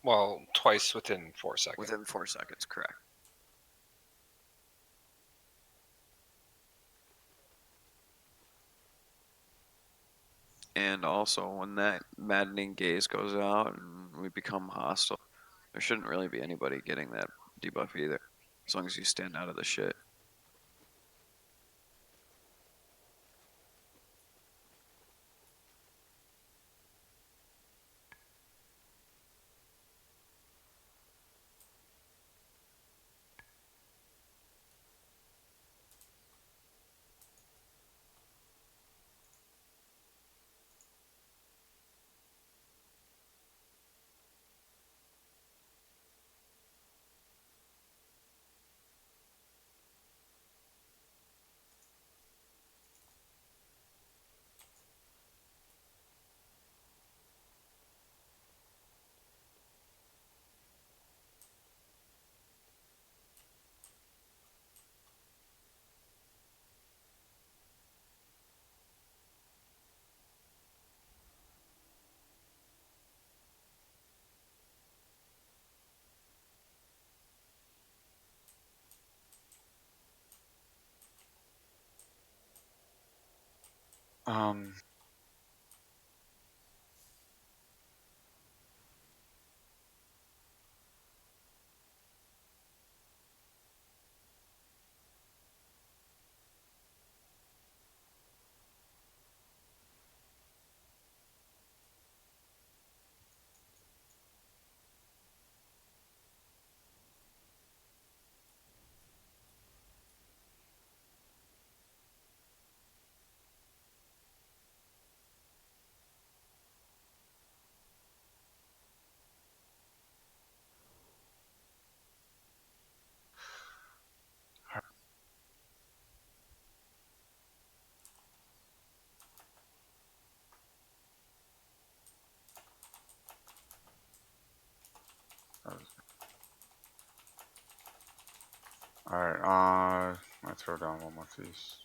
Well, twice within 4 seconds. Within 4 seconds, correct. And also, when that maddening gaze goes out and we become hostile, there shouldn't really be anybody getting that debuff either, as long as you stand out of the shit. Um. Alright, I throw down one more piece.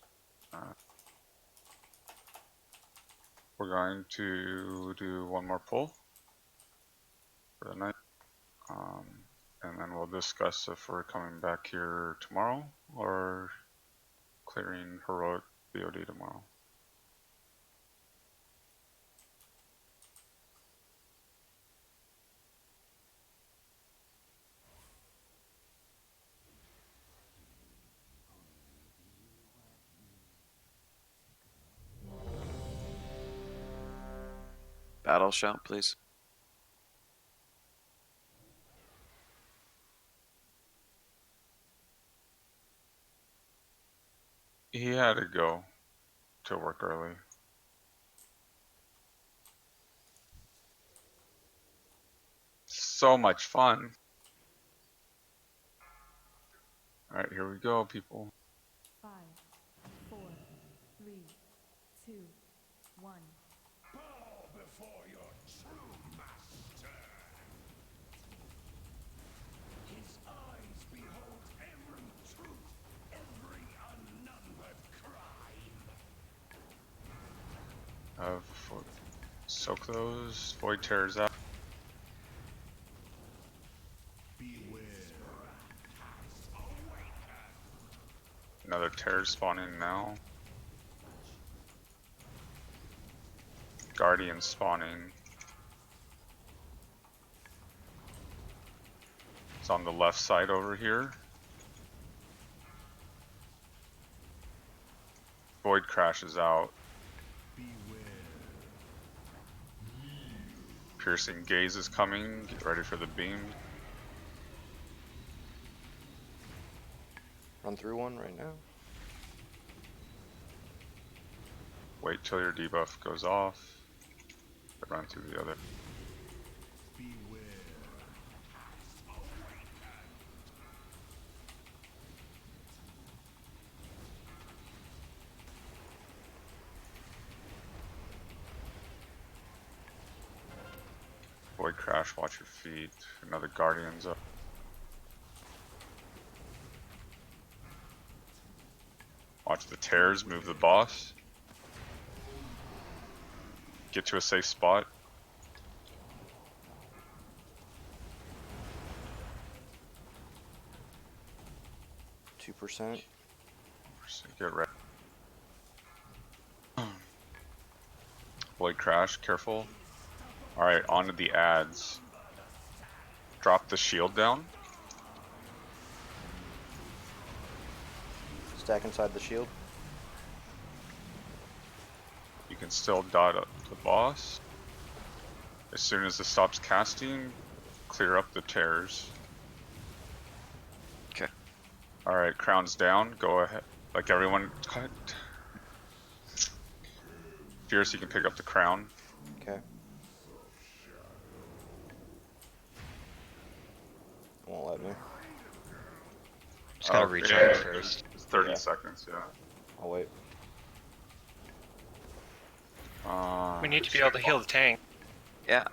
We're going to do one more pull for the night. And then we'll discuss if we're coming back here tomorrow or clearing heroic BOD tomorrow. Battle shout, please. He had to go to work early. So much fun. Alright, here we go, people. 5, 4, 3, 2, 1. Bow before your true master. His eyes behold every truth, every unnumbered crime. Soak those. Void tears out. Another tear spawning now. Guardian spawning. It's on the left side over here. Void crashes out. Piercing gaze is coming. Get ready for the beam. Run through one right now. Wait till your debuff goes off. Run through the other. Void crash, watch your feet. Another guardian's up. Watch the tears, move the boss. Get to a safe spot. %. Get ready. Void crash, careful. Alright, onto the ads. Drop the shield down. Stack inside the shield. You can still dot up the boss. As soon as it stops casting, clear up the tears. Okay. Alright, crown's down. Go ahead. Like everyone. Fierce, you can pick up the crown. Okay. Won't let me. Just gotta recharge first. It's 30 seconds, yeah. I'll wait. We need to be able to heal the tank. Yeah.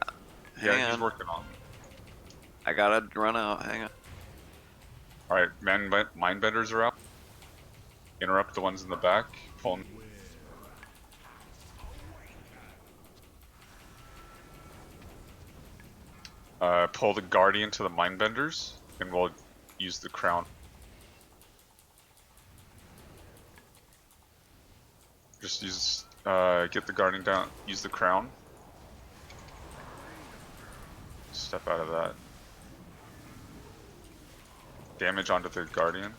Yeah, he's working on it. I gotta run out. Hang on. Alright, mindbenders are out. Interrupt the ones in the back. Pull them. Pull the guardian to the mindbenders, and we'll use the crown. Just use Get the guardian down. Use the crown. Step out of that. Damage onto the guardian.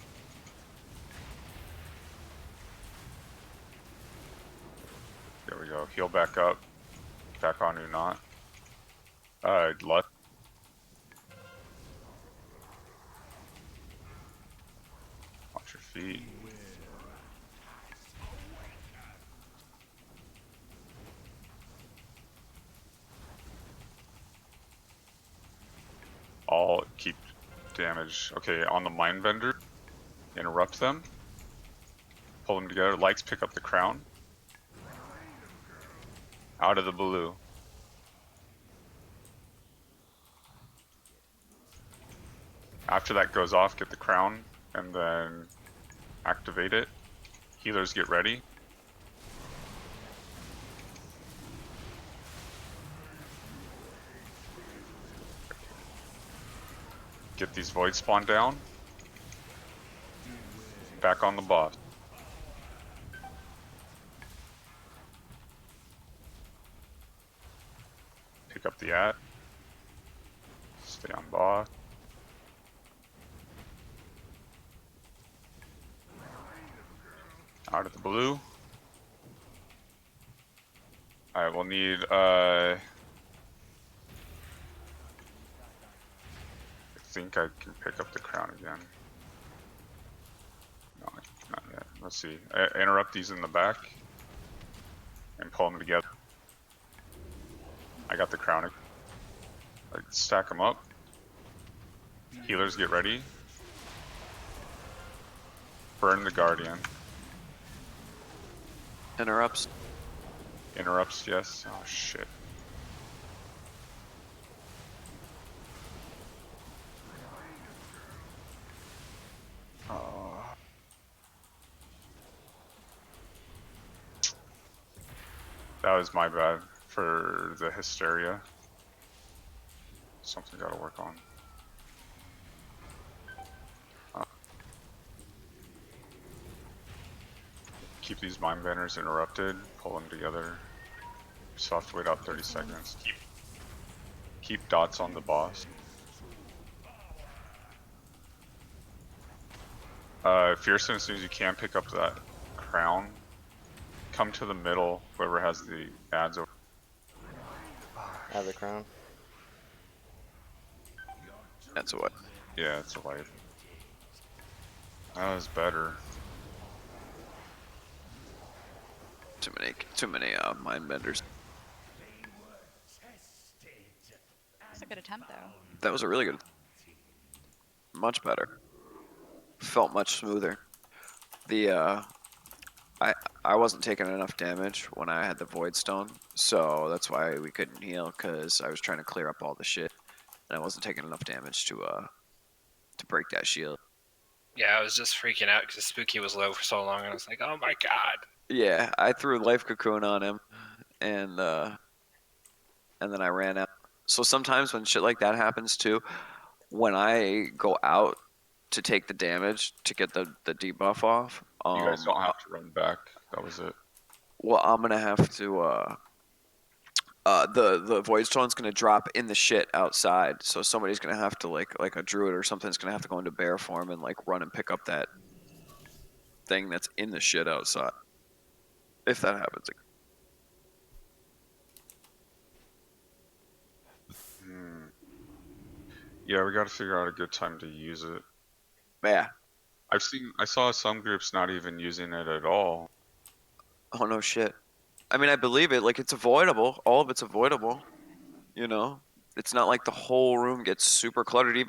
There we go. Heal back up. Back on who not. Luck. Watch your feet. All keep damage. Okay, on the mind bender, interrupt them. Pull them together. Lights pick up the crown. Out of the blue. After that goes off, get the crown, and then activate it. Healers get ready. Get these void spawn down. Back on the boss. Pick up the at. Stay on boss. Out of the blue. Alright, we'll need I think I can pick up the crown again. No, not yet. Let's see. Interrupt these in the back and pull them together. I got the crown. Stack them up. Healers get ready. Burn the guardian. Interrupts. Interrupts, yes. Oh shit. Oh. That was my bad for the hysteria. Something gotta work on. Keep these mind banners interrupted, pull them together. Soft wait out 30 seconds. Keep dots on the boss. Fearsome, as soon as you can, pick up that crown. Come to the middle, whoever has the ads over. I have the crown. That's a what? Yeah, it's a wipe. That was better. Too many mind benders. That's a good attempt, though. That was a really good. Much better. Felt much smoother. The I wasn't taking enough damage when I had the Void Stone, so that's why we couldn't heal, because I was trying to clear up all the shit, and I wasn't taking enough damage to break that shield. Yeah, I was just freaking out because Spooky was low for so long, and I was like, oh my god. Yeah, I threw Life Cocoon on him, and then I ran out. So sometimes when shit like that happens too, when I go out to take the damage to get the debuff off, You guys don't have to run back. That was it. well, I'm gonna have to the Void Stone's gonna drop in the shit outside, so somebody's gonna have to like a druid or something's gonna have to go into bear form and like run and pick up that thing that's in the shit outside. If that happens. Yeah, we gotta figure out a good time to use it. Yeah. I saw some groups not even using it at all. Oh no shit. I mean, I believe it. Like, it's avoidable. All of it's avoidable. You know, it's not like the whole room gets super cluttered. Even